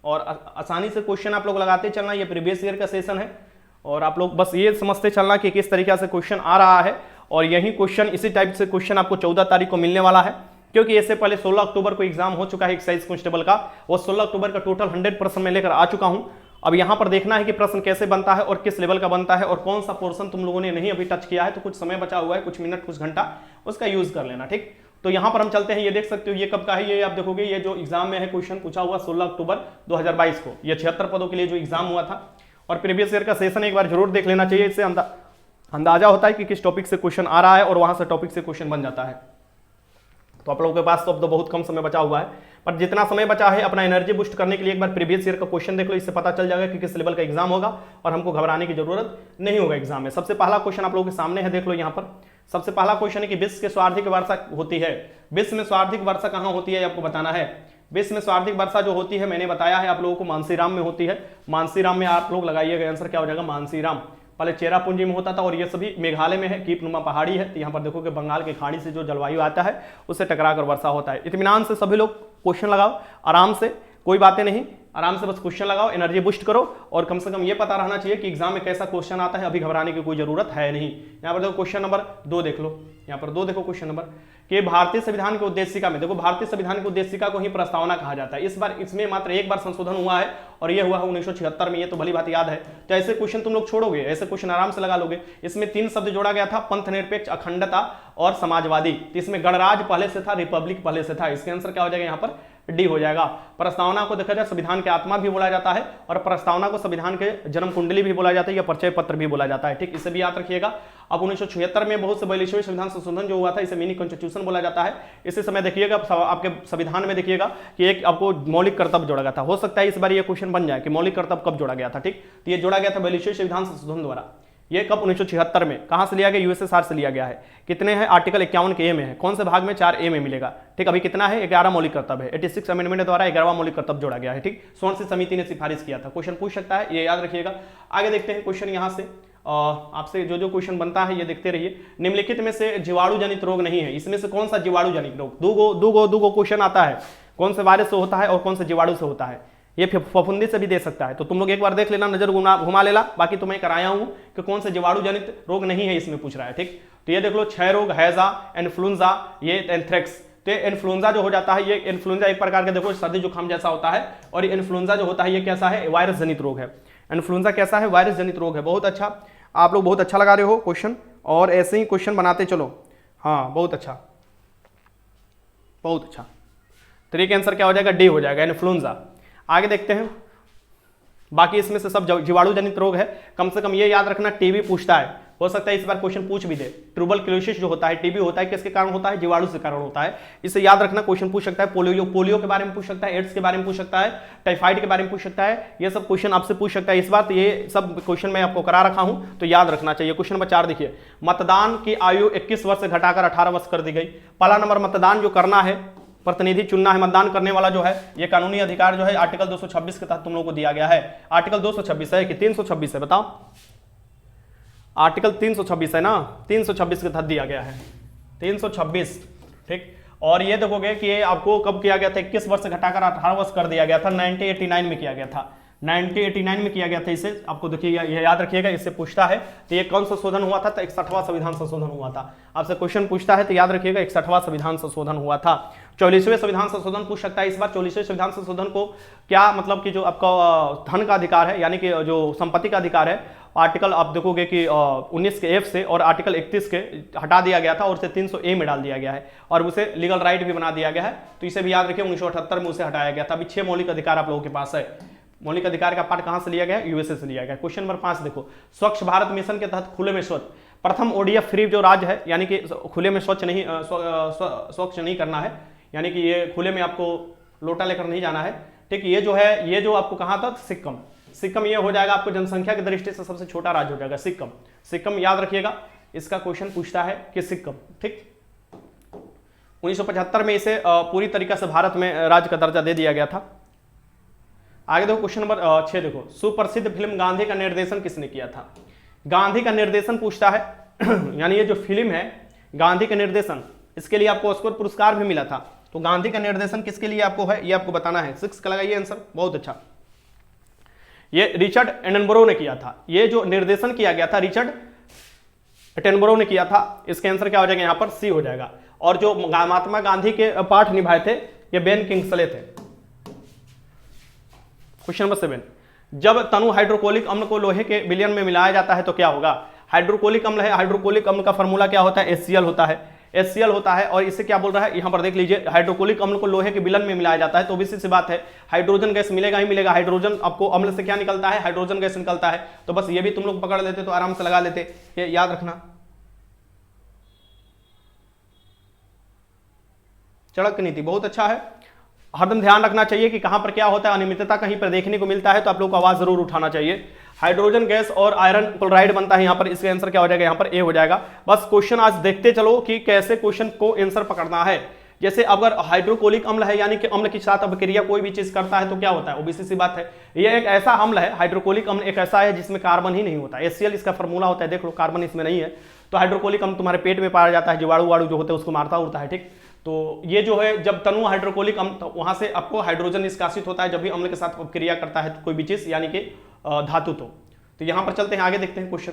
और आसानी से क्वेश्चन आप लोग लगाते चलना। ये प्रीवियस ईयर का सेशन है और आप लोग बस ये समझते चलना कि किस तरीके से क्वेश्चन आ रहा है। और यही क्वेश्चन, इसी टाइप से क्वेश्चन आपको 14 तारीख को मिलने वाला है, क्योंकि इससे पहले 16 अक्टूबर को एग्जाम हो चुका है एक्साइज कांस्टेबल का। वो 16 अक्टूबर का टोटल 100% मैं लेकर आ चुका हूं। अब यहां पर देखना है कि प्रश्न कैसे बनता है और किस लेवल का बनता है और कौन सा पोर्शन तुम लोगों ने नहीं अभी टच किया है, तो कुछ समय बचा हुआ है, कुछ मिनट कुछ घंटा, उसका यूज कर लेना। ठीक, तो यहां पर हम चलते हैं। ये देख सकते हो ये कब का है, ये आप देखोगे ये जो एग्जाम में है क्वेश्चन पूछा हुआ 16 अक्टूबर 2022 को, ये 76 पदों के लिए जो एग्जाम हुआ था। और प्रीवियस ईयर का सेशन एक बार जरूर देख लेना चाहिए, इससे अंदाजा होता है कि किस टॉपिक से क्वेश्चन आ रहा है और वहां से टॉपिक से क्वेश्चन बन जाता है। तो आप लोगों के पास तो अब तो बहुत कम समय बचा हुआ है, पर जितना समय बचा है अपना एनर्जी बूस्ट करने के लिए एक बार प्रीवियस ईयर का क्वेश्चन देख लो, इससे पता चल जाएगा कि किस लेवल का एग्जाम होगा और हमको घबराने की जरूरत नहीं होगा एग्जाम में। सबसे पहला क्वेश्चन आप लोगों के सामने है, देख लो यहाँ पर। सबसे पहला क्वेश्चन है कि विश्व के स्वार्थिक वर्षा होती है। विश्व में स्वार्थिक वर्षा कहाँ होती है आपको बताना है। विश्व में स्वार्थिक वर्षा जो होती है मैंने बताया है आप लोगों को, मानसीराम में होती है। मानसीराम में आप लोग लगाइएगा, आंसर क्या हो जाएगा, मानसीराम। पहले चेरापूंजी में होता था और ये सभी मेघालय में है, कीपनुमा पहाड़ी है। तो यहाँ पर देखो कि बंगाल की खाड़ी से जो जलवायु आता है उससे टकराकर वर्षा होता है। इत्मीनान से सभी लोग क्वेश्चन लगाओ, आराम से, कोई बातें नहीं, आराम से बस क्वेश्चन लगाओ, एनर्जी बूस्ट करो और कम से कम ये पता रहना चाहिए कि एग्जाम में कैसा क्वेश्चन आता है। अभी घबराने की कोई जरूरत है नहीं। यहाँ पर देखो क्वेश्चन नंबर 2 देख लो, यहाँ पर 2 देखो क्वेश्चन नंबर कि भारतीय संविधान की उद्देशिका में, देखो भारतीय संविधान की उद्देशिका को ही प्रस्तावना कहा जाता है। इस बार इसमें मात्र एक बार संशोधन हुआ है और ये हुआ है 1976 में, ये तो भली बात याद है। तो ऐसे क्वेश्चन तुम लोग छोड़ोगे, ऐसे क्वेश्चन आराम से लगा लोगे। इसमें 3 शब्द जोड़ा गया था, पंथ निरपेक्ष, अखंडता और समाजवादी। तो इसमें गणराज्य पहले से था, रिपब्लिक पहले से था। इसके आंसर क्या हो जाएगा यहाँ पर, डी हो जाएगा। प्रस्तावना को देखा जाए संविधान के आत्मा भी बोला जाता है और प्रस्तावना को संविधान के जन्म कुंडली भी बोला जाता है या परिचय पत्र भी बोला जाता है। ठीक, इसे भी याद रखिएगा। अब 1976 में बहुत से 42वें संविधान संशोधन जो हुआ था इसे मिनी कॉन्स्टिट्यूशन बोला जाता है। इसी समय देखिएगा आपके संविधान में देखिएगा कि एक आपको मौलिक कर्तव्य जोड़ा गया था। हो सकता है इस बार ये क्वेश्चन बन जाए कि मौलिक कर्तव्य कब जोड़ा गया था। ठीक, तो ये जोड़ा गया था 42वें संविधान संशोधन द्वारा। ये कब, 1976 में। कहां से लिया गया, यूएसएसआर से लिया गया है। कितने हैं, आर्टिकल 51 के ए में है। कौन से भाग में, 4A में मिलेगा। ठीक, अभी कितना है, 11 मौलिक कर्तव्य है। 86 अमेंडमेंट द्वारा 11वां मौलिक कर्तव्य जोड़ा गया है। ठीक, सोनसी समिति ने सिफारिश किया था। क्वेश्चन पूछ सकता है, ये याद रखिएगा। आगे देखते हैं क्वेश्चन यहां से, आपसे जो जो क्वेश्चन बनता है ये देखते रहिए। निम्नलिखित में से जीवाणु जनित रोग नहीं है, इसमें से कौन सा जीवाणु जनित रोग, दो क्वेश्चन आता है, कौन से वायरस से होता है और कौन से जीवाणु से होता है। ये फफूंदी से भी दे सकता है, तो तुम लोग एक बार देख लेना, नजर घुमा लेना। बाकी तो मैं कराया हूं कि कौन से जीवाणु जनित रोग नहीं है इसमें पूछ रहा है। ठीक, तो ये देख लो, क्षय रोग, हैजा, इन्फ्लुएंजा, ये एंथ्रेक्स। तो इन्फ्लुएंजा जो हो जाता है, ये इन्फ्लुएंजा एक प्रकार का देखो सर्दी जुकाम जैसा होता है और ये इन्फ्लुएंजा जो होता है ये कैसा है, वायरस जनित रोग है। इन्फ्लुएंजा कैसा है, वायरस जनित रोग है। बहुत अच्छा, आप लोग बहुत अच्छा लगा रहे हो क्वेश्चन और ऐसे ही क्वेश्चन बनाते चलो। हाँ, बहुत अच्छा, बहुत अच्छा। तो आंसर क्या हो जाएगा, डी हो जाएगा, इन्फ्लुएंजा। आगे देखते हैं, बाकी इसमें से सब जीवाणु जनित रोग है। कम से कम ये याद रखना, टीबी पूछता है, हो सकता है इस बार क्वेश्चन पूछ भी दे। ट्यूबरक्लोसिस जो होता है, टीबी होता है, किसके कारण होता है, जीवाणु से कारण होता है। इसे याद रखना, क्वेश्चन पूछ सकता है। पोलियो के बारे में पूछ सकता है, एड्स के बारे में पूछ सकता है, टाइफाइड के बारे में पूछ सकता है। ये सब क्वेश्चन आपसे पूछ सकता है इस बार। तो ये सब क्वेश्चन मैं आपको करा रखा हूं, तो याद रखना चाहिए। क्वेश्चन नंबर 4 देखिए, मतदान की आयु 21 वर्ष से घटाकर 18 वर्ष कर दी गई। पहला नंबर, मतदान जो करना है, प्रतिनिधि चुनना है, मतदान करने वाला जो है, ये कानूनी अधिकार जो है आर्टिकल 226 के तहत तुम लोगों को दिया गया है। आर्टिकल 226 है कि 326 है, बताओ। आर्टिकल 326 है ना, 326 के तहत दिया गया है, 326। ठीक, और ये देखोगे कि ये आपको कब किया गया था, 21 वर्ष से घटाकर 18 वर्ष कर दिया गया था। 1989 में किया गया था, 1989 में किया गया था। इसे आपको देखिएगा, ये याद रखिएगा, इससे पूछता है। तो ये कौन संशोधन हुआ था, तो 61वां संविधान संशोधन हुआ था। आपसे क्वेश्चन पूछता है तो याद रखिएगा 61वां संविधान संशोधन हुआ था। 44वें संविधान संशोधन पूछ सकता है इस बार। 44वें संविधान संशोधन को क्या मतलब कि जो आपका धन का अधिकार है, यानी कि जो संपत्ति का अधिकार है, आर्टिकल आप देखोगे कि 19 के एफ से और आर्टिकल 31 के हटा दिया गया था और उसे 300A में डाल दिया गया है और उसे लीगल राइट भी बना दिया गया है। तो इसे भी याद रखिए, 1978 में उसे हटाया गया था। अभी 6 मौलिक अधिकार आप लोगों के पास है। मौलिक अधिकार का पार्ट कहां से लिया गया, यूएसए से लिया गया। क्वेश्चन नंबर 5 देखो, स्वच्छ भारत मिशन के तहत खुले में शौच, प्रथम ODF फ्री जो राज्य है, यानी कि खुले में स्वच्छ नहीं करना है, यानी कि ये खुले में आपको लोटा लेकर नहीं जाना है। ठीक, ये जो है, ये जो आपको कहा था, सिक्किम। सिक्किम ये हो जाएगा आपको जनसंख्या की दृष्टि से सबसे छोटा राज्य हो जाएगा सिक्किम। सिक्किम याद रखिएगा, इसका क्वेश्चन पूछता है कि सिक्किम। ठीक, 1975 में इसे पूरी तरीके से भारत में राज्य का दर्जा दे दिया गया था। आगे देखो क्वेश्चन नंबर 6 देखो, सुप्रसिद्ध फिल्म गांधी का निर्देशन किसने किया था। गांधी का निर्देशन पूछता है यानी ये जो फिल्म है गांधी का निर्देशन, इसके लिए आपको ऑस्कर पुरस्कार भी मिला था। तो गांधी का निर्देशन किसके लिए आपको है, ये आपको बताना है। 6 का लगाइए आंसर, बहुत अच्छा। ये रिचर्ड एटनबरो ने किया था। ये जो निर्देशन किया गया था रिचर्ड एटनबरो ने किया था। इसका आंसर क्या हो जाएगा यहाँ पर? सी हो जाएगा। और जो महात्मा गांधी के पाठ निभाए थे ये बेन किंग्सले थे। क्वेश्चन नंबर 7, जब तनु हाइड्रोक्लोरिक अम्ल को लोहे के विलयन में मिलाया जाता है तो क्या होगा? हाइड्रोक्लोरिक अम्ल है, हाइड्रोक्लोरिक अम्ल का फॉर्मूला क्या होता है? HCl होता है, HCl होता है। और इससे क्या बोल रहा है यहाँ पर देख लीजिए, हाइड्रोक्लोरिक अम्ल को लोहे के विलयन में मिलाया जाता है तो obvious सी बात है हाइड्रोजन गैस मिलेगा ही मिलेगा। हाइड्रोजन आपको अम्ल से क्या निकलता है? हाइड्रोजन गैस निकलता है। तो बस ये भी तुम लोग पकड़ लेते तो आराम से लगा लेते, ये याद रखना। चड़क नीति बहुत अच्छा है, हरदम ध्यान रखना चाहिए कि कहां पर क्या होता है, अनियमितता कहीं पर देखने को मिलता है तो आप लोग को आवाज जरूर उठाना चाहिए। हाइड्रोजन गैस और आयरन क्लोराइड बनता है यहाँ पर, इसका आंसर क्या हो जाएगा? यहाँ पर ए हो जाएगा। बस क्वेश्चन आज देखते चलो कि कैसे क्वेश्चन को आंसर पकड़ना है। जैसे अगर हाइड्रोक्लोरिक अम्ल है यानी कि अम्ल के साथ अभिक्रिया कोई भी चीज करता है तो क्या होता है? ओबीसी सी बात है, ये एक ऐसा अम्ल है, हाइड्रोक्लोरिक अम्ल एक ऐसा है जिसमें कार्बन ही नहीं होता। HCl इसका फॉर्मूला होता है, देख लो कार्बन इसमें नहीं है। तो हाइड्रोक्लोरिक अम्ल तुम्हारे पेट में पाया जाता है, जीवाणु वाड़ू जो होते हैं उसको मारता उड़ता है, ठीक। तो ये जो है जब तनु हाइड्रोक्लोरिक अम्ल तो वहां से आपको हाइड्रोजन निष्कासित होता है जब भी अम्ल के साथ क्रिया करता है तो कोई भी चीज यानी कि धातु। तो यहां पर चलते हैं आगे, देखते हैं क्वेश्चन।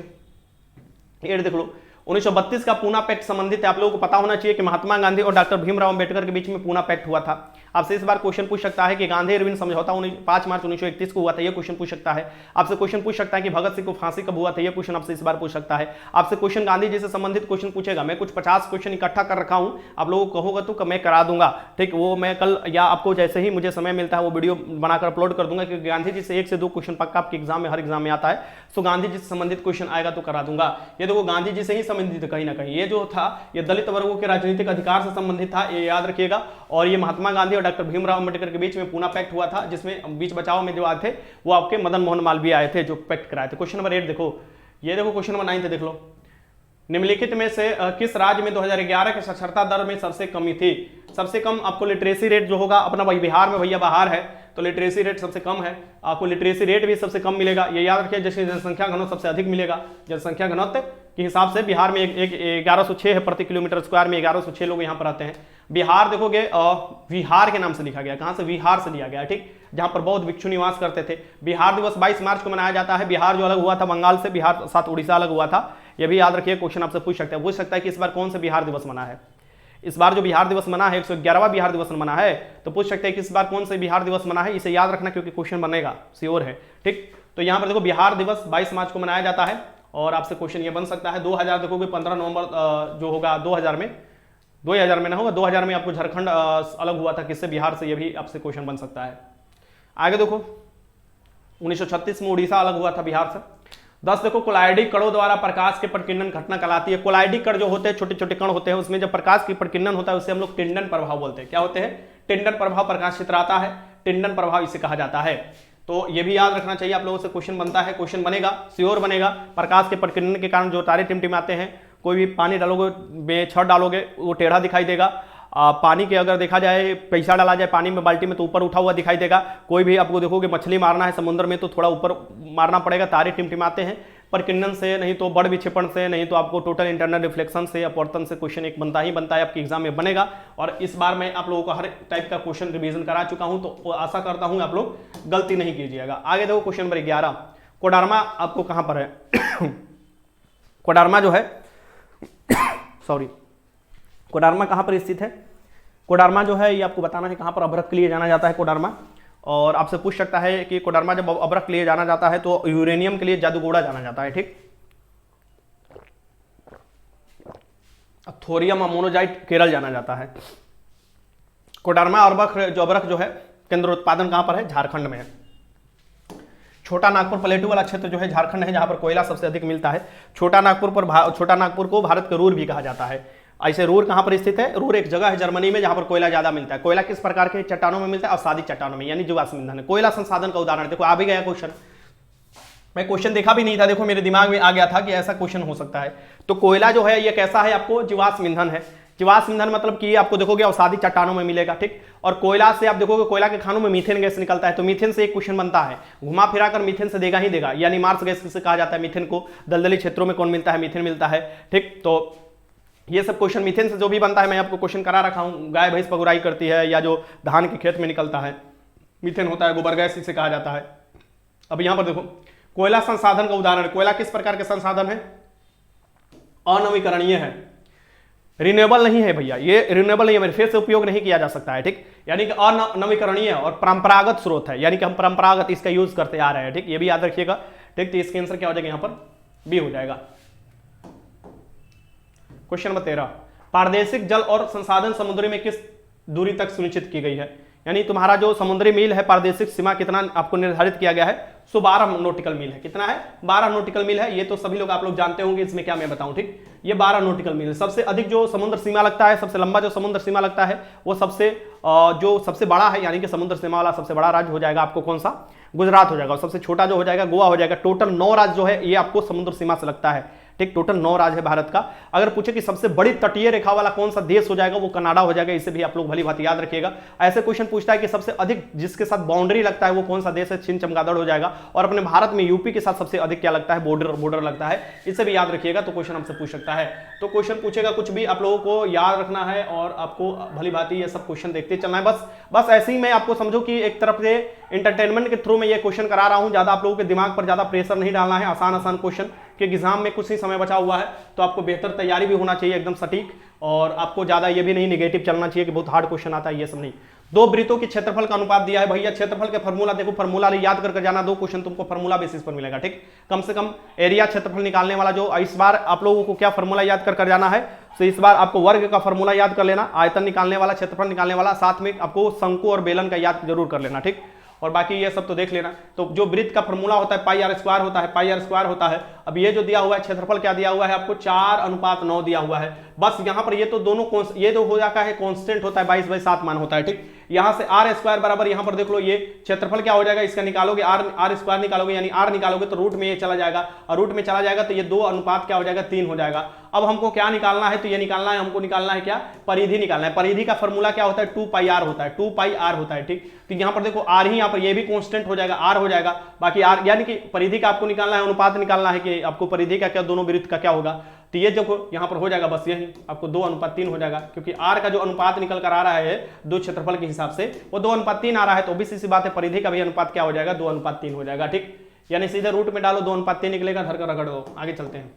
ये देख लो 1932 का पूना पैक्ट संबंधित है। आप लोगों को पता होना चाहिए कि महात्मा गांधी और डॉक्टर भीमराव अंबेडकर के बीच में पूना पैक्ट हुआ था। आपसे इस बार क्वेश्चन पूछ सकता है कि गांधी इरविन समझौता 5 मार्च 1931 को हुआ था, ये क्वेश्चन पूछ सकता है। आपसे क्वेश्चन पूछ सकता है कि भगत सिंह को फांसी कब हुआ था, ये क्वेश्चन आपसे इस बार पूछ सकता है। आपसे क्वेश्चन गांधी जी से संबंधित क्वेश्चन पूछेगा। मैं कुछ 50 क्वेश्चन इकट्ठा कर रखा हूं, आप लोगों को कहोगा तो मैं करा दूंगा, ठीक। वो मैं कल या आपको जैसे ही मुझे समय मिलता है वो वीडियो बनाकर अपलोड कर दूंगा, क्योंकि गांधी जी से 1 से 2 क्वेश्चन पक्का आपके एग्जाम में हर एग्जाम में आता है। तो गांधी जी से संबंधित क्वेश्चन आएगा तो करा दूंगा। ये देखो गांधी जी से ही संबंधित कहीं ना कहीं ये जो था ये दलित वर्गों के राजनीतिक अधिकार से संबंधित था, ये याद रखिएगा। और ये महात्मा गांधी और डॉक्टर भीमराव अंबेडकर के बीच में पूना पैक्ट हुआ था, जिसमें बीच बचाव में जो आए थे वो आपके मदन मोहन मालवीय आए थे जो पैक्ट कराए थे। क्वेश्चन नंबर 8 देखो, ये देखो क्वेश्चन नंबर 9 देख लो, निम्नलिखित में से किस राज्य में 2011 के साक्षरता दर में सबसे कमी थी? सबसे कम आपको लिटरेसी रेट जो होगा अपना भाई बिहार में, भैया बाहर है तो लिटरेसी रेट सबसे कम है, आपको लिटरेसी रेट भी सबसे कम मिलेगा, ये याद रखिए। जैसे जनसंख्या घनत्व सबसे अधिक मिलेगा, जनसंख्या घनत्व के हिसाब से बिहार में 1106 है प्रति किलोमीटर स्क्वायर में, 1106 लोग यहाँ पर आते हैं। बिहार देखोगे विहार के नाम से लिखा गया, कहाँ से? विहार से लिया गया, ठीक, जहाँ पर बौद्ध भिक्षु निवास करते थे। बिहार दिवस 22 मार्च को मनाया जाता है। बिहार जो अलग हुआ था बंगाल से, बिहार साथ उड़ीसा अलग हुआ था, ये भी याद रखिए। क्वेश्चन आपसे पूछ सकता है कि इस बार कौन सा बिहार दिवस मना है? इस बार जो बिहार दिवस मना है 111वां बिहार दिवस मना है, तो पूछ सकते हैं कि इस बार कौन से बिहार दिवस मना है। इसे याद रखना क्योंकि क्वेश्चन बनेगा, श्योर है, ठीक। तो यहाँ पर देखो बिहार दिवस 22 मार्च को मनाया जाता है और आपसे क्वेश्चन ये बन सकता है। 2000 देखोगे 15 नवंबर जो होगा 2000 में ना होगा, 2000 में आपको झारखंड अलग हुआ था किससे? बिहार से, ये भी आपसे क्वेश्चन बन सकता है। आगे देखो 1936 में उड़ीसा अलग हुआ था बिहार से। 10 देखो कोलाइडिक कणों द्वारा प्रकाश के प्रकीर्णन घटना कहलाती है। कोलाइडिक कण जो होते हैं छोटे छोटे कण होते हैं, उसमें जब प्रकाश की प्रकीर्णन होता है उसे हम लोग टिंडन प्रभाव बोलते हैं। क्या होते हैं? टिंडन प्रभाव, प्रकाश क्षेत्र आता है, टिंडन प्रभाव इसे कहा जाता है। तो ये भी याद रखना चाहिए, आप लोगों से क्वेश्चन बनता है, क्वेश्चन बनेगा, श्योर बनेगा। प्रकाश के प्रकीर्णन के कारण जो तारे टिमटिमाते हैं, कोई भी पानी डालोगे में छड़ डालोगे वो टेढ़ा दिखाई देगा। पानी के अगर देखा जाए पैसा डाला जाए पानी में बाल्टी में तो ऊपर उठा हुआ दिखाई देगा। कोई भी आपको देखोगे मछली मारना है समुद्र में तो थोड़ा ऊपर मारना पड़ेगा, तारे टिमटिमाते हैं प्रकीर्णन से, नहीं तो बड़ विक्षेपण से, नहीं तो आपको टोटल इंटरनल रिफ्लेक्शन से, अपवर्तन से क्वेश्चन एक बनता ही बनता है, आपके एग्जाम में बनेगा। और इस बार मैं आप लोगों को हर टाइप का क्वेश्चन रिवीजन करा चुका हूं, तो आशा करता हूं आप लोग गलती नहीं कीजिएगा। आगे देखो क्वेश्चन नंबर 11, कोडरमा आपको कहां पर है? कोडरमा जो है सॉरी, कोडरमा कहां पर स्थित है? कोडरमा जो है ये आपको बताना है कहां पर अभ्रक के लिए जाना जाता है कोडरमा। और आपसे पूछ सकता है कि कोडरमा जब अभ्रक के लिए जाना जाता है तो यूरेनियम के लिए जादूगोड़ा जाना जाता है, ठीक। थोरियम अमोनोजाइट केरल जाना जाता है। कोडरमा अभ्रक जो है केंद्र उत्पादन कहां पर है? झारखंड में है। छोटा नागपुर प्लेटू वाला क्षेत्र जो है झारखंड है, जहां पर कोयला सबसे अधिक मिलता है। छोटा नागपुर को भारत का रूर भी कहा जाता है। ऐसे रूर कहां पर स्थित है? रूर एक जगह है जर्मनी में जहां पर कोयला ज्यादा मिलता है। कोयला किस प्रकार के चट्टानों में मिलता है? अवसादी चट्टानों में, यानी जीवाश्म ईंधन है। कोयला संसाधन का उदाहरण देखो, आ भी गया क्वेश्चन, मैं क्वेश्चन देखा भी नहीं था, देखो मेरे दिमाग में आ गया था कि ऐसा क्वेश्चन हो सकता है। तो कोयला जो है ये कैसा है? आपको जीवाश्म ईंधन है। जीवाश्म ईंधन मतलब कि आपको देखोगे अवसादी चट्टानों में मिलेगा, ठीक। और कोयला से आप देखोगे कोयला के खानों में मीथेन गैस निकलता है, तो मीथेन से एक क्वेश्चन बनता है, घुमा फिरा कर मीथेन से देगा ही देगा, यानी मार्स गैस से कहा जाता है मीथेन को। दलदली क्षेत्रों में कौन मिलता है? मीथेन मिलता है, ठीक। तो ये सब क्वेश्चन मीथेन से जो भी बनता है मैं आपको क्वेश्चन करा रखा हूं। गाय भैंस पगुराई करती है या जो धान के खेत में निकलता है मीथेन होता है, गोबर गैस इसे कहा जाता है। अब यहां पर देखो, कोयला संसाधन का उदाहरण, कोयला किस प्रकार के संसाधन है? अनवीकरणीय है, रिन्यूएबल नहीं है भैया, ये रिन्यूएबल नहीं है, फिर से उपयोग नहीं किया जा सकता है, ठीक। यानी कि अनवीकरणीय और परंपरागत स्रोत है, यानी कि हम परंपरागत इसका यूज करते आ रहे हैं, ठीक। ये भी याद रखिएगा, ठीक। तो इसका आंसर क्या हो जाएगा यहां पर? बी हो जाएगा। क्वेश्चन नंबर 13, पारदेशिक जल और संसाधन समुद्री में किस दूरी तक सुनिश्चित की गई है? यानी तुम्हारा जो समुद्री मील है, पारदेशिक सीमा कितना आपको निर्धारित किया गया है? 12 नॉटिकल मील है। कितना है? 12 नॉटिकल मील है। ये तो सभी लोग आप लोग जानते होंगे, इसमें क्या मैं बताऊं, ठीक। ये 12 नॉटिकल मील है। सबसे अधिक जो समुद्र सीमा लगता है, सबसे लंबा जो समुद्र सीमा लगता है, वो जो सबसे बड़ा है, यानी कि समुद्र सीमा वाला सबसे बड़ा राज्य हो जाएगा आपको कौन सा? गुजरात हो जाएगा। और सबसे छोटा जो हो जाएगा गोवा हो जाएगा। टोटल 9 राज्य जो है ये आपको समुद्र सीमा से लगता है, ठीक। टोटल 9 राज्य है भारत का। अगर पूछे कि सबसे बड़ी तटीय रेखा वाला कौन सा देश हो जाएगा, वो कनाडा हो जाएगा। इसे भी आप लोग भली बात याद रखिएगा। ऐसे क्वेश्चन पूछता है कि सबसे अधिक जिसके साथ बाउंड्री लगता है वो कौन सा देश है? चीन चमगादड़ हो जाएगा। और अपने भारत में यूपी के साथ सबसे अधिक क्या लगता है? बॉर्डर लगता है। इसे भी याद रखिएगा, तो क्वेश्चन हमसे पूछ सकता है। तो क्वेश्चन पूछेगा कुछ भी, आप लोगों को याद रखना है और आपको भली भांति ये सब क्वेश्चन देखते चलना है। बस ऐसे ही मैं आपको समझो कि एक तरफ से एंटरटेनमेंट के थ्रू मैं ये क्वेश्चन करा रहा हूं। ज्यादा आप लोगों के दिमाग पर ज्यादा प्रेशर नहीं डालना है। आसान क्वेश्चन के एग्जाम में कुछ ही समय बचा हुआ है, तो आपको बेहतर तैयारी भी होना चाहिए, एकदम सटीक। और आपको ज्यादा ये भी नहीं नेगेटिव चलना चाहिए कि बहुत हार्ड क्वेश्चन आता है, ये सब नहीं। 2 वृत्तों के क्षेत्रफल का अनुपात दिया है भैया। क्षेत्रफल के फार्मूला देखो, फार्मूला याद करके जाना। 2 क्वेश्चन तुमको फार्मूला बेसिस पर मिलेगा, ठीक। कम से कम एरिया क्षेत्रफल निकालने वाला जो, इस बार आप लोगों को क्या फार्मूला याद कर जाना है? तो इस बार आपको वर्ग का फार्मूला याद कर लेना, आयतन निकालने वाला, क्षेत्रफल निकालने वाला, साथ में आपको शंकु और बेलन का याद जरूर कर लेना, ठीक। और बाकी ये सब तो देख लेना। तो जो वृत्त का फार्मूला होता है πr² होता है, πr² होता है। अब ये जो दिया हुआ है क्षेत्रफल क्या दिया हुआ है आपको? 4:9 दिया हुआ है। बस यहां पर ये तो दोनों ये तो हो जाता है कांस्टेंट होता है, 22/7 मान होता है, ठीक। यहां से r² बराबर, यहां पर देख लो ये क्षेत्रफल क्या हो जाएगा, इसका निकालोगे r² निकालोगे, यानी r निकालोगे तो रूट में ये चला जाएगा, और रूट में चला जाएगा तो ये 2 अनुपात क्या हो जाएगा? 3 हो जाएगा। अब हमको क्या निकालना है? तो ये निकालना है, हमको निकालना है क्या? परिधि निकालना है। परिधि का फॉर्मूला क्या होता है? 2πr होता है, 2πr होता है, ठीक। तो यहां पर देखो r ही, यहां पर ये भी कांस्टेंट हो जाएगा, r हो जाएगा। बाकी r, यानी कि परिधि का आपको निकालना है, अनुपात निकालना है कि आपको परिधि का क्या, दोनों वृत्त का क्या होगा। तो ये देखो यहां पर हो जाएगा, बस यही आपको 2:3 हो जाएगा, क्योंकि r का जो अनुपात निकल कर आ रहा है 2 क्षेत्रफल के हिसाब से, वो 2:3 आ रहा है। तो भी सी बात है, परिधि का भी अनुपात क्या हो जाएगा? 2:3 हो जाएगा, ठीक। यानी सीधे रूट में डालो, 2:3 निकलेगा, धर कर रगड़ दो। आगे चलते हैं।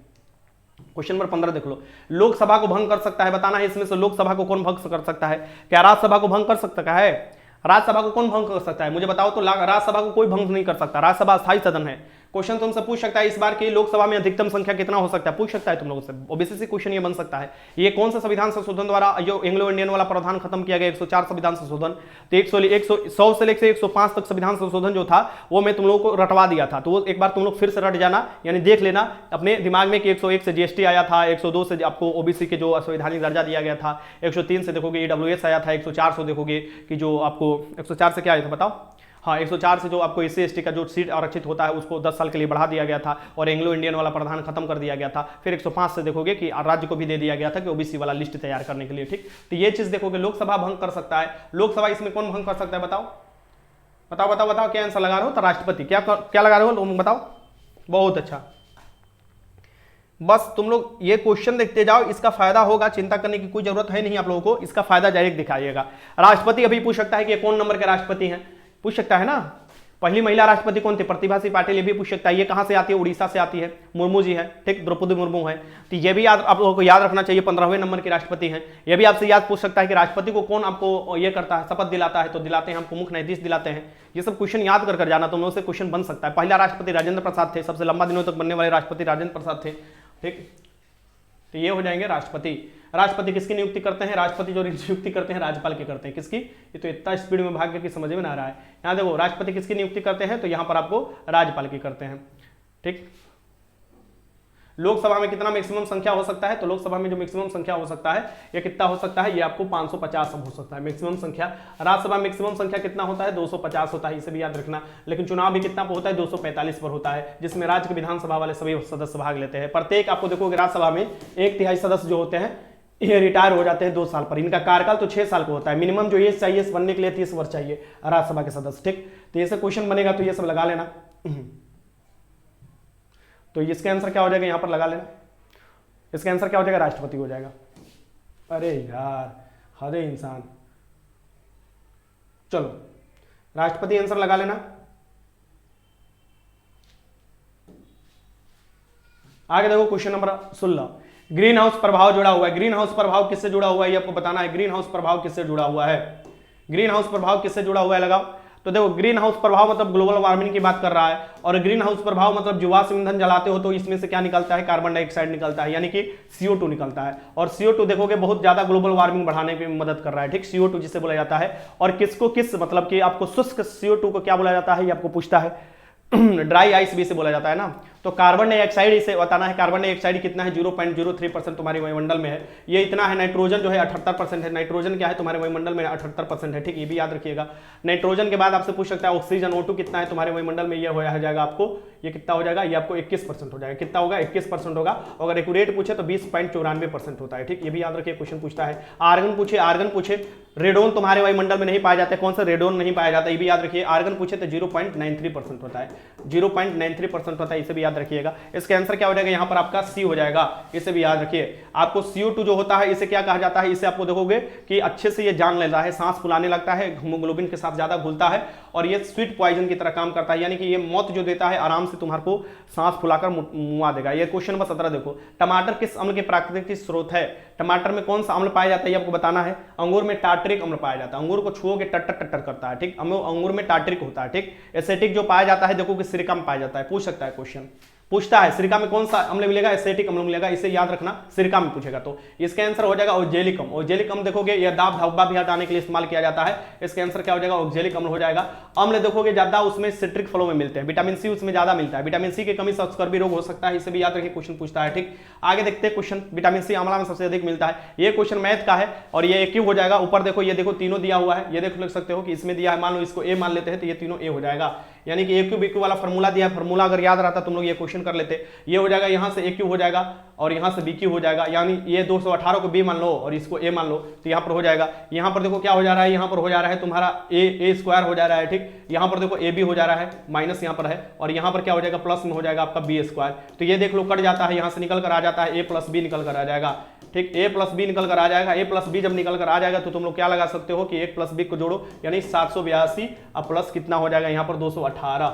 क्वेश्चन नंबर 15 देख लो। लोकसभा को भंग कर सकता है, बताना है इसमें से लोकसभा को कौन भंग कर सकता है? क्या राज्यसभा को भंग कर सकता है? राज्यसभा को कौन भंग कर सकता है? मुझे बताओ तो। राज्यसभा को कोई भंग नहीं कर सकता, राज्यसभा अस्थायी सदन है। क्वेश्चन तुमसे पूछ सकता है इस बार की लोकसभा में अधिकतम संख्या कितना हो सकता है? पूछ सकता है तुम लोगों से, ओबीसी क्वेश्चन ये बन सकता है। ये कौन सा संविधान संशोधन द्वारा जो एंग्लो इंडियन वाला प्रावधान खत्म किया गया? 104 संविधान संशोधन। तो 100 से लेकर 105 तक संविधान संशोधन जो था वो मैं तुम लोगों को रटवा दिया था, तो वो एक बार तुम लोग फिर से रट जाना, यानी देख लेना अपने दिमाग में कि 101 से जीएसटी आया था, 102 से आपको ओबीसी के जो संवैधानिक दर्जा दिया गया था, 103 से देखोगे ईडब्ल्यूएस आया था, 104 से देखोगे कि जो आपको 104 से क्या आया था बताओ? हाँ, 104 से जो आपको एससी एसटी का जो सीट आरक्षित होता है उसको 10 साल के लिए बढ़ा दिया गया था, और एंग्लो इंडियन वाला प्रावधान खत्म कर दिया गया था। फिर 105 से देखोगे कि राज्य को भी दे दिया गया था कि ओबीसी वाला लिस्ट तैयार करने के लिए, ठीक। तो ये चीज देखोगे, लोकसभा भंग कर सकता है। लोकसभा इसमें कौन भंग कर सकता है? बताओ बताओ बताओ बताओ, क्या आंसर लगा रहे हो? तो राष्ट्रपति। क्या लगा रहे हो तुम बताओ? बहुत अच्छा। बस तुम लोग ये क्वेश्चन देखते जाओ, इसका फायदा होगा, चिंता करने की कोई जरूरत है नहीं आप लोगों को, इसका फायदा डायरेक्ट दिखाइएगा। राष्ट्रपति अभी पूछ सकता है कि कौन नंबर के राष्ट्रपति हैं, पूछ सकता है ना। पहली महिला राष्ट्रपति कौन थी? प्रतिभा सिंह पाटिल। ये भी पूछ सकता है। ये कहां से आती है? उड़ीसा से आती है, मुर्मू जी है, ठीक, द्रौपदी मुर्मू है। तो ये भी आप लोगों को याद रखना चाहिए, 15वें नंबर के राष्ट्रपति हैं। ये भी आपसे याद पूछ सकता है कि राष्ट्रपति को कौन आपको ये करता है, शपथ दिलाता है? तो दिलाते हैं हमको मुख्य न्यायाधीश दिलाते हैं। ये सब क्वेश्चन याद कर जाना, तुम लोगों से क्वेश्चन बन सकता है। पहला राष्ट्रपति राजेंद्र प्रसाद थे, सबसे लंबा दिनों तक बनने वाले राष्ट्रपति राजेंद्र प्रसाद थे, ठीक। तो ये हो जाएंगे राष्ट्रपति। राष्ट्रपति किसकी नियुक्ति करते हैं? राष्ट्रपति जो नियुक्ति करते हैं राज्यपाल की करते हैं। किसकी? ये तो इतना स्पीड में भाग के समझ में ना आ रहा है। यहाँ देखो, राष्ट्रपति किसकी नियुक्ति करते हैं? तो यहाँ पर आपको राज्यपाल की करते हैं, ठीक। लोकसभा में कितना मैक्सिमम संख्या हो सकता है? तो लोकसभा में जो मैक्सिमम संख्या हो सकता है ये कितना हो सकता है? ये आपको 550 हो सकता है मैक्सिमम संख्या। राज्यसभा मैक्सिमम संख्या कितना होता है? 250 होता है, इसे भी याद रखना। लेकिन चुनाव भी कितना होता है? 245 पर होता है, जिसमें राज्य के विधानसभा वाले सभी सदस्य भाग लेते हैं। प्रत्येक आपको देखोगे राज्यसभा में 1/3 सदस्य जो होते हैं ये रिटायर हो जाते हैं 2 साल पर। इनका कार्यकाल तो 6 साल का होता है। मिनिमम जो एज चाहिए बनने के लिए 30 वर्ष चाहिए राज्यसभा के सदस्य, ठीक। तो ये सब क्वेश्चन बनेगा तो ये सब लगा लेना। तो इसका आंसर क्या हो जाएगा? यहां पर लगा लेना। इसका आंसर क्या हो जाएगा? राष्ट्रपति हो जाएगा। अरे यार, हरे इंसान। चलो राष्ट्रपति आंसर लगा लेना। आगे देखो क्वेश्चन नंबर 16, ग्रीन हाउस प्रभाव जुड़ा हुआ है। ग्रीन हाउस प्रभाव किससे जुड़ा हुआ है ये आपको बताना है। ग्रीन हाउस प्रभाव किससे जुड़ा हुआ है, ग्रीन हाउस प्रभाव किससे जुड़ा हुआ है लगाओ। तो देखो ग्रीन हाउस प्रभाव मतलब ग्लोबल वार्मिंग की बात कर रहा है, और ग्रीन हाउस प्रभाव मतलब जीवाश्म ईंधन जलाते हो तो इसमें से क्या निकलता है, कार्बन डाइऑक्साइड निकलता है, यानी कि CO2 निकलता है। और CO2 देखोगे बहुत ज्यादा ग्लोबल वार्मिंग बढ़ाने में मदद कर रहा है, ठीक, CO2 जिसे बोला जाता है। और किसको किस मतलब कि आपको शुष्क CO2 को क्या बोला जाता है ये आपको पूछता है, ड्राई आइस भी इसे बोला जाता है ना। तो कार्बन डाइऑक्साइड इसे बताना है, कार्बन डाइऑक्साइड कितना है 0.03% तुम्हारे वायुमंडल में है, ये इतना है। नाइट्रोजन जो है 78% है, नाइट्रोजन क्या है तुम्हारे वायुमंडल में 78% है, ठीक, ये भी याद रखिएगा। नाइट्रोजन के बाद आपसे पूछ सकता है ऑक्सीजन O2 कितना है तुम्हारे वायुमंडल में, ये हो जाएगा आपको, ये कितना हो जाएगा, ये आपको 21% हो जाएगा। कितना होगा, 21% होगा। अगर एक्यूरेट पूछे तो 20.94% होता है, ठीक, ये भी याद रखिए। क्वेश्चन पूछता है आर्गन पूछे, रेडोन तुम्हारे वायुमंडल में नहीं पाया जाता है, कौन सा रेडोन नहीं पाया जाता है ये भी याद रखिए। आर्गन पूछे तो 0.93% होता है, 0.93% होता है, इसे भी याद रखिएगा। इसका आंसर क्या हो जाएगा यहाँ पर आपका सी हो जाएगा, इसे भी याद रखिए। आपको CO2 जो होता है इसे क्या कहा जाता है, इसे आपको देखोगे कि अच्छे से ये जान लेता है, सांस फुलाने लगता है, हीमोग्लोबिन के साथ ज्यादा घुलता है, और ये स्वीट पॉइजन की तरह काम करता है, यानी कि ये मौत जो देता है आराम से तुम्हारे को सांस फुलाकर मुआ देगा। ये क्वेश्चन नंबर 17 देखो, टमाटर किस अम्ल के प्राकृतिक स्रोत है। टमाटर में कौन सा अम्ल पाया जाता है ये आपको बताना है। अंगूर में टार्टरिक अम्ल पाया जाता है, अंगूर को छुओगे टट्टर टट्टर करता है, ठीक, अंगूर में टार्टरिक होता है, ठीक। एसिटिक जो पाया जाता है देखो कि सिरका में पाया जाता है, पूछ सकता है क्वेश्चन, पूछता है सिरका में कौन सा अम्ल मिलेगा, एसिटिक अम्ल मिलेगा, इसे याद रखना, सिरका में पूछेगा। तो इसका आंसर हो जाएगा ऑक्जेलिक अम्ल। ऑक्जेलिक अम्ल देखोगे ये दाब धब्बा भी हटाने के लिए इस्तेमाल किया जाता है, इसका आंसर क्या हो जाएगा, ऑक्जेलिक अम्ल हो जाएगा। अम्ल देखोगे ज्यादा उसमें सिट्रिक फलों में मिलते हैं, विटामिन सी उसमें ज्यादा मिलता है, विटामिन सी की कमी से स्कर्वी रोग हो सकता है, इसे भी याद रखिए, क्वेश्चन पूछता है, ठीक। आगे देखते हैं क्वेश्चन, विटामिन सी आंवला में सबसे अधिक मिलता है, ये क्वेश्चन मैथ का है, और ये क्यों हो जाएगा। ऊपर देखो ये देखो तीनों दिया हुआ है, ये देख लिख सकते हो कि इसमें दिया है, मान लो इसको ए मान लेते हैं तो ये तीनों ए हो जाएगा, यानी कि ए क्यूब इक्यू वाला फॉर्मूला दिया है, फॉर्मूला अगर याद रहता तुम लोग ये क्वेश्चन कर लेते। ये हो जाएगा, यहाँ से ए क्यूब हो जाएगा और यहाँ से बी क्यूब हो जाएगा, यानी ये 218 को बी मान लो और इसको ए मान लो, तो यहाँ पर हो जाएगा। यहाँ पर देखो क्या हो जा रहा है, यहाँ पर हो जा रहा है तुम्हारा ए स्क्वायर हो जा रहा है, ठीक। यहाँ पर देखो ए बी हो जा रहा है, माइनस यहाँ पर है, और यहाँ पर क्या हो जाएगा, प्लस में हो जाएगा आपका बी स्क्वायर। तो ये देख लो कट जाता है, यहाँ से निकल कर आ जाता है, ए प्लस बी निकल कर आ जाएगा, ठीक, ए प्लस बी निकल कर आ जाएगा। ए प्लस बी जब निकल कर आ जाएगा तो तुम लोग क्या लगा सकते हो कि एक प्लस बी को जोड़ो, यानी 782 अब प्लस कितना हो जाएगा यहाँ पर 218,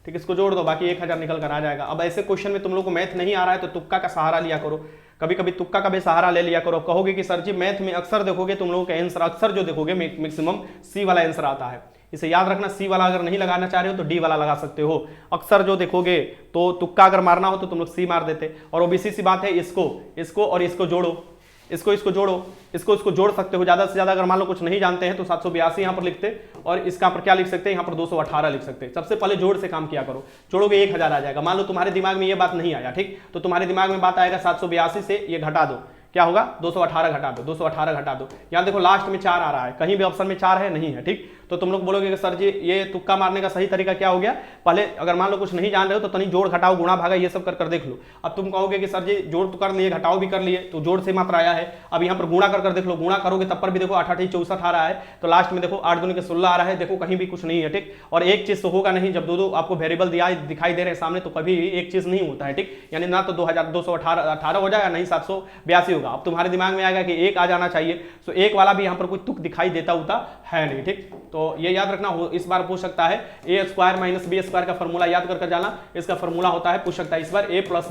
ठीक, इसको जोड़ दो, बाकी 1000 निकल कर आ जाएगा। अब ऐसे क्वेश्चन में तुम लोग को मैथ नहीं आ रहा है तो तुक्का का सहारा लिया करो, कभी कभी तुक्का का भी सहारा ले लिया करो। कहोगे कि सर जी मैथ में अक्सर देखोगे तुम लोगों का आंसर, अक्सर जो देखोगे मैक्सिमम सी वाला आंसर आता है, इसे याद रखना। सी वाला अगर नहीं लगाना चाह रहे हो तो डी वाला लगा सकते हो। अक्सर जो देखोगे तो तुक्का अगर मारना हो तो तुम लोग सी मार देते। और ओबीसी सी बात है, इसको और इसको जोड़ो, इसको जोड़ो, इसको जोड़ सकते हो ज्यादा से ज्यादा। अगर मान लो कुछ नहीं जानते हैं तो 782 यहाँ पर लिखते, और इसका पर क्या लिख सकते हैं, यहाँ पर 218 लिख सकते हैं। सबसे पहले जोड़ से काम किया करो, जोड़ोगे 1000 आ जाएगा। मान लो तुम्हारे दिमाग में ये बात नहीं आया, ठीक, तो तुम्हारे दिमाग में बात आएगा 782 से ये घटा दो, क्या होगा, 218 घटा दो, 218 घटा दो। यहाँ देखो लास्ट में 4 आ रहा है, कहीं भी ऑप्शन में 4 है, नहीं है, ठीक। तो तुम लोग बोलोगे कि सर जी ये तुक्का मारने का सही तरीका क्या हो गया, पहले अगर मान लो कुछ नहीं जान रहे हो तो तनी जोड़ घटाओ गुणा भागा ये सब कर देख लो। अब तुम कहोगे कि सर जी जोड़ तो कर लिए घटाओ भी कर लिए, तो जोड़ से मात्रा आया है, अब यहाँ पर गुणा कर देख लो, गुणा करोगे तब पर भी देखो 8 8 64 आ रहा है, तो लास्ट में देखो 8 दूनी के 16 आ रहा है, देखो कहीं भी कुछ नहीं है, ठीक। और एक चीज तो होगा नहीं, जब दो आपको वेरिएबल दिखाई दे रहे हैं सामने तो कभी एक चीज नहीं होता है, ठीक, यानी ना तो 2218 हो जाएगा, नहीं 782 होगा। अब तुम्हारे दिमाग में आएगा कि एक आ जाना चाहिए, तो एक वाला भी यहाँ पर कोई तुक दिखाई देता होता है नहीं, ठीक। तो ये याद रखना, इस बार पूछ सकता है ए स्क्वायर माइनस बी स्क्वायर का फॉर्मूला याद कर जाना, इसका फॉर्मूला होता है, पूछ सकता है इस बार ए प्लस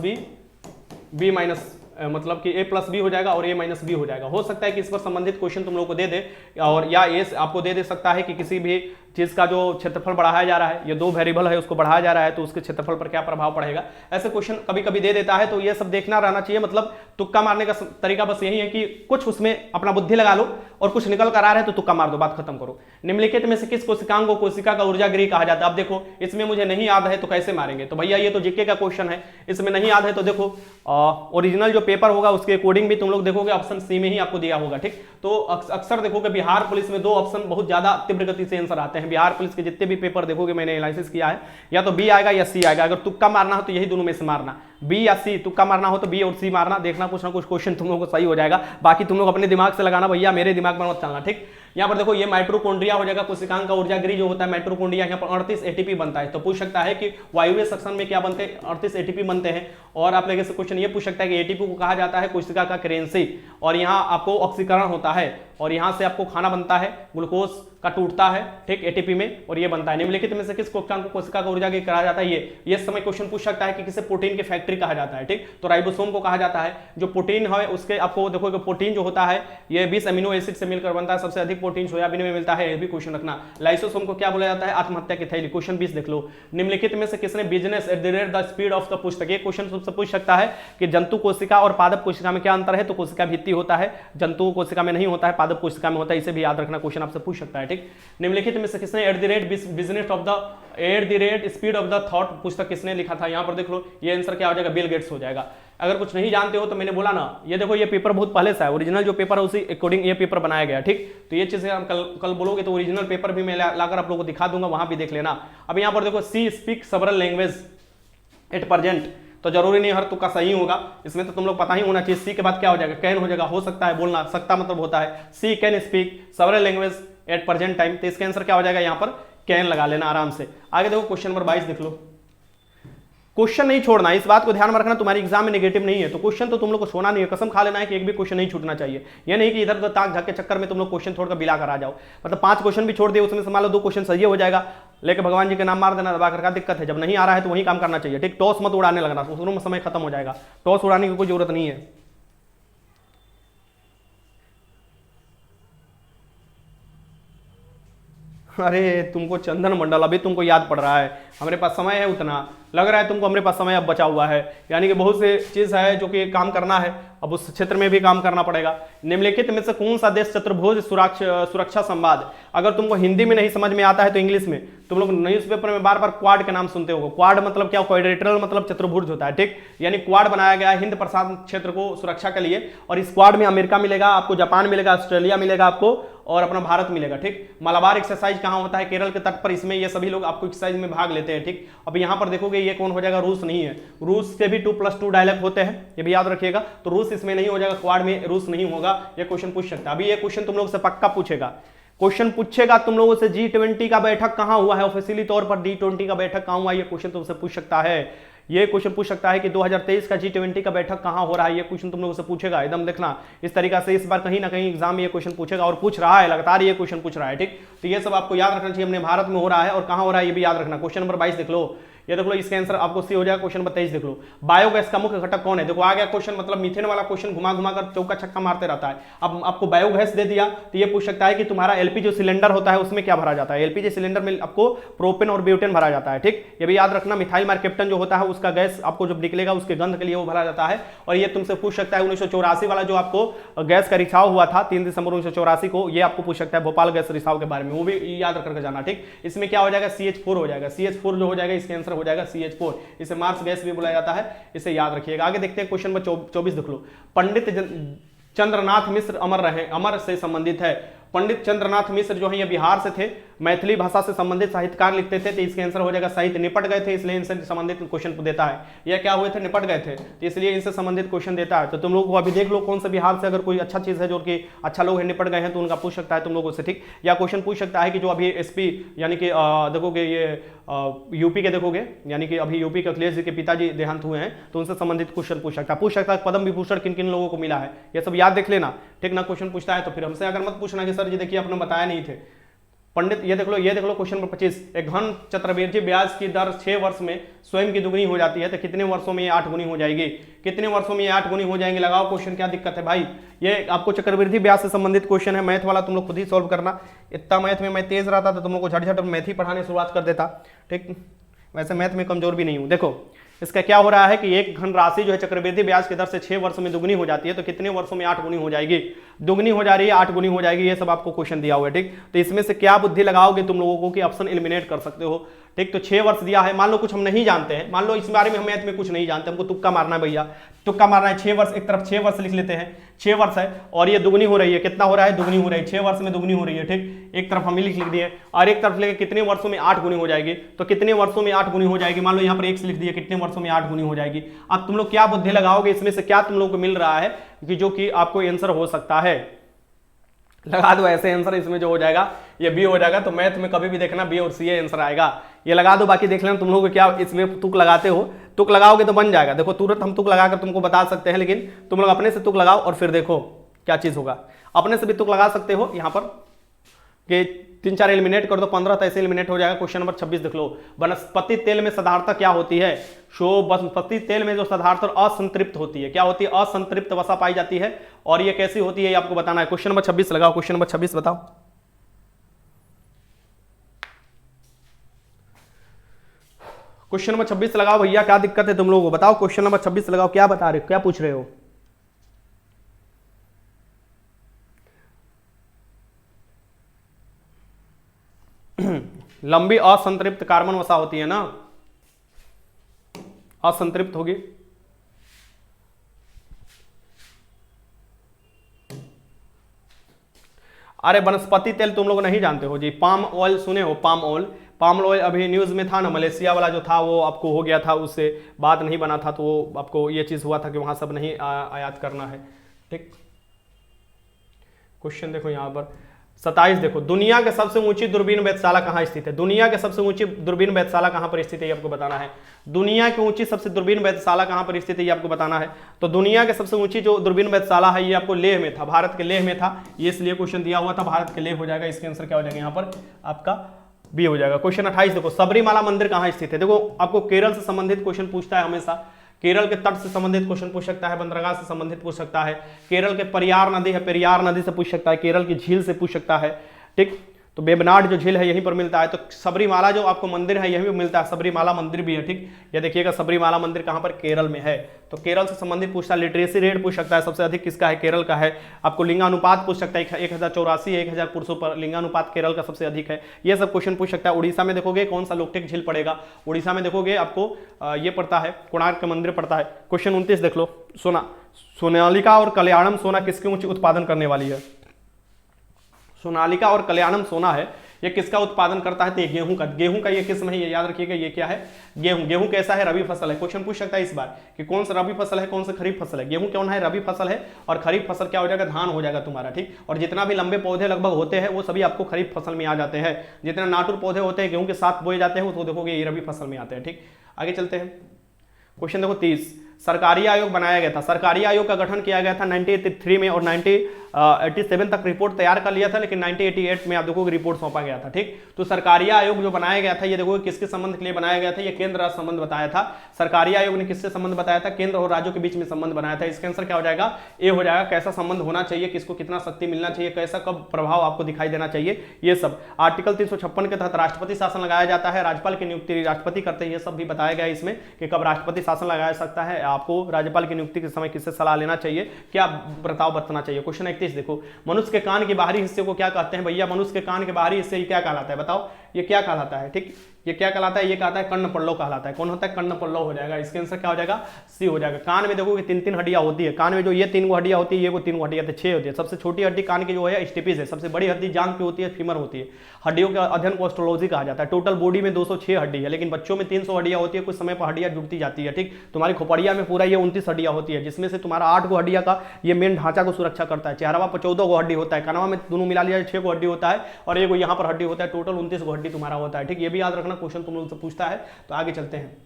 बी माइनस, मतलब कि a प्लस बी हो जाएगा और a माइनस बी हो जाएगा। हो सकता है कि इस पर संबंधित क्वेश्चन तुम लोग को दे दे, और या ये आपको दे सकता है कि किसी भी चीज का जो क्षेत्रफल बढ़ाया जा रहा है, ये 2 वेरिएबल है उसको बढ़ाया जा रहा है तो उसके क्षेत्रफल पर क्या प्रभाव पड़ेगा, ऐसे क्वेश्चन कभी कभी दे देता है। तो ये सब देखना रहना चाहिए, मतलब तुक्का मारने का तरीका बस यही है कि कुछ उसमें अपना बुद्धि लगा लो और कुछ निकल कर आ रहा है तो तुक्का मार दो, बात खत्म करो। निम्नलिखित में से किस कोशिकांग को कोशिका का ऊर्जा गृह कहा जाता है। अब देखो इसमें मुझे नहीं याद है तो कैसे मारेंगे, तो भैया ये तो जीके का क्वेश्चन है, इसमें नहीं याद है तो देखो ओरिजिनल जो पेपर होगा उसके अकॉर्डिंग भी तुम लोग देखोगे ऑप्शन सी में ही आपको दिया होगा, ठीक। तो अक्सर देखोगे बिहार पुलिस में 2 ऑप्शन बहुत ज्यादा तीव्र गति से आंसर आते हैं। बिहार पुलिस के जितने भी पेपर देखोगे मैंने एनालिसिस किया है, या तो बी आएगा या सी आएगा। अगर तुक्का मारना हो तो यही दोनों में से मारना, बी या सी, तुक्का मारना हो तो बी और सी मारना, देखना कुछ ना कुछ क्वेश्चन तुम लोगों को सही हो जाएगा। बाकी तुम लोग अपने दिमाग से लगाना, भैया मेरे दिमाग में मत चलना, ठीक। यहाँ पर देखो ये माइटोकॉन्ड्रिया हो जाएगा, कोशिकांग का ऊर्जा गृह जो होता है माइटोकॉन्ड्रिया, यहाँ पर 38 एटीपी बनता है। तो पूछ सकता है कि वायवीय श्वसन में क्या बनते हैं, 38 एटीपी बनते हैं। और आप लोगों से क्वेश्चन ये पूछ सकता है कि एटीपी को कहा जाता है कोशिका का करेंसी, और यहाँ आपको ऑक्सीकरण होता है, और यहाँ से आपको खाना बनता है, ग्लूकोज का टूटता है, ठीक, एटीपी में, और ये बनता है। निम्नलिखित में से किस कोशिका को कोशिका का ऊर्जा की कहा जाता है? ये समय क्वेश्चन पूछ सकता है कि किसे प्रोटीन की फैक्ट्री कहा जाता है, ठीक, तो राइबोसोम को कहा जाता है। जो प्रोटीन है उसके आपको देखो कि प्रोटीन जो होता है ये 20 अमीनो एसिड से मिलकर बनता है, सबसे अधिक प्रोटीन सोयाबीन में मिलता है, ये भी क्वेश्चन रखना। लाइसोसोम को क्या बोला जाता है? आत्महत्या की थैली, क्वेश्चन 20 देख लो। निम्नलिखित में से किसने business at the rate the speed of the पुस्तक, ये क्वेश्चन सबसे पूछ सकता है कि जंतु कोशिका और पादप कोशिका में क्या अंतर है? तो कोशिका भित्ति होता है, जंतु कोशिका में नहीं होता है, पादप कोशिका में होता है, इसे भी याद रखना, क्वेश्चन आपसे पूछ सकता है, ठीक। निम्नलिखित में से किसने at the rate business of the at the rate speed of the thought पुस्तक किसने लिखा था? यहाँ पर देख लो, ये आंसर क्या हो जाएगा? बिल गेट्स हो जाएगा। अगर कुछ नहीं जानते हो तो मैंने बोला ना, ये देखो ये पेपर बहुत पहले से है, ओरिजिनल जो पेपर है उसी अकॉर्डिंग ये पेपर बनाया गया, ठीक। तो ये चीजें हम कल बोलोगे तो ओरिजिनल पेपर भी मैं लाकर आप लोगों को दिखा दूंगा, वहां भी देख लेना। अब यहाँ पर देखो she speak several language at present, तो जरूरी नहीं हर तुक्का सही होगा, इसमें तो तुम लोग पता ही होना चाहिए। सी के बाद क्या हो जाएगा? कैन हो जाएगा, हो सकता है, बोलना सकता मतलब होता है। She can speak several language at present time, तो इसका आंसर क्या हो जाएगा? यहाँ पर कैन लगा लेना आराम से। आगे देखो क्वेश्चन नंबर 22 देख लो। क्वेश्चन नहीं छोड़ना, इस बात को ध्यान में रखना, तुम्हारी एग्जाम में नेगेटिव नहीं है तो क्वेश्चन तो तुम लोग को छोड़ना नहीं है, कसम खा लेना है कि एक भी क्वेश्चन नहीं छूटना चाहिए। ये नहीं कि इधर उधर ताक झाक के चक्कर में तुम लोग क्वेश्चन छोड़कर बिला कर आ जाओ, मतलब 5 क्वेश्चन भी छोड़ दिए उसमें से मान लो 2 क्वेश्चन सही हो जाएगा, लेके भगवान जी के नाम मार देना दबा कर, क्या दिक्कत है? जब नहीं आ रहा है तो वही काम करना चाहिए, ठीक। टॉस मत उड़ाने लगना, उसमें समय खत्म हो जाएगा, टॉस उड़ाने की कोई जरूरत नहीं है। अरे तुमको चंदन मंडल अभी तुमको याद पड़ रहा है, हमारे पास समय है उतना, लग रहा है तुमको हमारे पास समय अब बचा हुआ है, यानी कि बहुत से चीज है जो कि काम करना है, अब उस क्षेत्र में भी काम करना पड़ेगा। निम्नलिखित में से कौन सा देश चतुर्भुज सुरक्षा संवाद, अगर तुमको हिंदी में नहीं समझ में आता है तो इंग्लिश में, तुम लोग न्यूज़पेपर में बार बार क्वाड के नाम सुनते हो। क्वाड मतलब क्या? क्वाड्रिलेटरल मतलब चतुर्भुज होता है, ठीक, यानी क्वाड बनाया गया है हिंद प्रशांत क्षेत्र को सुरक्षा के लिए, और इस क्वाड में अमेरिका मिलेगा आपको, जापान मिलेगा, ऑस्ट्रेलिया मिलेगा आपको, और अपना भारत मिलेगा, ठीक। मलाबार एक्सरसाइज कहाँ होता है? केरल के तट पर, इसमें ये सभी लोग आपको एक्सरसाइज में भाग लेते हैं, ठीक। अब यहाँ पर देखोगे ये कौन हो जाएगा? रूस नहीं है, रूस के भी 2+2 डायलॉग होते हैं, ये भी याद रखिएगा, तो रूस इसमें नहीं हो जाएगा, क्वाड में रूस नहीं होगा, ये क्वेश्चन पूछ सकता है। अभी ये क्वेश्चन तुम लोग से पक्का पूछेगा, क्वेश्चन पूछेगा तुम लोगों से, G20 का बैठक कहां हुआ है ऑफिशियली तौर पर, G20 का बैठक कहां हुआ है, ये क्वेश्चन तुमसे पूछ सकता है। ये क्वेश्चन पूछ सकता है कि 2023 का G20 का बैठक कहां हो रहा है, ये क्वेश्चन तुम लोगों से पूछेगा, एकदम देखना इस तरीका से, इस बार कहीं ना कहीं एग्जाम में ये क्वेश्चन पूछेगा और पूछ रहा है, लगातार ये क्वेश्चन पूछ रहा है, ठीक। तो ये सब आपको याद रखना चाहिए, हमने भारत में हो रहा है और कहां हो रहा है ये भी याद रखना। क्वेश्चन नंबर 22 देख लो, ये देख लो, इसका आंसर आपको सी हो जाएगा। क्वेश्चन नंबर 23 देख लो, बायोगैस का मुख्य घटक कौन है? देखो आ गया क्वेश्चन, मतलब मीथेन वाला क्वेश्चन घुमा घुमा कर चौका छक्का मारते रहता है। अब आपको बायोगैस दे दिया तो ये पूछ सकता है कि तुम्हारा एलपीजी सिलेंडर होता है उसमें क्या भरा जाता है? एलपीजी सिलेंडर में आपको प्रोपेन और ब्यूटेन भरा जाता है, ठीक। ये भी याद रखना, मिथाइल मार्केप्टन जो होता है उसका गैस आपको जब निकलेगा उसके गंध के लिए वो भरा जाता है। और ये तुमसे पूछ सकता है 1984 वाला जो आपको गैस का रिसाव हुआ था 3 दिसंबर 1984 को, ये आपको पूछ सकता है भोपाल गैस रिसाव के बारे में, वो भी याद रखकर जाना, ठीक। इसमें क्या हो जाएगा? CH4 हो जाएगा, CH4 जो हो जाएगा इसका आंसर हो जाएगा CH4, इसे मार्स गैस भी बुलाया जाता है, इसे याद रखिएगा। आगे देखते हैं क्वेश्चन नंबर 24 देख लो, पंडित चंद्रनाथ मिश्र अमर रहे, अमर से संबंधित है। पंडित चंद्रनाथ मिश्र जो है ये बिहार से थे, मैथिली भाषा से संबंधित साहित्यकार लिखते थे, तो इसका आंसर हो जाएगा साहित्य। निपट गए थे इसलिए इनसे संबंधित क्वेश्चन देता है, यह क्या हुए थे? निपट गए थे, तो इसलिए इनसे संबंधित क्वेश्चन देता है। तो तुम लोग को अभी देख लो कौन सा बिहार से अगर कोई अच्छा चीज है जो कि अच्छा लोग है निपट गए हैं तो उनका पूछ सकता है तुम लोगों से, ठीक। या क्वेश्चन पूछ सकता है कि जो अभी SP यानी कि देखोगे ये यूपी के देखोगे, यानी कि अभी यूपी के अखिलेश जी के पिताजी देहांत हुए हैं तो उनसे संबंधित क्वेश्चन पूछ सकता है पद्म विभूषण किन किन लोगों को मिला है, ये सब याद देख लेना, ठीक ना। क्वेश्चन पूछता है तो फिर हमसे अगर मत पूछना कि सर जी देखिए आपने बताया नहीं थे। पंडित ये देख लो क्वेश्चन नंबर 25, एक घन चक्रवृद्धि ब्याज की दर 6 वर्ष में स्वयं की दुगनी हो जाती है, तो कितने वर्षों में ये 8 गुनी हो जाएगी? कितने वर्षों में ये 8 गुनी हो जाएंगे? लगाओ क्वेश्चन, क्या दिक्कत है भाई? ये आपको चक्रवृद्धि ब्याज से संबंधित क्वेश्चन है, मैथ वाला तुम लोग खुद ही सॉल्व करना। इतना मैथ में मैं तेज रहता तो तुम लोग को झट मैथ ही पढ़ाने शुरुआत कर देता, ठीक। वैसे मैथ में कमजोर भी नहीं हूँ। देखो इसका क्या हो रहा है कि एक घन राशि जो है चक्रवृद्धि ब्याज की दर से 6 वर्षों में दुगनी हो जाती है, तो कितने वर्षों में 8 गुनी हो जाएगी? दुगनी हो जा रही है, 8 गुनी हो जाएगी, ये सब आपको क्वेश्चन दिया हुआ है, ठीक। तो इसमें से क्या बुद्धि लगाओगे तुम लोगों को कि ऑप्शन एलिमिनेट कर सकते हो, ठीक। तो 6 वर्ष दिया है, मान लो कुछ हम नहीं जानते हैं, मान लो इस बारे में हम मैथ में कुछ नहीं जानते, हमको तुक्का मारना है भैया, तुक्का मारना है। 6 वर्ष, एक तरफ 6 वर्ष लिख लेते हैं, 6 वर्ष है और ये दुगनी हो रही है, कितना हो रहा है? दुगनी हो रही है, 6 वर्ष में दुगनी हो रही है, ठीक। एक तरफ हम लिख दिए और एक तरफ लेके कितने वर्षों में 8 गुनी हो जाएगी, तो कितने वर्षों में 8 गुनी हो जाएगी? मान लो यहाँ पर 1 लिख दिए, कितने वर्षों में 8 गुनी हो जाएगी? अब तुम लोग क्या बुद्धि लगाओगे, इसमें से क्या तुम लोग को मिल रहा है कि जो कि आपको आंसर हो सकता है? लगा दो ऐसे आंसर, इसमें जो हो जाएगा ये बी हो जाएगा। तो मैथ में कभी भी देखना बी और सी आंसर आएगा, ये लगा दो। बाकी देख लेना तुम लोग क्या इसमें तुक लगाते हो, तुक लगाओगे तो बन जाएगा। देखो तुरंत हम तुक लगाकर तुमको बता सकते हैं, लेकिन तुम लोग अपने से तुक लगाओ और फिर देखो क्या चीज होगा? अपने से भी तुक लगा सकते हो यहाँ पर कि 3-4 एलिमिनेट कर दो, 15 तो ऐसे एलिमिनेट हो जाएगा। क्वेश्चन नंबर 26 देख लो, वनस्पति तेल में साधारणतः क्या होती है? वनस्पति तेल में जो साधारणतः असंतृप्त होती है, क्या होती है? असंतृप्त वसा पाई जाती है। और ये कैसी होती है ये आपको बताना है। क्वेश्चन नंबर 26 लगाओ, क्वेश्चन नंबर 26 बताओ। क्वेश्चन नंबर 26 लगाओ भैया, क्या दिक्कत है तुम लोगों को? बताओ क्वेश्चन नंबर 26 लगाओ, क्या बता रहे हो, क्या पूछ रहे हो? लंबी असंतृप्त कार्बन वसा होती है ना, असंतृप्त होगी। अरे वनस्पति तेल तुम लोग नहीं जानते हो जी, पाम ऑयल सुने हो? पाम ऑयल, पाम ऑयल अभी न्यूज में था ना, मलेशिया वाला जो था वो आपको हो गया था, उससे बात नहीं बना था, तो वो आपको ये चीज हुआ था कि वहां सब नहीं आयात करना है। ठीक, क्वेश्चन देखो यहाँ पर 27 देखो, दुनिया के सबसे ऊंची दूरबीन वेधशाला कहाँ स्थित है? दुनिया के सबसे ऊंची दूरबीन वेधशाला कहाँ पर स्थित है ये आपको बताना है। दुनिया की ऊंची सबसे दूरबीन वेधशाला कहाँ पर स्थित है ये आपको बताना है। तो दुनिया के सबसे ऊंची जो दूरबीन वेधशाला है ये आपको लेह में था, भारत के लेह में था, ये इसलिए क्वेश्चन दिया हुआ था, भारत के लेह हो जाएगा। इसके आंसर क्या हो जाएगा यहाँ पर? आपका बी हो जाएगा। क्वेश्चन 28 देखो, सबरीमाला मंदिर कहाँ स्थित है? देखो आपको केरल से संबंधित क्वेश्चन पूछता है हमेशा, केरल के तट से संबंधित क्वेश्चन पूछ सकता है, बंदरगाह से संबंधित पूछ सकता है, केरल के पेरियार नदी है, पेरियार नदी से पूछ सकता है, केरल की झील से पूछ सकता है। ठीक, तो बेबनाड जो झील है यहीं पर मिलता है। तो सबरीमाला जो आपको मंदिर है यहीं पर मिलता है, सबरीमाला मंदिर भी है। ठीक, ये देखिएगा सबरीमाला मंदिर कहाँ पर? केरल में है। तो केरल से संबंधित पूछता है, लिटरेसी रेट पूछ सकता है, सबसे अधिक किसका है? केरल का है। आपको लिंगानुपात पूछ सकता है, 1084 1000 पुरुषों पर लिंगानुपात केरल का सबसे अधिक है। ये सब क्वेश्चन पूछ सकता है। उड़ीसा में देखोगे कौन सा लोकटेक झील पड़ेगा? उड़ीसा में देखोगे आपको ये पड़ता है, कोणार्क का मंदिर पड़ता है। क्वेश्चन 29 देख लो, सोनालिका और कल्याणम सोना किसके ऊंची उत्पादन करने वाली है? सोनालिका और कल्याणम सोना है, ये किसका उत्पादन करता है? तो ये गेहूं का ये किस्म है, ये याद रखिएगा। ये क्या है? गेहूं कैसा है? रबी फसल है। क्वेश्चन पूछ सकता है इस बार कि कौन सा रबी फसल है, कौन सा खरीफ फसल है। गेहूं कौन है? रबी फसल है। और खरीफ फसल क्या हो जाएगा? धान हो जाएगा तुम्हारा। ठीक, और जितना भी लंबे पौधे लगभग होते हैं वो सभी आपको खरीफ फसल में आ जाते हैं। जितने नाटुर पौधे होते हैं गेहूं के साथ बोए जाते हैं, तो देखोगे ये रबी फसल में आते हैं। ठीक, आगे चलते हैं। क्वेश्चन देखो 30, सरकारी आयोग बनाया गया था। सरकारी आयोग का गठन किया गया था 1983 में, और 1987 तक रिपोर्ट तैयार कर लिया था, लेकिन 1988 में आप देखोगे रिपोर्ट सौंपा गया था। ठीक, तो सरकारी आयोग जो बनाया गया था ये देखोगे किसके संबंध के लिए बनाया गया था? ये केंद्र राज्य संबंध बताया था। सरकारी आयोग ने किससे संबंध बताया था? केंद्र और राज्यों के बीच में संबंध बनाया था। इसका आंसर क्या हो जाएगा? ए हो जाएगा। कैसा संबंध होना चाहिए, किसको कितना शक्ति मिलना चाहिए, कैसा कब प्रभाव आपको दिखाई देना चाहिए, ये सब। आर्टिकल 356 के तहत राष्ट्रपति शासन लगाया जाता है, राज्यपाल की नियुक्ति राष्ट्रपति करते हैं, ये सब भी बताया गया है इसमें कि कब राष्ट्रपति शासन लगाया सकता है, आपको राज्यपाल की नियुक्ति के समय किससे सलाह लेना चाहिए, क्या बर्ताव बरतना चाहिए। क्वेश्चन 31 देखो, मनुष्य के कान के बाहरी हिस्से को क्या कहते हैं? भैया मनुष्य के कान के बाहरी हिस्से क्या कहलाता है? बताओ ये क्या कहलाता है? ठीक, ये क्या कहलाता है? ये कहता है कर्णपल्लव कहलाता है। कौन होता है? कर्णपल्लव हो जाएगा। इसके आंसर क्या हो जाएगा? सी हो जाएगा। कान में देखोगे 3-3 हड्डियां होती है। कान में जो ये 3 हड्डियां होती है, ये 3 हड्डियां 6 होती है। सबसे छोटी हड्डी कान की जो है स्टेपिस है, सबसे बड़ी हड्डी जांघ पे होती है, फीमर होती है। हड्डियों के अध्ययन को एस्ट्रोलॉजी कहा जाता है। टोटल बॉडी में 206 हड्डी है, लेकिन बच्चों में 300 हड्डियां होती है। कुछ समय पर हड्डियां जुड़ती जाती है। ठीक, तुम्हारी खोपड़िया में पूरा ये 29 हड्डियां होती है, जिसमें से तुम्हारा 8 गो हड्डियां का ये मेन ढांचा को सुरक्षा करता है। चेहरा पर 14 गो हड्डी होता है, कनवा में दोनों मिला लिया 6 गो हड्डी होता है, और एक यहाँ पर हड्डी होता है। टोटल 29 गो हड्डी तुम्हारा होता है। ठीक, ये भी याद रखना, क्वेश्चन तुम लोग से पूछता है। तो आगे चलते हैं।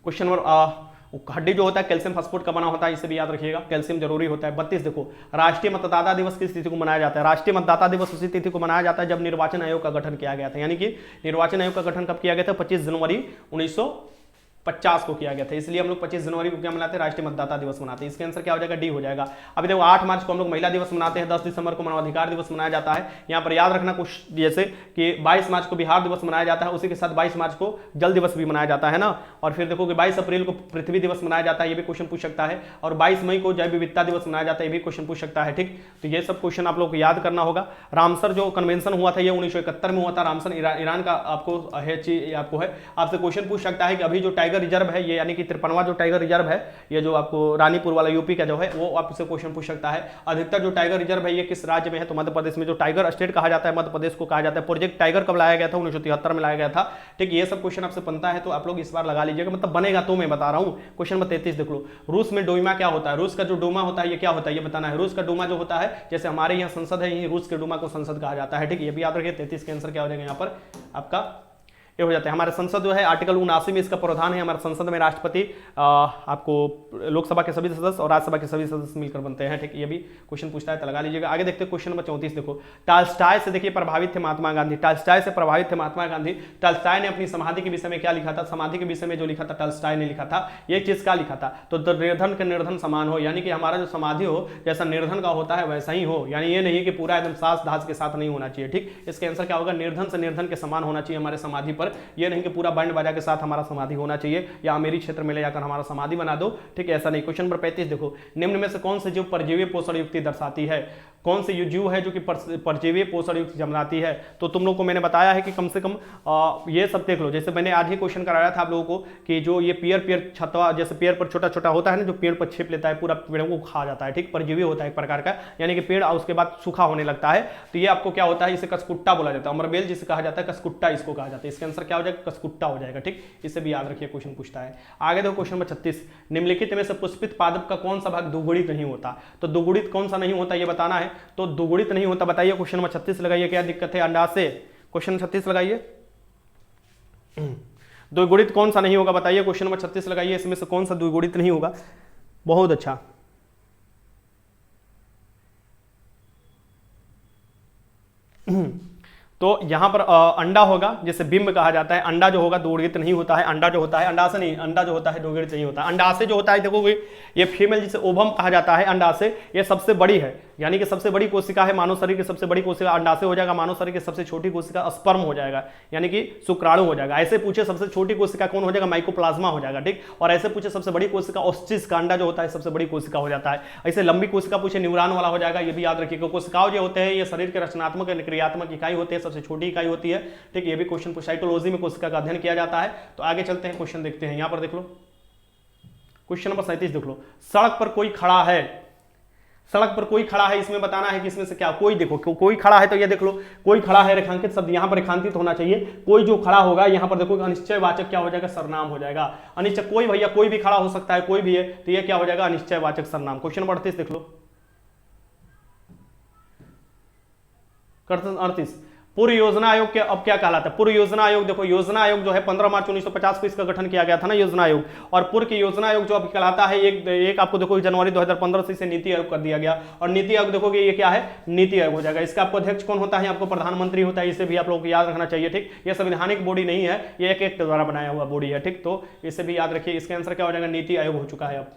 क्वेश्चन नंबर हड्डी जो होता है कैल्शियम फास्फेट का बना होता है, इसे भी याद रखिएगा, कैल्शियम जरूरी होता है। 32 देखो, राष्ट्रीय मतदाता दिवस किस तिथि को मनाया जाता है? राष्ट्रीय मतदाता दिवस उसी तिथि को मनाया जाता है जब निर्वाचन आयोग का गठन किया गया था। यानी कि निर्वाचन आयोग का गठन कब किया गया था? 25 जनवरी 1950 को किया गया था। इसलिए हम लोग 25 जनवरी को क्या मनाते हैं? राष्ट्रीय मतदाता दिवस मनाते हैं। इसके आंसर क्या हो जाएगा? डी हो जाएगा। अभी देखो 8 मार्च को हम लोग महिला दिवस मनाते हैं, 10 दिसंबर को मानवाधिकार दिवस मनाया जाता है। यहाँ पर याद रखना कुछ, जैसे कि 22 मार्च को बिहार दिवस मनाया जाता है, उसी के साथ 22 मार्च को जल दिवस भी मनाया जाता है ना। और फिर देखो कि 22 अप्रैल को पृथ्वी दिवस मनाया जाता है, ये भी क्वेश्चन पूछ सकता है। और 22 मई को जैव विविधता दिवस मनाया जाता है, ये भी क्वेश्चन पूछ सकता है। ठीक, तो ये सब क्वेश्चन आप लोग को याद करना होगा। रामसर जो कन्वेंशन हुआ था ये 1971 में हुआ था। रामसर ईरान का आपको है, आपसे क्वेश्चन पूछ सकता है कि अभी जो टाइगर रिजर्व है, ये यानी कि 53वां जो टाइगर रिजर्व है, ये जो आपको रानीपुर वाला यूपी का जो है, वो आपसे क्वेश्चन पूछ सकता है। अधिकतर जो टाइगर रिजर्व है ये किस राज्य में है? तो मध्य प्रदेश में। जो टाइगर स्टेट कहा जाता है मध्य प्रदेश को कहा जाता है। प्रोजेक्ट टाइगर कब लाया गया था? 1973 में लाया गया था। ठीक, ये सब क्वेश्चन आपसे बनता है, तो आप लोग इस बार लगा लीजिएगा, मतलब बनेगा तो मैं बता रहा हूं। क्वेश्चन नंबर 33 देख लो, रूस में डोमा क्या होता है? रूस का जो डोमा होता है ये क्या होता है, ये बताना है। रूस का डोमा जो होता है, जैसे हमारे यहाँ संसद है, यही रूस के डोमा को संसद कहा जाता है। ठीक, ये भी याद रखिए। 33 के आंसर क्या हो जाएगा यहाँ पर? आपका ये हो जाता है। हमारे संसद जो है आर्टिकल 79 में इसका प्रावधान है। हमारे संसद में राष्ट्रपति आपको लोकसभा के सभी सदस्य और राज्यसभा के सभी सदस्य मिलकर बनते हैं, ठीक। ये भी क्वेश्चन पूछता है तो लगा लीजिएगा। आगे देखते हैं क्वेश्चन नंबर 34। देखो, टॉल्स्टॉय से देखिए प्रभावित थे महात्मा गांधी। टॉल्स्टॉय से प्रभावित थे महात्मा गांधी। टॉल्स्टॉय ने अपनी समाधि के विषय में क्या लिखा था? समाधि के विषय में जो लिखा था टॉल्स्टॉय ने लिखा था, ये चीज क्या लिखा था? तो निर्धन के निर्धन समान हो, यानी कि हमारा जो समाधि हो जैसा निर्धन का होता है वैसा ही हो, यानी ये नहीं कि पूरा एकदम सास धास के साथ नहीं होना चाहिए, ठीक। इसका आंसर क्या होगा? निर्धन से निर्धन के समान होना चाहिए हमारे समाधि पर, ये नहीं कि पूरा बैंड बाजा के साथ हमारा समाधि होना चाहिए या मेरी क्षेत्र में ले जाकर हमारा समाधि बना दो, ठीक। ऐसा नहीं। क्वेश्चन नंबर 35 देखो, निम्न में से कौन से जीव परजीवी पोषण युक्ति दर्शाती है? कौन से जीव है जो कि परजीवी पोषण युक्त जन्माती है? तो तुम लोग को मैंने बताया है कि कम से कम ये सब देख लो। जैसे मैंने आज ही क्वेश्चन कराया था आप लोगों को कि जो ये पेड़ छतवा, जैसे पेड़ पर छोटा छोटा होता है ना, जो पेड़ पर छिप लेता है, पूरा पेड़ों को खा जाता है, ठीक। परजीवी होता है एक प्रकार का, यानी कि पेड़ उसके बाद सूखा होने लगता है, तो ये आपको क्या होता है? इसे कसकुट्टा बोला जाता है। अमरबेल जिसे कहा जाता है कसकुट्टा, इसको कहा जाता है। इसका आंसर क्या हो जाएगा? कसकुट्टा हो जाएगा, ठीक। इसे भी याद रखिए, क्वेश्चन पूछता है। आगे देखो क्वेश्चन नंबर 36, निम्नलिखित में से पुष्पित पादप का कौन सा भाग द्विगुणित नहीं होता? तो द्विगुणित कौन सा नहीं होता ये बताना है। तो द्विगुणित नहीं होता बताइए। क्वेश्चन नंबर 36 लगाइए, क्या दिक्कत है? अंडाशय। क्वेश्चन 36 लगाइए, द्विगुणित कौन सा नहीं होगा बताइए। क्वेश्चन नंबर 36 लगाइए, इसमें से कौन सा द्विगुणित नहीं होगा? बहुत अच्छा। तो यहां पर अंडा होगा, जिसे बिंब कहा जाता है। अंडा जो होगा द्विगुणित नहीं होता है। अंडा जो होता है, अंडाशय नहीं, अंडा जो होता है द्विगुणित नहीं होता। अंडाशय जो होता है देखोगे, ये फीमेल जिसे ओवम कहा जाता है, अंडाशय ये सबसे बड़ी है, यानी कि सबसे बड़ी कोशिका है। मानव शरीर की सबसे बड़ी कोशिका अंडाशय हो जाएगा। मानव शरीर की सबसे छोटी कोशिका स्पर्म हो जाएगा, यानी कि शुक्राणु हो जाएगा। ऐसे पूछे सबसे छोटी कोशिका कौन हो जाएगा? माइकोप्लाज्मा हो जाएगा, ठीक। और ऐसे पूछे सबसे बड़ी कोशिका ओस्टिस का अंडा जो होता है सबसे बड़ी कोशिका हो जाता है। ऐसे लंबी कोशिका पूछे न्यूरॉन वाला हो जाएगा, ये भी याद रखिएगा। कोशिकाओं जो होते हैं ये शरीर के रचनात्मक क्रियात्मक इकाई होते हैं, सबसे छोटी इकाई होती है, ठीक। ये भी क्वेश्चन साइटोलॉजी में कोशिका का अध्ययन किया जाता है। तो आगे चलते हैं, क्वेश्चन देखते हैं। यहां पर देख लो, क्वेश्चन नंबर 37 देख लो, सड़क पर कोई खड़ा है। सड़क पर कोई खड़ा है, इसमें बताना है कि इसमें से क्या कोई, देखो कोई खड़ा है तो ये देख लो, कोई खड़ा है रेखांकित शब्द यहां पर रेखांकित होना चाहिए। कोई जो खड़ा होगा यहां पर देखो अनिश्चयवाचक क्या हो जाएगा? सर्वनाम हो जाएगा। अनिश्चय कोई भैया कोई भी खड़ा हो सकता है, कोई भी है, तो ये क्या हो जाएगा? अनिश्चयवाचक सर्वनाम। क्वेश्चन नंबर 38 देख लो, क्वेश्चन 38, पूर्व योजना आयोग के अब क्या कहलाता है? पूर्व योजना आयोग देखो, योजना आयोग जो है 15 मार्च 1950 को इसका गठन किया गया था ना, योजना आयोग। और पूर्व की योजना आयोग जो अब कहलाता है एक आपको देखो जनवरी 2015 से इसे नीति आयोग कर दिया गया। और नीति आयोग देखोगे ये क्या है? नीति आयोग हो जाएगा। इसका आपको अध्यक्ष कौन होता है? आपको प्रधानमंत्री होता है। इसे भी आप लोगों को याद रखना चाहिए, ठीक। ये संवैधानिक बॉडी नहीं है, ये एक एक्ट द्वारा बनाया हुआ बॉडी है, ठीक। तो इसे भी याद रखिए। इसका आंसर क्या हो जाएगा? नीति आयोग हो चुका है। अब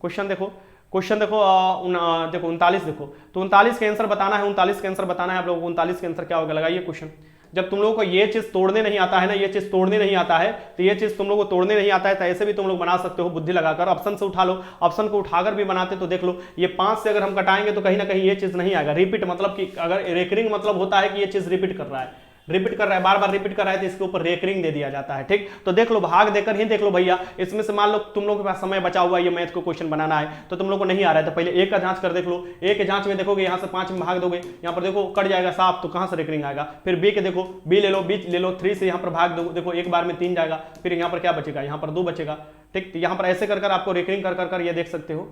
क्वेश्चन देखो, देखो 39 देखो, तो 39 के आंसर बताना है। 39 के आंसर बताना है आप लोगों को। 39 के आंसर क्या होगा? लगाइए क्वेश्चन। जब तुम लोगों को ये चीज तोड़ने नहीं आता है ना, ये चीज तोड़ने नहीं आता है, तो ये चीज तुम लोगों को तोड़ने नहीं आता है, तो ऐसे भी तुम लोग बना सकते हो बुद्धि लगाकर। ऑप्शन से उठा लो, ऑप्शन को उठाकर भी बनाते तो देख लो, ये 5 से अगर हम कटाएंगे तो कहीं ना कहीं ये चीज नहीं आएगा। रिपीट मतलब कि अगर रेकरिंग मतलब होता है कि ये चीज रिपीट कर रहा है, रिपीट कर रहा है, बार बार रिपीट कर रहा है, तो इसके ऊपर रेकरिंग दे दिया जाता है, ठीक। तो देख लो, भाग देकर ही देख लो भैया। इसमें से मान लो तुम लोगों के पास समय बचा हुआ है, ये मैथ को क्वेश्चन बनाना है, तो तुम लोग को नहीं आ रहा है, तो पहले एक का जांच कर देख लो। एक के जांच में देखोगे यहाँ से 5 में भाग दोगे, यहाँ पर देखो कट जाएगा साफ, तो कहाँ से रेकरिंग आएगा? फिर बी के देखो, बी ले लो 3 से यहाँ पर भाग दो, देखो एक बार में 3 जाएगा, फिर यहाँ पर क्या बचेगा? यहाँ पर 2 बचेगा, ठीक। तो यहाँ पर ऐसे कर आपको रेकरिंग कर ये देख सकते हो।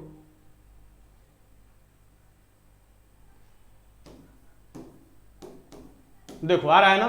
देखो आ रहा है ना,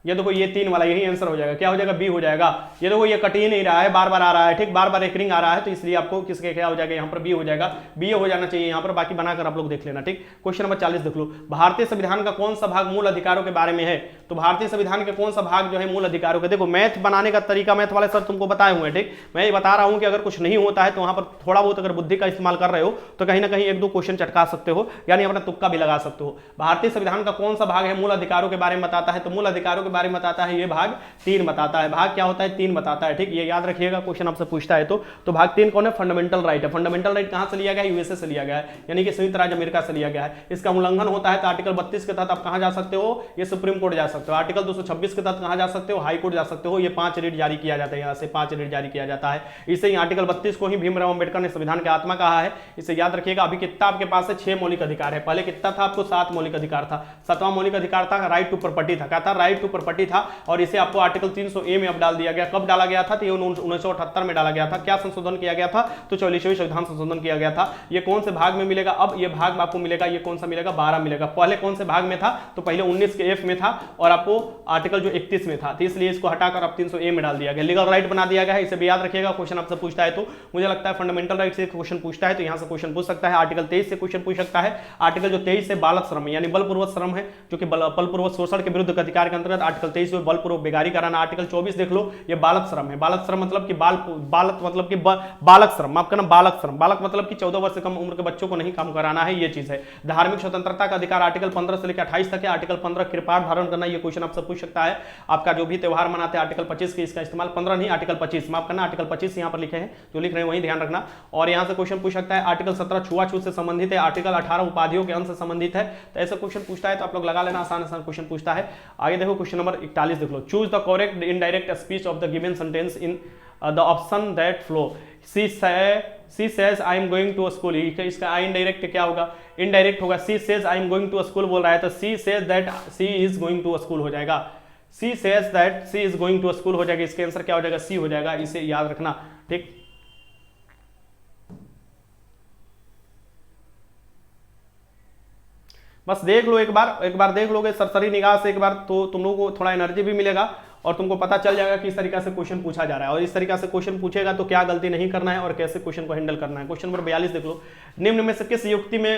ये देखो ये 3 वाला यही आंसर हो जाएगा। क्या हो जाएगा? बी हो जाएगा। ये देखो ये कट ही नहीं रहा है, बार बार आ रहा है, ठीक। बार बार रेकरिंग आ रहा है, तो इसलिए आपको किसके क्या हो जाएगा? यहाँ पर बी हो जाएगा। बी हो जाना चाहिए यहाँ पर, बाकी बनाकर आप लोग देख लेना, ठीक। क्वेश्चन नंबर 40 देख लो, भारतीय संविधान का कौन सा भाग मूल अधिकारों के बारे में है? तो भारतीय संविधान के कौन सा भाग जो है मूल अधिकारों के? देखो मैथ बनाने का तरीका मैथ वाले सर तुमको बताए हुए, ठीक। मैं ये बता रहा हूं कि अगर कुछ नहीं होता है तो वहां पर थोड़ा बहुत अगर बुद्धि का इस्तेमाल कर रहे हो तो कहीं ना कहीं 1-2 क्वेश्चन चटका सकते हो, यानी अपना तुक्का भी लगा सकते हो। भारतीय संविधान का कौन सा भाग है मूल अधिकारों के बारे में बताता है? तो मूल अधिकारों के बारे में बताता है ये भाग 3 बताता है। भाग क्या होता है? 3 बताता है, ठीक। ये याद रखिएगा, क्वेश्चन आपसे पूछता है तो भाग 3 कौन है? फंडामेंटल राइट है। फंडामेंटल राइट कहां से लिया गया है? यूएसए से लिया गया है, यानी कि संयुक्त राज्य अमेरिका से लिया गया है। इसका उल्लंघन होता है तो आर्टिकल 32 के तहत आप कहां जा सकते हो? ये सुप्रीम कोर्ट जा सकते हो। आर्टिकल 226 के तहत कहां जा सकते हो? हाई कोर्ट जा सकते हो। ये 5 रिट जारी किया जाता है, यहां से 5 रिट जारी किया जाता है। इसे ही आर्टिकल 32 को ही भीमराव अंबेडकर ने संविधान की आत्मा कहा है। इसे याद रखिएगा। अभी कितना आपके पास है? 6 मौलिक अधिकार है। पहले कितना था आपको? 7 मौलिक अधिकार था। 7वां मौलिक अधिकार था राइट टू प्रॉपर्टी था। क्या था? राइट टू प्रॉपर्टी था और इसे आपको आर्टिकल 300A में अब डाल दिया गया। कब डाला गया था? तो ये 1978 में डाला गया था। क्या संशोधन किया गया था? तो 44वें संविधान संशोधन किया गया था। ये कौन से भाग में मिलेगा? अब ये भाग आपको मिलेगा, ये कौन सा मिलेगा? 12 मिलेगा। पहले कौन से भाग में था? तो पहले 19 के F में था और आपको आर्टिकल जो 31 में था, तो इसलिए इसको हटाकर अब 300A में डाल दिया गया। लीगल राइट बना दिया गया है, इसे भी याद रखिएगा। क्वेश्चन आपसे पूछता है तो मुझे लगता है फंडामेंटल राइट से क्वेश्चन पूछता है तो यहां से क्वेश्चन पूछ सकता है। आर्टिकल 23 से क्वेश्चन पूछ सकता है। आर्टिकल जो 23 से बालक श्रम यानी बलपूर्वक श्रम है, जो कि बलपूर्वक शोषण के विरुद्ध अधिकार के अंतर्गत आर्टिकल 23 में बलपूर्वक बेगारी कराना। आर्टिकल 24 देख लो, ये बालक श्रम है। बालक श्रम मतलब कि बालक मतलब कि बालक श्रम, माफ करना, बालक श्रम। बालक मतलब कि 14 वर्ष से कम उम्र के बच्चों को नहीं काम कराना है, ये चीज है। धार्मिक स्वतंत्रता का अधिकार आर्टिकल 15 से लेकर 28 तक है। आर्टिकल 15 कृपाण धारण करना, ये क्वेश्चन आपसे पूछ सकता है। आपका जो भी त्यौहार मनाते हैं आर्टिकल 25 के इसका इस्तेमाल, 15 नहीं आर्टिकल 25, माफ करना, आर्टिकल 25 यहां पर लिखे हैं, जो लिख रहे हैं वही ध्यान रखना। और यहां से क्वेश्चन पूछ सकता है। आर्टिकल 17 छुआछूत से संबंधित है। आर्टिकल 18 उपाधियों के अंश से संबंधित है। तो ऐसा क्वेश्चन पूछता है तो आप लोग लगा लेना, आसान आसान क्वेश्चन पूछता है। आगे देखो क्वेश्चन नंबर 41 देख लो। Choose the correct indirect speech of the given sentence in the option that flow. She says I am going to school, इसका इनडायरेक्ट क्या होगा? इनडायरेक्ट होगा। She says I am going to school बोल रहा है तो she says that she is going to school हो जाएगा। She says that she is going to school हो जाएगा। इसका आंसर क्या हो जाएगा? सी हो जाएगा। इसे याद रखना, ठीक। बस देख लो एक बार देख लोगे सरसरी निगाह से एक बार, तो तुम लोगों को थोड़ा एनर्जी भी मिलेगा और तुमको पता चल जाएगा कि इस तरीके से क्वेश्चन पूछा जा रहा है और इस तरीके से क्वेश्चन पूछेगा तो क्या गलती नहीं करना है और कैसे क्वेश्चन को हैंडल करना है। क्वेश्चन नंबर 42 देख लो। निम्न में से किस युक्ति में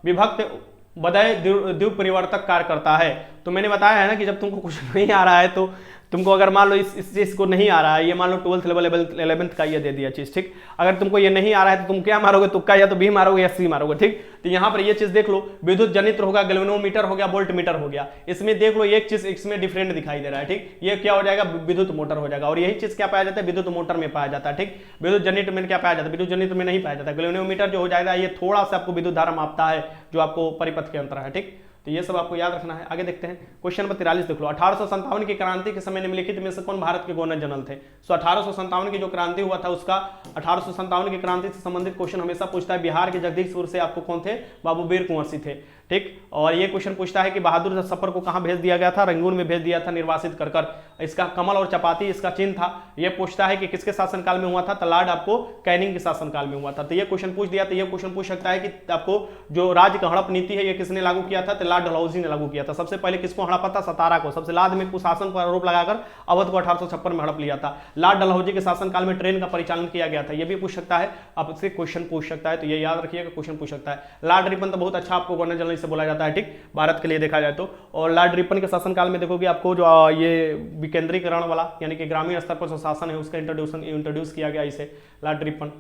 विभक्त बदय द्विपरिवर्तक कार्य करता है? तो मैंने बताया है ना कि जब तुमको कुछ नहीं आ रहा है तो तुमको अगर मान लो इस चीज को नहीं आ रहा है, ये मान लो 12th लेवल 11th का ये दे दिया चीज, ठीक। अगर तुमको ये नहीं आ रहा है तो तुम क्या मारोगे? तुक्का, या तो बी मारोगे या सी मारोगे, ठीक। तो यहाँ पर ये चीज देख लो, विद्युत जनित्र होगा, गैल्वेनोमीटर हो गया, वोल्ट मीटर हो गया। इसमें देख लो एक चीज इसमें डिफरेंट दिखाई दे रहा है, ठीक। ये क्या हो जाएगा? विद्युत मोटर हो जाएगा। और यही चीज क्या पाया जाता है? विद्युत मोटर में पाया जाता है, ठीक। विद्युत जनित्र में क्या पाया जाता है? विद्युत जनित्र में नहीं पाया जाता। गैल्वेनोमीटर जो हो जाएगा ये थोड़ा सा आपको विद्युत धारा मापता है, जो आपको परिपथ के अंतर है, ठीक। तो ये सब आपको याद रखना है। आगे देखते हैं क्वेश्चन नंबर 43 देख लो। 1857 की क्रांति के समय निम्नलिखित में से कौन भारत के गवर्नर जनरल थे? सो 1857 की जो क्रांति हुआ था उसका 1857 की क्रांति से संबंधित क्वेश्चन हमेशा पूछता है। बिहार के जगदीशपुर से आपको कौन थे? बाबू वीर कुंवर सिंह थे, ठीक। और ये क्वेश्चन पूछता है कि बहादुर सफर को कहां भेज दिया गया था? रंगून में भेज दिया था, निर्वासित कर कर। इसका कमल और चपाती इसका चिन्ह था। ये पूछता है कि किसके शासनकाल में हुआ था? तो लॉर्ड आपको कैनिंग के शासनकाल में हुआ था। तो ये क्वेश्चन पूछ दिया। तो ये क्वेश्चन पूछ सकता है कि आपको जो राज्य का हड़प नीति है ये किसने लागू किया था? तो लॉर्ड डलहौजी ने लागू किया था। सबसे पहले किसको हड़पा था? सतारा को। सबसे बाद में कुशासन पर आरोप लगाकर अवध को 1856 में हड़प लिया था। लॉर्ड डलहौजी के शासनकाल में ट्रेन का परिचालन किया गया था। ये भी पूछ सकता है, आपसे क्वेश्चन पूछ सकता है, तो ये याद रखिएगा, क्वेश्चन पूछ सकता है। लॉर्ड रिपन तो बहुत अच्छा आपको गवर्नर जनरल से बोला जाता है, ठीक, भारत के लिए देखा जाए तो। और लॉर्ड रिपन के शासनकाल में देखोगे आपको जो ये विकेंद्रीकरण वाला यानी कि ग्रामीण स्तर पर जो शासन है उसका इंट्रोड्यूस किया गया इसे, लॉर्ड रिपन।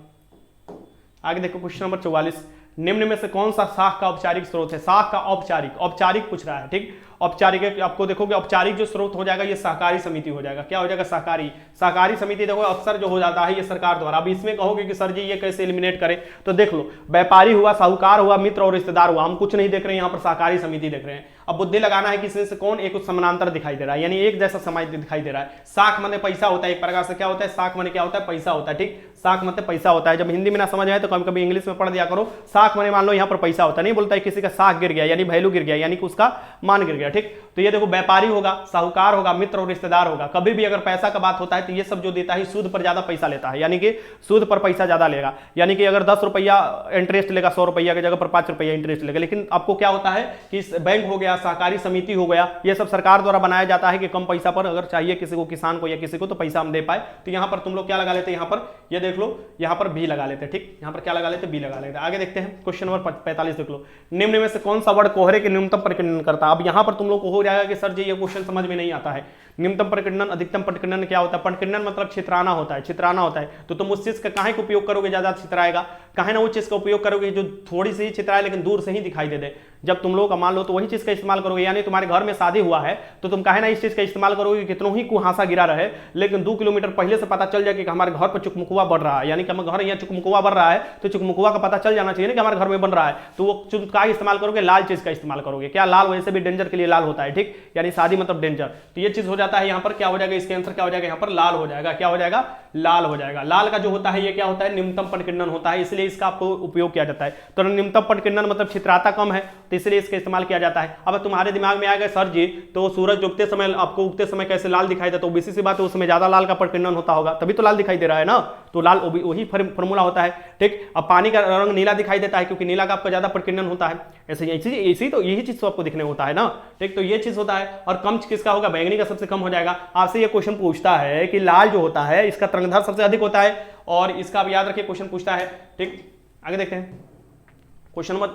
आगे देखो क्वेश्चन नंबर 44। निम्न में से कौन सा शाख का औपचारिक स्रोत है? शाख का औपचारिक पूछ रहा है, ठीक। औपचारिक आपको देखोगे औपचारिक जो स्रोत हो जाएगा ये सहकारी समिति हो जाएगा। क्या हो जाएगा? सहकारी समिति। देखो अक्सर जो हो जाता है ये सरकार द्वारा। अब इसमें कहोगे कि सर जी ये कैसे एलिमिनेट करें? तो देख लो, व्यापारी हुआ, साहूकार हुआ, मित्र और रिश्तेदार हुआ, हम कुछ नहीं देख रहे हैं, यहाँ पर सहकारी समिति देख रहे हैं। अब बुद्धि लगाना है कि इसमें से कौन एक समानांतर दिखाई दे रहा है, यानी एक जैसा समाज दिखाई दे रहा है। साख माने पैसा होता है, एक प्रकार से क्या होता है? साख माने क्या होता है? पैसा होता है, ठीक। साख मतलब पैसा होता है। जब हिंदी में ना समझ आए तो कभी कभी इंग्लिश में पढ़ दिया करो। साख माने मान लो यहाँ पर पैसा होता है, नहीं बोलता है किसी का साख गिर गया यानी वैल्यू गिर गया, यानी कि उसका मान गिर गया, ठीक। तो ये देखो व्यापारी होगा, साहूकार होगा, मित्र और रिश्तेदार होगा। कभी भी अगर पैसा का बात होता है तो ये सब जो देता है सूद पर ज्यादा पैसा लेता है, यानी कि सूद पर पैसा ज्यादा लेगा। यानी कि अगर 10 रुपया इंटरेस्ट लेगा 100 रुपया की जगह पर 5 रुपया इंटरेस्ट लेगा। लेकिन आपको क्या होता है कि बैंक हो गया, सहकारी समिति हो गया, ये सब सरकार द्वारा बनाया जाता है कि कम पैसा पर अगर चाहिए किसी को, किसान को या किसी को, तो पैसा हम दे पाए। तो यहाँ पर तुम लोग क्या लगा लेते हैं? यहाँ पर ये देख लो, यहाँ पर बी लगा लेते हैं, ठीक। यहाँ पर क्या लगा लेते हैं? बी लगा लेते हैं। आगे देखते हैं क्वेश्चन नंबर 45 देख लो। निम्न में से कौन सा वर्ड कोहरे के न्यूनतम प्रकीर्णन करता है? अब यहाँ पर तुम लोग को हो जाएगा कि सर जी ये क्वेश्चन समझ में नहीं आता है। न्यूनतम प्रकीर्णन, अधिकतम प्रकीर्णन क्या होता है? प्रकीर्णन मतलब छितराना होता है, छितराना होता है। तो तुम उस चीज का काहे का उपयोग करोगे ज्यादा छितराएगा? काहे ना उस चीज का उपयोग करोगे जो थोड़ी सी छितराए लेकिन दूर से ही दिखाई दे दे। जब तुम लोग मान लो तो वही चीज का इस्तेमाल करोगे। यानी तुम्हारे घर में शादी हुआ है तो तुम काहे ना इस चीज का इस्तेमाल करोगे, कितनों ही कुहासा गिरा रहे लेकिन 2 किलोमीटर पहले से पता चल जाए कि हमारे घर पर चुकमुकुआ बढ़ रहा है, यानी कि हमारे घर यहाँ चुकमुकुआ बढ़ रहा है तो चुकमुकुआ का पता चल जाना चाहिए ना कि हमारे घर में बन रहा है। तो वो का इस्तेमाल करोगे? लाल चीज का इस्तेमाल करोगे। क्या? लाल वैसे भी डेंजर के लिए लाल होता है, ठीक। यानी शादी मतलब डेंजर। तो ये चीज हो जाता है यहाँ पर, क्या हो जाएगा? इसके आंसर क्या हो जाएगा? यहाँ पर लाल हो जाएगा। क्या हो जाएगा? लाल हो जाएगा। लाल का जो होता है ये क्या होता है, न्यूनतम पटकीर्णन होता है, इसलिए इसका आपको उपयोग किया जाता है। तो न्यूनतम पटकीर्णन मतलब छिद्राता कम है, तो इसलिए इसका इस्तेमाल किया जाता है। अब तुम्हारे दिमाग में आएगा सर जी तो सूरज उगते समय आपको उगते समय कैसे लाल दिखाई देता है, तो ओबीसी सी बात है, उसमें ज्यादा लाल का पटकीर्णन होता होगा तभी तो लाल दिखाई दे रहा है ना, तो लाल वही फॉर्मूला होता है। ठीक, अब पानी का रंग नीला दिखाई देता है क्योंकि नीला का आपका ज्यादा पटकीर्णन होता है, ऐसे इसी तो यही चीज तो आपको दिखने होता है ना। ठीक, तो ये चीज होता है। और कम किसका होगा, बैंगनी का सबसे कम हो जाएगा। आपसे ये क्वेश्चन पूछता है कि लाल जो होता है इसका तरंगदैर्ध्य सबसे अधिक होता है, और इसका आप याद रखिए क्वेश्चन पूछता है। ठीक, आगे देखते हैं क्वेश्चन नंबर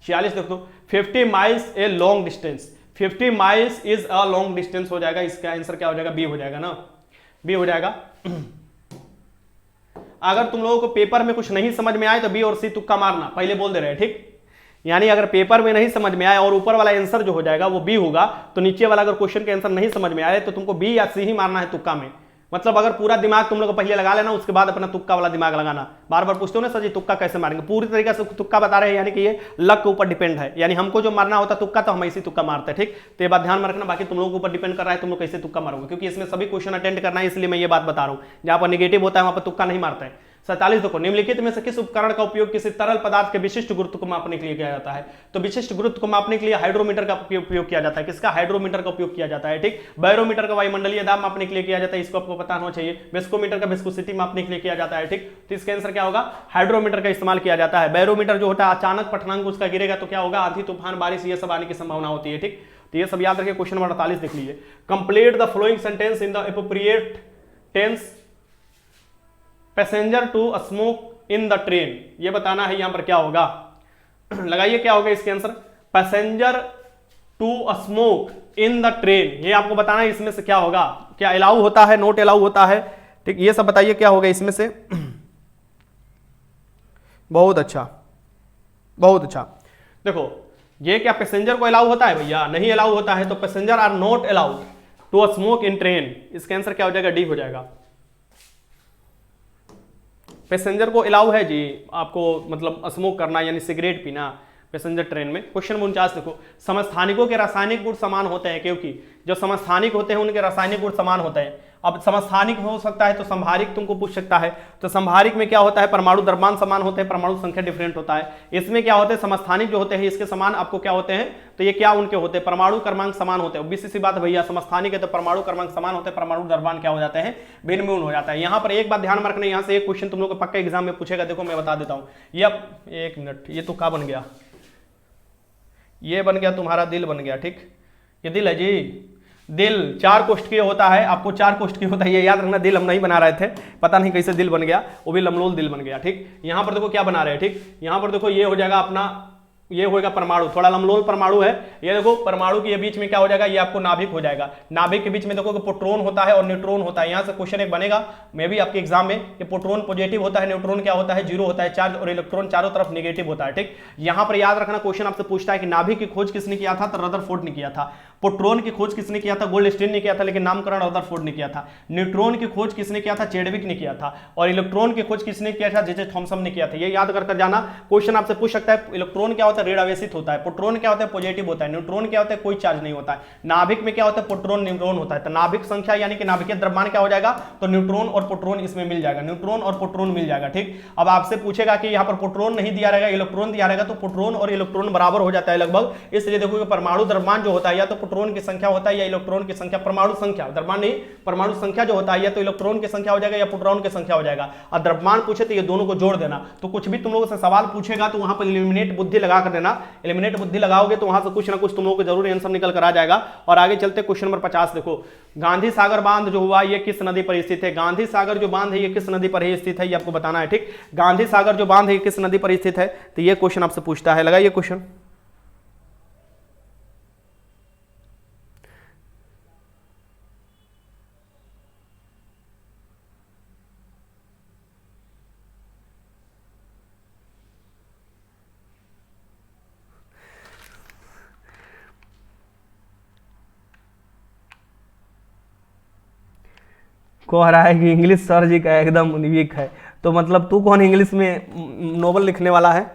46 देख दो। 50 miles a long distance, 50 miles is a long distance हो जाएगा, इसका आंसर क्या हो जाएगा, बी हो जाएगा ना, बी हो जाएगा। अगर तुम लोगों को पेपर में कुछ नहीं समझ में आए तो बी और सी तुक्का मारना, पहले बोल दे रहे हैं। ठीक, यानी अगर पेपर में नहीं समझ में आए और ऊपर वाला आंसर जो हो जाएगा वो बी होगा, तो नीचे वाला अगर क्वेश्चन के आंसर नहीं समझ में आए तो तुमको बी या सी ही मारना है तुक्का में। मतलब अगर पूरा दिमाग तुम लोग पहले लगा लेना, उसके बाद अपना तुक्का वाला दिमाग लगाना। बार बार पूछते हो ना सर जी तुक्का कैसे मारेंगे, पूरी तरीके से तुक्का बता रहे हैं, यानी कि ये लक के ऊपर डिपेंड है, यानी हमको जो मारना होता है तुक्का तो हम ऐसे तुक्का मारते हैं। ठीक, तो ये बात ध्यान में रखना, बाकी तुम लोगों के ऊपर डिपेंड कर रहा है तुम लोग कैसे तुक्का मारोगे, क्योंकि इसमें सभी क्वेश्चन अटेंड करना है, इसलिए मैं ये बात बता रहा हूँ। जहां पर नेगेटिव होता है वहां पर तुक्का नहीं मारते हैं। 47 देखो, निम्नलिखित में से किस उपकरण का उपयोग किसी तरल पदार्थ के विशिष्ट गुरुत्व को मापने के लिए किया जाता है। तो विशिष्ट गुरुत्व को मापने के लिए हाइड्रोमीटर का उपयोग किया जाता है। किसका, हाइड्रोमीटर का उपयोग किया जाता है। ठीक, बैरोमीटर का वायुमंडलीय दाब मापने के लिए किया जाता है, इसको आपको पता होना चाहिए। विस्कोमीटर का विस्कोसिटी मापने के लिए किया जाता है। ठीक, तो इसका आंसर क्या होगा, हाइड्रोमीटर का इस्तेमाल किया जाता है। बैरोमीटर जो होता है अचानक पठनांक उसका गिरेगा तो क्या होगा, आंधी तूफान बारिश ये सब आने की संभावना होती है। ठीक, तो ये सब याद रखिए। क्वेश्चन नंबर 48 देख लीजिए। Complete the following sentence in the appropriate tense. Passenger to smoke in the train, ये बताना है यहां पर क्या होगा। लगाइए क्या होगा इसके answer, passenger to smoke in the train, ये आपको बताना है इसमें से क्या होगा, क्या अलाउ होता है, नोट अलाउ होता है। ठीक, ये सब बताइए क्या होगा इसमें से। बहुत अच्छा, बहुत अच्छा। देखो ये क्या पैसेंजर को अलाउ होता है भैया, नहीं अलाउ होता है, तो passenger are not allowed to smoke in train, इसका आंसर क्या हो जाएगा, डी हो जाएगा। पैसेंजर को अलाउ है जी आपको मतलब स्मोक करना यानी सिगरेट पीना पैसेंजर ट्रेन में। क्वेश्चन 49 देखो, समस्थानिकों के रासायनिक गुण समान होते हैं, क्योंकि जो समस्थानिक होते हैं उनके रासायनिक गुण समान होते हैं। अब समस्थानिक हो सकता है तो संभारिक तुमको पूछ सकता है, तो संभारिक में क्या होता है, परमाणु द्रव्यमान समान होते हैं, परमाणु संख्या डिफरेंट होता है। इसमें क्या होते हैं, समस्थानिक जो होते हैं इसके समान आपको क्या होते हैं, तो ये क्या उनके होते हैं, परमाणु क्रमांक समान होते हैं। बीसी सी बात भैया, समस्थानिक है तो परमाणु क्रमांक समान होते हैं, परमाणु द्रव्यमान क्या हो जाते हैं, भिन्न भिन्न हो जाता है। यहाँ पर एक बात ध्यान में रखना, यहाँ से एक क्वेश्चन तुम लोग को पक्का एग्जाम में पूछेगा। देखो मैं बता देता हूँ, ये एक मिनट, ये तो क्या बन गया, ये बन गया तुम्हारा दिल बन गया। ठीक, ये दिल है जी, दिल 4 कोष्ठ के होता है, आपको 4 कोष्ठ के होता है, ये याद रखना। दिल हम नहीं बना रहे थे, पता नहीं कैसे दिल बन गया, वो भी लमलोल दिल बन गया। ठीक, यहाँ पर देखो क्या बना रहे हैं। ठीक, यहाँ पर देखो ये हो जाएगा अपना, ये होगा परमाणु, थोड़ा लमलोल परमाणु है। ये देखो परमाणु के बीच में क्या हो जाएगा, ये आपको नाभिक हो जाएगा। नाभिक के बीच में देखो कि प्रोटॉन होता है और न्यूट्रॉन होता है। यहाँ से क्वेश्चन एक बनेगा मे भी आपके एग्जाम में कि प्रोटॉन पॉजिटिव होता है, न्यूट्रॉन क्या होता है, जीरो होता है चार्ज, और इलेक्ट्रॉन चारों तरफ नेगेटिव होता है। ठीक, यहाँ पर याद रखना क्वेश्चन आपसे पूछता है कि नाभिक की खोज किसने किया था, तो रदरफोर्ड ने किया था। प्रोटॉन की खोज किसने किया था, गोल्डस्टीन ने किया था, लेकिन नामकरण रदरफोर्ड ने किया था। न्यूट्रॉन की खोज किसने किया था, चेडविक ने किया था। और इलेक्ट्रॉन की खोज किसने किया था, जे थॉमसन ने किया था। ये याद कर जाना, क्वेश्चन आपसे पूछ सकता है। इलेक्ट्रॉन क्या होता है, ऋण आवेशित होता है। प्रोटॉन क्या होता है, पॉजिटिव होता है। न्यूट्रॉन क्या होता है, कोई चार्ज नहीं होता है। नाभिक में क्या होता है, प्रोटॉन न्यूट्रॉन होता है। तो नाभिक संख्या यानी कि नाभिकीय द्रव्यमान क्या हो जाएगा, तो न्यूट्रॉन और प्रोटॉन इसमें मिल जाएगा, न्यूट्रॉन और प्रोटॉन मिल जाएगा। ठीक, अब आपसे पूछेगा कि यहाँ पर प्रोटॉन नहीं दिया रहेगा, इलेक्ट्रॉन दिया रहेगा, तो प्रोटॉन और इलेक्ट्रॉन बराबर हो जाता है लगभग। इसलिए देखो परमाणु द्रव्यमान जो होता है या तो प्रोटॉन की संख्या होता है या इलेक्ट्रॉन की संख्या, परमाणु संख्या, द्रव्यमान नहीं, परमाणु संख्या जो होता है या तो इलेक्ट्रॉन की संख्या हो जाएगा या प्रोटॉन की संख्या हो जाएगा। और द्रव्यमान पूछे तो ये दोनों को जोड़ देना। तो कुछ भी तुम लोगों से सवाल पूछेगा तो वहां पर एलिमिनेट बुद्धि लगा कर देना। एलिमिनेट बुद्धि लगाओगे तो वहां से कुछ ना कुछ तुम लोगों को जरूर आंसर निकल कर आ जाएगा। और आगे चलते क्वेश्चन नंबर 50 देखो, गांधी सागर बांध जो हुआ ये किस नदी पर स्थित है। गांधी सागर जो बांध है ये किस नदी पर ही स्थित है, ये आपको बताना है। ठीक, गांधी सागर जो बांध है ये किस नदी पर स्थित है, तो ये क्वेश्चन आपसे पूछता है। लगाइए क्वेश्चन, कह रहा है कि इंग्लिश सर जी का एकदम वीक है, तो मतलब तू कौन इंग्लिश में नोवेल लिखने वाला है,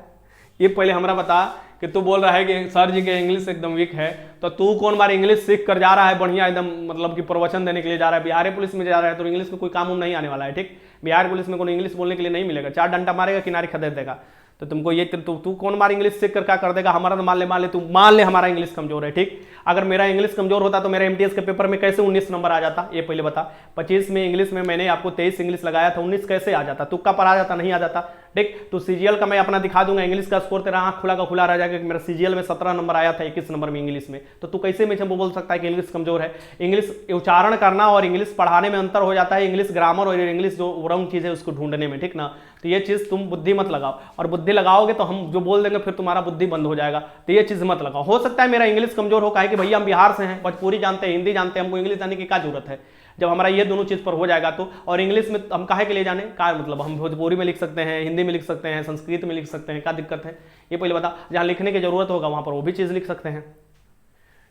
ये पहले हमारा बता कि तू बोल रहा है कि सर जी के इंग्लिश एकदम वीक है, तो तू कौन बार इंग्लिश सीख कर जा रहा है बढ़िया एकदम, मतलब कि प्रवचन देने के लिए जा रहा है, बिहार पुलिस में जा रहा है, तो इंग्लिश में कोई काम नहीं आने वाला है। ठीक, बिहार पुलिस में कोई इंग्लिश बोलने के लिए नहीं मिलेगा, 4 डंडा मारेगा किनारे खदेड़ देगा। तो तुमको ये तू कौन बार इंग्लिश सीख कर क्या कर देगा? हमारा तो मान ले तू मान ले हमारा इंग्लिश कमजोर है। ठीक, अगर मेरा इंग्लिश कमजोर होता तो मेरा एमटीएस के पेपर में कैसे 19 नंबर आ जाता, ये पहले बता। 25 में इंग्लिश में मैंने आपको 23 इंग्लिश लगाया था, 19 कैसे आ जाता? तुक्का पर आ जाता, नहीं आ जाता। ठीक, तो सीजीएल का मैं अपना दिखा दूंगा, इंग्लिश का स्कोर तेरा आंख खुला का खुला रह जाएगा कि मेरा सीजीएल में 17 नंबर आया था 21 नंबर में इंग्लिश में। तो तू कैसे मुझे बोल सकता है कि इंग्लिश कमजोर है? इंग्लिश उच्चारण करना और इंग्लिश पढ़ाने में अंतर हो जाता है, इंग्लिश ग्रामर और इंग्लिश जो रॉन्ग चीज है उसको ढूंढने में। ठीक ना, तो ये चीज तुम बुद्धि मत लगाओ, और बुद्धि लगाओगे तो हम जो बोल देंगे फिर तुम्हारा बुद्धि बंद हो जाएगा, तो ये चीज मत लगाओ। हो सकता है मेरा इंग्लिश कमजोर हो, काहे कि भैया हम बिहार से हैं, भोजपुरी जानते हैं, हिंदी जानते हैं, हमको इंग्लिश जाने की क्या जरूरत है? जब हमारा ये दोनों चीज पर हो जाएगा तो, और इंग्लिश में हम काहे के लिए जाने, क्या मतलब? हम भोजपुरी में लिख सकते हैं, हिंदी में लिख सकते हैं, संस्कृत में लिख सकते हैं, क्या दिक्कत है? ये पहले बता। जहाँ लिखने की जरूरत होगा वहां पर वो भी चीज लिख सकते हैं,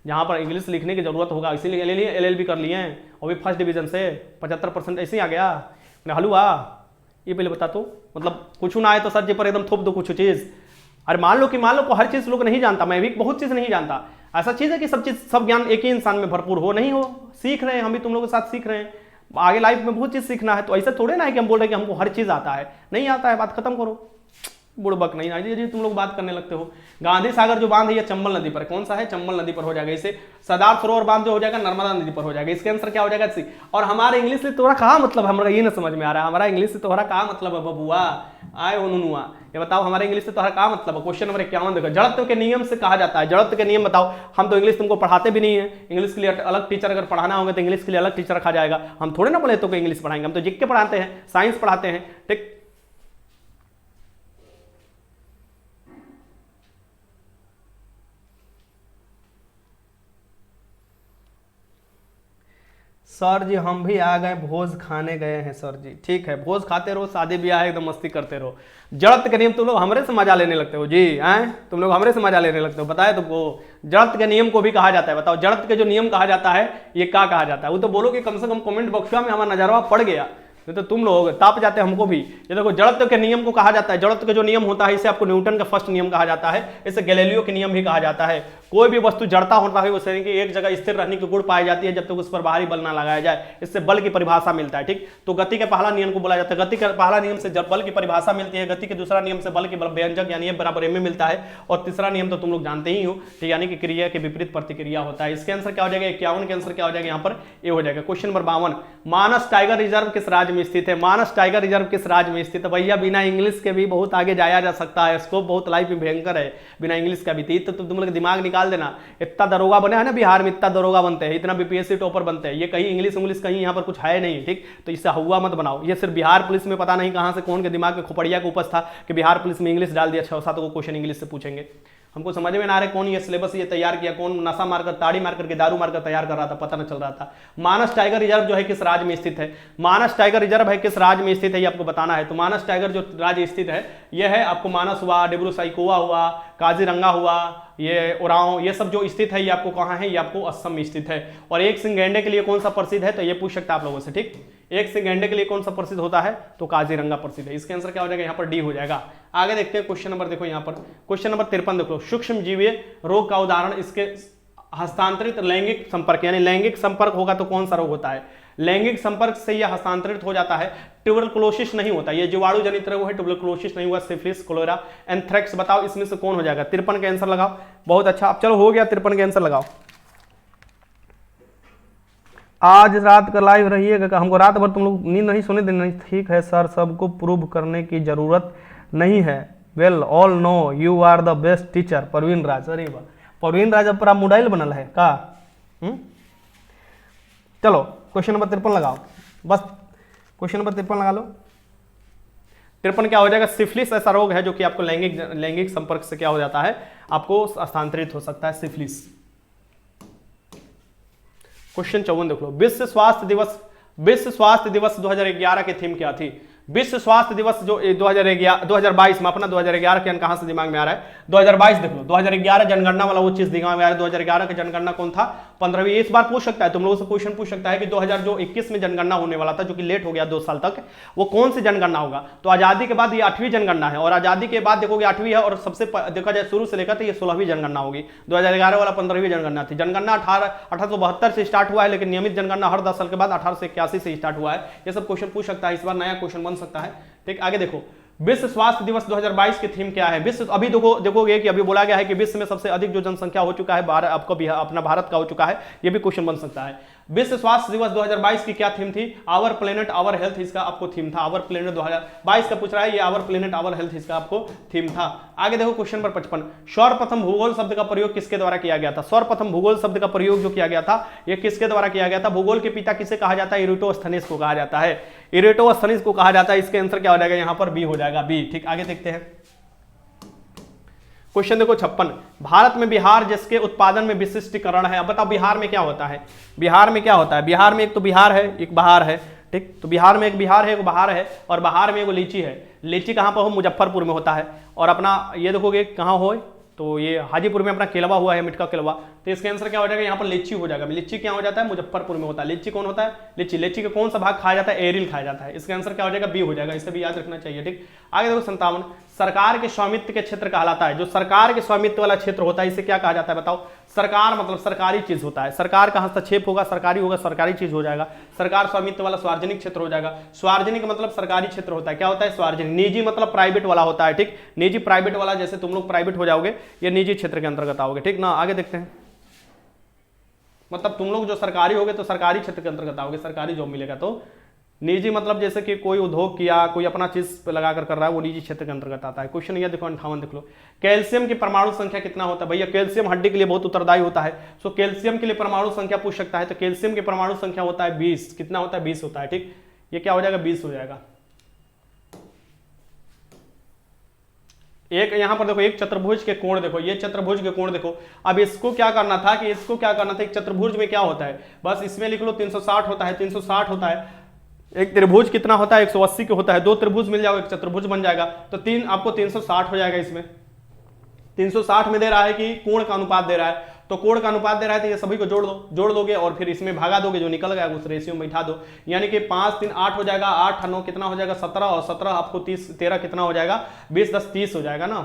जहां पर इंग्लिश लिखने की जरूरत होगा, इसीलिए LLB कर लिए हैं, और भी फर्स्ट डिवीजन से 75% ऐसे ही आ गया हलुआ। ये पहले बता, तो मतलब कुछ ना आए तो सर जी पर एकदम थोप दो कुछ चीज। अरे मान लो को हर चीज लोग नहीं जानता, मैं भी बहुत चीज नहीं जानता। ऐसा चीज है कि सब ज्ञान एक ही इंसान में भरपूर हो नहीं हो, सीख रहे हैं, हम भी तुम लोगों के साथ सीख रहे हैं, आगे लाइफ में बहुत चीज सीखना है। तो ऐसा थोड़े ना है कि हम बोल रहे हैं कि हमको हर चीज आता है, नहीं आता है, बात खत्म करो, बुड़बक नहीं आई जी तुम लोग बात करने लगते हो। गांधी सागर जो बांध है ये चंबल नदी पर, कौन सा है? चंबल नदी पर हो जाएगा। इसे सरदार सरोवर बांध जो हो जाएगा नर्मदा नदी पर हो जाएगा। इसके आंसर क्या हो जाएगा? सी। और हमारे इंग्लिश से तोरा कहा मतलब, हमारा ये ना समझ में आ रहा है, हमारा इंग्लिश से तोहरा कहा मतलब है बबुआ, आए हो नुनुआ, ये बताओ हमारे इंग्लिश से तोहरा कहा मतलब है? क्वेश्चन नंबर 51 देखो, जड़त्व के नियम से कहा जाता है। जड़त्व के नियम बताओ। हम तो इंग्लिश तुमको पढ़ाते भी नहीं है, इंग्लिश के लिए अलग टीचर अगर पढ़ाना होगा तो इंग्लिश के लिए अलग टीचर रखा जाएगा। हम थोड़े ना बोले तो इंग्लिश पढ़ाएंगे, हम तो जीके पढ़ाते हैं, साइंस पढ़ाते हैं। ठीक, सर जी हम भी आ गए, भोज खाने गए हैं सर जी। ठीक है, भोज खाते रहो, शादी ब्याह एकदम मस्ती करते रहो। जड़त्व के नियम तुम लोग हमरे से मजा लेने लगते हो जी, हैं? तुम लोग हमरे से मजा लेने लगते हो, बताए तुमको? जड़त्व के नियम को भी कहा जाता है, बताओ जड़त्व के जो नियम कहा जाता है ये क्या कहा जाता है? वो तो बोलो कि कम से कम कमेंट बॉक्स में हमारा नजरवा पड़ गया, तो तुम लोग ताप जाते हमको भी। ये देखो जड़त्व के नियम को कहा जाता है, जड़त्व के जो नियम होता है इसे आपको न्यूटन का फर्स्ट नियम कहा जाता है, इसे गैलीलियो के नियम भी कहा जाता है। कोई भी वस्तु जड़ता होता है उसे कि एक जगह स्थिर रहने की गुण पाई जाती है जब तक उस पर बाहरी बल ना लगाया जाए, इससे बल की परिभाषा मिलता है। ठीक, तो गति के पहला नियम को बोला जाता है, गति के पहला नियम से बल की परिभाषा मिलती है, गति के दूसरा नियम से बल की व्यंजक यानी बराबर m में मिलता है, और तीसरा नियम तो तुम लोग जानते ही हो, ठीक, यानी कि क्रिया के विपरीत प्रतिक्रिया होता है। इसके आंसर क्या हो जाएगा? 51 के आंसर क्या हो जाएगा यहाँ पर? ये हो जाएगा। क्वेश्चन नंबर 52, मानस टाइगर रिजर्व किस राज्य में स्थित है? मानस टाइगर रिजर्व किस राज्य में स्थित है? भैया बिना इंग्लिश के भी बहुत आगे जाया जा सकता है, स्कोप बहुत लाइफ में भयंकर है बिना इंग्लिश का भी। तो तुम लोग दिमाग निकाल देना, इतना दरोगा बने हैं ना बिहार में, इतना दरोगा बनते हैं, इतना बीपीएससी टॉपर बनते हैं, ये कहीं इंग्लिश कहीं यहाँ पर कुछ है नहीं। ठीक, तो इससे हुआ मत बनाओ। ये सिर्फ बिहार पुलिस में पता नहीं कहां से कौन के दिमाग में खोपड़िया को उपज था कि बिहार पुलिस में इंग्लिश डाल दिया, 6-7 को क्वेश्चन इंग्लिश से पूछेंगे। हमको समझ में ना आ रहा है कौन ये सिलेबस ये तैयार किया, कौन नशा मारकर ताड़ी मारकर के दारू मारकर तैयार कर रहा था, पता न चल रहा था। मानस टाइगर रिजर्व जो है किस राज्य में स्थित है? मानस टाइगर रिजर्व है किस राज्य में स्थित है ये आपको बताना है। तो मानस टाइगर जो राज्य स्थित है ये है आपको मानस हुआ, डिब्रू साइखोवा हुआ, काजीरंगा हुआ, ये उरांव, ये सब जो स्थित है ये आपको कहाँ है? ये आपको असम में स्थित है। और एक सिंह गैंडे के लिए कौन सा प्रसिद्ध है? तो ये पूछ सकता है आप लोगों से। ठीक, एक सिंह गैंडे के लिए कौन सा प्रसिद्ध होता है? तो काजीरंगा प्रसिद्ध है। इसके आंसर क्या हो जाएगा? यहाँ पर डी हो जाएगा। आगे देखते हैं क्वेश्चन नंबर, देखो यहाँ पर क्वेश्चन नंबर 53 देखो, सूक्ष्म जीवीय रोग का उदाहरण इसके हस्तांतरित लैंगिक संपर्क, यानी लैंगिक संपर्क होगा तो कौन सा रोग होता है? लैंगिक संपर्क से यह हस्तांतरित हो जाता है, ट्यूबरकुलोसिस नहीं होता, ये जीवाणु जनित रोग है, ट्यूबरकुलोसिस नहीं हुआ, सिफिलिस, कोलेरा, एंथ्रेक्स। बताओ इसमें से कौन हो जाएगा? 53 का आंसर लगाओ। बहुत अच्छा, अब चलो हो गया, 53 का आंसर लगाओ। आज रात का लाइव रहिएगा, हमको रात भर तुम लोग नींद नहीं सोने देना। ठीक है सर, सबको प्रूव करने की जरूरत नहीं है। Well all know you are the best teacher, Parveen Raj. अरे वाह, परवीन राज अब पूरा मोबाइल बनल है का? चलो क्वेश्चन नंबर 53 लगाओ, बस क्वेश्चन नंबर 53 लगा लो। 53 क्या हो जाएगा? सिफिलिस ऐसा रोग है जो कि आपको लैंगिक संपर्क से क्या हो जाता है? आपको हस्तांतरित हो सकता है, सिफिलिस। क्वेश्चन 54 देख लो, विश्व स्वास्थ्य दिवस 2011 की थीम क्या थी? विश्व स्वास्थ्य दिवस जो 2022 में अपना 2011 के अंक कहां से दिमाग में आ रहा है, 2022 देख लो, 2011 जनगणना वाला वो चीज दिमाग में आ रहा है। 2011 का जनगणना कौन था, 15वीं। इस बार पूछ सकता है तुम लोगों से, क्वेश्चन पूछ सकता है कि 2021 में जनगणना होने वाला था जो कि लेट हो गया 2 साल तक, वो कौन सी जनगणना होगा। तो आजादी के बाद ये 8वीं जनगणना है, और आजादी के बाद देखोगे 8वीं है, और सबसे देखा जाए शुरू से लेकर तो ये 16वीं जनगणना होगी। 2011 वाला 15वीं जनगणना थी। जनगणना 1872 से स्टार्ट हुआ है, लेकिन नियमित जनगणना हर 10 साल के बाद 1881 से स्टार्ट हुआ है। ये सब क्वेश्चन पूछ सकता है, इस बार नया क्वेश्चन बन सकता है। ठीक, आगे देखो, विश्व स्वास्थ्य दिवस 2022 की थीम क्या है। विश्व अभी देखोगे कि अभी बोला गया है कि विश्व में सबसे अधिक जो जनसंख्या हो चुका है आपका अपना भारत का हो चुका है, ये भी क्वेश्चन बन सकता है। विश्व स्वास्थ्य दिवस 2022 की क्या थीम थी, आवर प्लेनेट आवर हेल्थ, इसका आपको थीम था। आवर प्लेनेट 2022 का पूछ रहा है, ये आवर प्लेनेट आवर हेल्थ इसका आपको थीम था। आगे देखो क्वेश्चन नंबर 55, सर्वप्रथम भूगोल शब्द का प्रयोग किसके द्वारा किया गया था। सर्वप्रथम भूगोल शब्द का प्रयोग जो किया गया था, ये किसके द्वारा किया गया था। भूगोल के पिता किसे कहा जाता है, इरेटोस्थनीज को कहा जाता है। इरेटोस्थनीज को कहा जाता है। इसके आंसर क्या हो जाएगा, यहां पर बी हो जाएगा, बी। ठीक, आगे देखते हैं क्वेश्चन देखो 56, भारत में बिहार जिसके उत्पादन में विशिष्टीकरण है। अब बताओ बिहार में क्या होता है, बिहार में क्या होता है। बिहार में एक तो बिहार है, एक बहार है। ठीक, तो बिहार में एक बिहार है, एक बहार है, और बहार में एक लीची है। लीची कहाँ पर हो, मुजफ्फरपुर में होता है। और अपना ये देखोगे कहाँ हो, तो ये हाजीपुर में अपना केलवा हुआ है, मिटका केलवा। तो इसका आंसर क्या हो जाएगा, यहाँ पर लीची हो जाएगा। लीची क्या हो जाता है, मुजफ्फरपुर में होता है। लीची कौन होता है, लीची। लीची का कौन सा भाग खाया जाता है, एरिल खाया जाता है। इसका आंसर क्या हो जाएगा, बी हो जाएगा। इसे भी याद रखना चाहिए। ठीक, आगे देखो 57, सरकार के स्वामित्व के क्षेत्र कहलाता है। जो सरकार के स्वामित्व वाला क्षेत्र होता है इसे क्या कहा जाता है, बताओ। सरकार मतलब सरकारी चीज होता है। सरकार का हस्तक्षेप होगा, सरकारी होगा, सरकारी चीज हो जाएगा। सरकार स्वामित्व वाला सार्वजनिक क्षेत्र हो जाएगा। सार्वजनिक मतलब सरकारी क्षेत्र होता है, क्या होता है, सार्वजनिक। निजी मतलब प्राइवेट वाला होता है। ठीक, निजी प्राइवेट वाला, जैसे तुम लोग प्राइवेट हो जाओगे, ये निजी क्षेत्र के अंतर्गत आओगे। ठीक ना, आगे देखते हैं। मतलब तुम लोग जो सरकारी होगे तो सरकारी क्षेत्र के अंतर्गत आओगे, सरकारी जॉब मिलेगा। तो निजी मतलब जैसे कि कोई उद्योग किया, कोई अपना चीज लगाकर कर रहा है, वो निजी क्षेत्र के अंतर्गत आता है। क्वेश्चन ये देखो 58 देख लो, कैल्शियम की परमाणु संख्या कितना होता है। भैया कैल्शियम हड्डी के लिए बहुत उत्तरदायी होता है। सो कैल्शियम के लिए परमाणु संख्या पूछ सकता है। तो कैल्शियम की परमाणु संख्या होता है 20। कितना होता है, 20 होता है। ठीक, ये क्या हो जाएगा, 20 हो जाएगा। एक यहां पर देखो, एक चतुर्भुज के कोण देखो, ये चतुर्भुज के कोण देखो। अब इसको क्या करना था कि इसको क्या करना था, एक चतुर्भुज में क्या होता है, बस इसमें लिख लो 360 होता है, 360 होता है। एक त्रिभुज कितना होता है, 180 के होता है। 2 त्रिभुज मिल जाओ, एक चतुर्भुज बन जाएगा। तो आपको 360 हो जाएगा। इसमें 360 में दे रहा है कि कोण का अनुपात दे रहा है, तो कोण का अनुपात दे रहा है, तो ये सभी को जोड़ दोगे और फिर इसमें भागा दोगे, जो निकल गया उस रेशियो में बैठा दो। यानी कि 5 3 8 हो जाएगा, 8 9 कितना हो जाएगा, 17, और 17 आपको 13 कितना हो जाएगा, 20 10 30 हो जाएगा ना।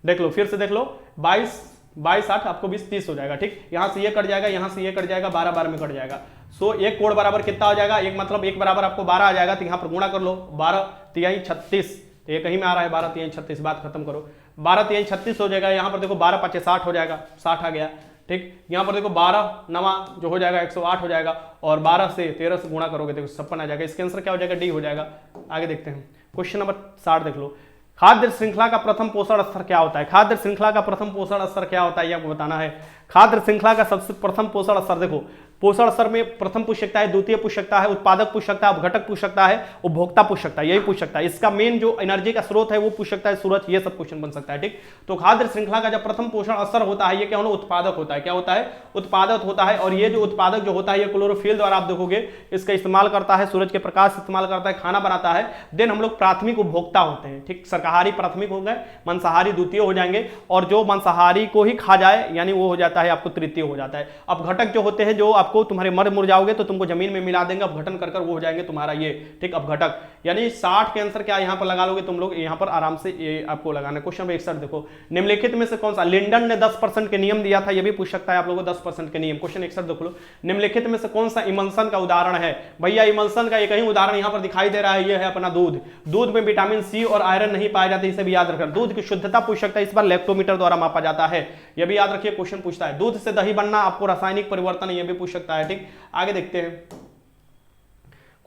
देख लो, फिर से देख लो, 22 8 आपको 20 30 हो जाएगा। ठीक, यहां से ये कट जाएगा, यहां से ये कट जाएगा, 12 12 में कट जाएगा। सो एक कोण बराबर कितना हो जाएगा, एक मतलब एक बराबर आपको 12 आ जाएगा। तो यहां पर गुणा कर लो, 12 3 36, तो ये कहीं में आ रहा है 12 3 36, बात खत्म करो। 12 3 36 हो जाएगा। यहां पर देखो 12 5 60 हो जाएगा, 60 आ गया। ठीक, यहां पर देखो 12 9 जो हो जाएगा 108 हो जाएगा, और 12 से 13 से गुणा करोगे देखो 56 आ जाएगा। इसके आंसर क्या हो जाएगा, डी हो जाएगा। आगे देखते हैं क्वेश्चन नंबर 60 देख लो, खाद्य श्रृंखला का प्रथम पोषण स्तर क्या होता है। खाद्य श्रृंखला का प्रथम पोषण स्तर क्या होता है, ये आपको बताना है। खाद्य श्रृंखला का सबसे प्रथम पोषण स्तर देखो, पोषण स्तर में प्रथम पूछ सकता है, द्वितीय पूछ सकता है, उत्पादक पूछ सकता है, अपघटक पूछ सकता है, उपभोक्ता पूछ सकता है, यही पूछ सकता है। इसका मेन जो एनर्जी का स्रोत है वो पूछ सकता है, सूरज, ये सब क्वेश्चन बन सकता है। ठीक, तो खाद्य श्रृंखला का जब प्रथम पोषण स्तर होता है, ये क्या होना, उत्पादक होता है। क्या होता है, उत्पादक होता है। और ये जो उत्पादक जो होता है, ये क्लोरोफिल द्वारा आप देखोगे इसका इस्तेमाल करता है, सूरज के प्रकाश इस्तेमाल करता है, खाना बनाता है। देन हम लोग प्राथमिक उपभोक्ता होते हैं। ठीक, शाकाहारी प्राथमिक हो गए, मांसाहारी द्वितीय हो जाएंगे, और जो मांसाहारी को ही खा जाए यानी वो हो जाता है आपको तृतीय हो जाता है। अपघटक जो होते हैं, जो आपको तुम्हारे मर जाओगे तो तुमको जमीन में मिला देंगे, अपघटन कर वो हो जाएंगे तुम्हारा ये। ठीक, अपघटक। यानी 60 के आंसर क्या यहां पर लगा लोगे तुम लोग, यहां पर आराम से ये आपको लगाना। क्वेश्चन नंबर 61 देखो, निम्नलिखित में से कौन सा, लिंडन ने 10% के नियम दिया था, ये भी पूछ सकता है आप लोगों को, 10% के नियम। क्वेश्चन 61 देखो लो, निम्नलिखित में से कौन सा इमल्सन का उदाहरण है। भैया इमल्सन का एक ही उदाहरण यहां पर दिखाई दे रहा है, ये है अपना दूध। दूध में विटामिन सी और आयरन नहीं पाए जाते, इसे भी याद रखना। दूध की शुद्धता पूछ सकता है, इस बार लैक्टोमीटर द्वारा मापा जाता है, यह भी याद रखिए। क्वेश्चन पूछता है दूध से दही बनना, आपको रासायनिक परिवर्तन, यह भी पूछ सकता है। ठीक, आगे देखते हैं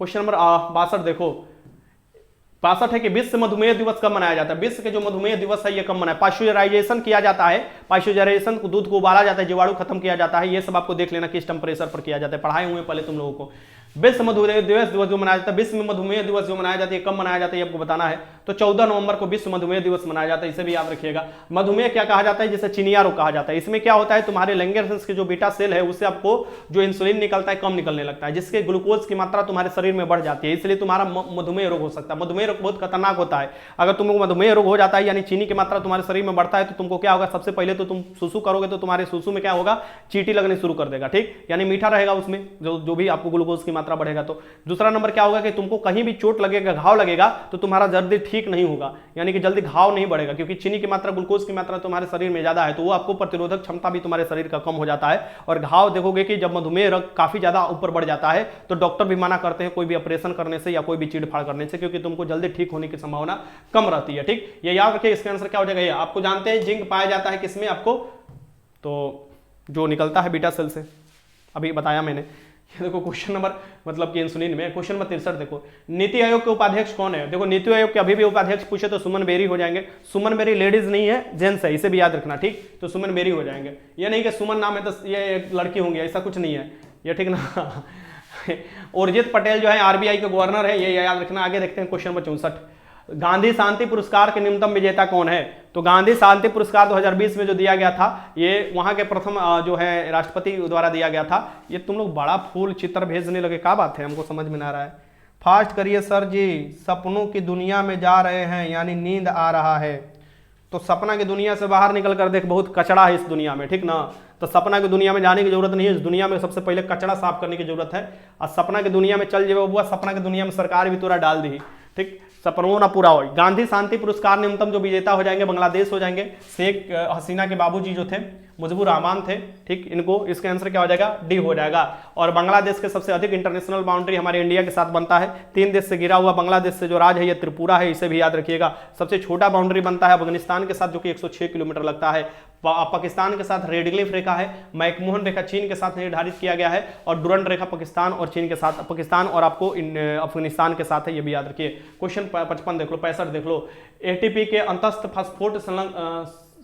क्वेश्चन नंबर 62 देखो, 62 है कि विश्व मधुमेह दिवस कब मनाया जाता है। विश्व के जो मधुमेह दिवस है ये कब मनाया, पाश्चराइजेशन किया जाता है, पाश्चराइजेशन दूध को उबाला जाता है, जीवाणु खत्म किया जाता है। ये सब आपको देख लेना किस टेम्परेचर पर किया जाता है, पढ़ाए हुए पहले तुम लोगों को। विश्व मधुमेह दिवस जो मनाया जाता है, विश्व मधुमेह दिवस जो मनाया जाता है, कब मनाया जाता है ये आपको बताना है। तो 14 नवंबर को विश्व मधुमेह दिवस मनाया जाता है, इसे भी याद रखिएगा। मधुमेह क्या कहा जाता है, जिसे चिनिया रोग कहा जाता है। इसमें क्या होता है, तुम्हारे लैंगरहैंस के जो बीटा सेल है उससे आपको जो इंसुलिन निकलता है कम निकलने लगता है, जिसके ग्लूकोज की मात्रा तुम्हारे शरीर में बढ़ जाती है, इसलिए तुम्हारा मधुमेह रोग हो सकता है। मधुमेह रोग बहुत खतरनाक होता है। अगर तुमको मधुमेह रोग हो जाता है यानी चीनी की मात्रा तुम्हारे शरीर में बढ़ता है तो तुमको क्या होगा, सबसे पहले तो तुम सुसु करोगे तो तुम्हारे सुसु में क्या होगा, चींटी लगने शुरू कर देगा, ठीक, यानी मीठा रहेगा उसमें जो भी आपको ग्लूकोज की मात्रा बढ़ेगा। तो दूसरा नंबर क्या होगा कि तुमको कहीं भी चोट लगेगा, घाव लगेगा तो तुम्हारा जल्दी ठीक नहीं होगा, यानी कि जल्दी घाव नहीं बढ़ेगा, क्योंकि चीनी की मात्रा, ग्लूकोज की मात्रा तुम्हारे शरीर में ज्यादा है, तो वो आपको प्रतिरोधक क्षमता भी तुम्हारे शरीर का कम हो जाता है। और घाव देखोगे कि जब मधुमेह रोग काफी ज्यादा ऊपर बढ़ जाता है तो डॉक्टर भी मना करते हैं कोई भी ऑपरेशन करने से या कोई भी चीड़-फाड़ करने से, क्योंकि तुमको जल्दी ठीक होने की संभावना कम रहती है, ठीक। ये याद रखिए, इसका आंसर क्या हो जाएगा। ये आपको जानते हैं जिंक पाया जाता है किसमें, आपको तो जो निकलता है बीटा सेल से, अभी बताया मैंने। ये देखो क्वेश्चन नंबर, मतलब कि इंसुलिन में क्वेश्चन नंबर 63 देखो, नीति आयोग के उपाध्यक्ष कौन है। देखो नीति आयोग के अभी भी उपाध्यक्ष पूछे तो सुमन बेरी हो जाएंगे। सुमन बेरी लेडीज नहीं है, जेंट्स है, इसे भी याद रखना, ठीक। तो सुमन बेरी हो जाएंगे। ये नहीं कि सुमन नाम है तो ये एक लड़की होंगी, ऐसा कुछ नहीं है ये, ठीक ना। उर्जित पटेल जो है आरबीआई के गवर्नर है, ये याद रखना। आगे देखते हैं क्वेश्चन नंबर 64, गांधी शांति पुरस्कार के न्यूनतम विजेता कौन है। तो गांधी शांति पुरस्कार 2020 में जो दिया गया था, ये वहां के प्रथम जो है राष्ट्रपति द्वारा दिया गया था। ये तुम लोग बड़ा फूल चित्र भेजने लगे, क्या बात है, हमको समझ में ना आ रहा है। फास्ट करिए सर जी, सपनों की दुनिया में जा रहे हैं यानी नींद आ रहा है, तो सपना की दुनिया से बाहर निकल कर देख, बहुत कचड़ा है इस दुनिया में, ठीक ना। तो सपना की दुनिया में जाने की जरूरत नहीं है, इस दुनिया में सबसे पहले कचड़ा साफ करने की जरूरत है। और सपना की दुनिया में चल जाए बुआ, सपना की दुनिया में सरकार भी तोरा डाल दी, ठीक, सपनों ना पूरा हो। गांधी शांति पुरस्कार न्यूनतम जो विजेता हो जाएंगे बांग्लादेश हो जाएंगे, शेख हसीना के बाबूजी जो थे मुजीबुर रहमान थे, ठीक, इनको, इसका आंसर क्या हो जाएगा, डी हो जाएगा। और बांग्लादेश के सबसे अधिक इंटरनेशनल बाउंड्री हमारे इंडिया के साथ बनता है, 3 देश से घिरा हुआ बांग्लादेश से जो राज्य है ये त्रिपुरा है, इसे भी याद रखिएगा। सबसे छोटा बाउंड्री बनता है अफगानिस्तान के साथ जो कि 106 किलोमीटर लगता है। पाकिस्तान के साथ रेड क्लिफ रेखा है, मैकमोहन रेखा चीन के साथ निर्धारित किया गया है, और डुरंड रेखा पाकिस्तान और चीन के साथ, पाकिस्तान और आपको अफगानिस्तान के साथ है, ये भी याद रखिए। क्वेश्चन 55 देख लो, 65 देख लो, एटीपी के अंतस्थ फास्फोट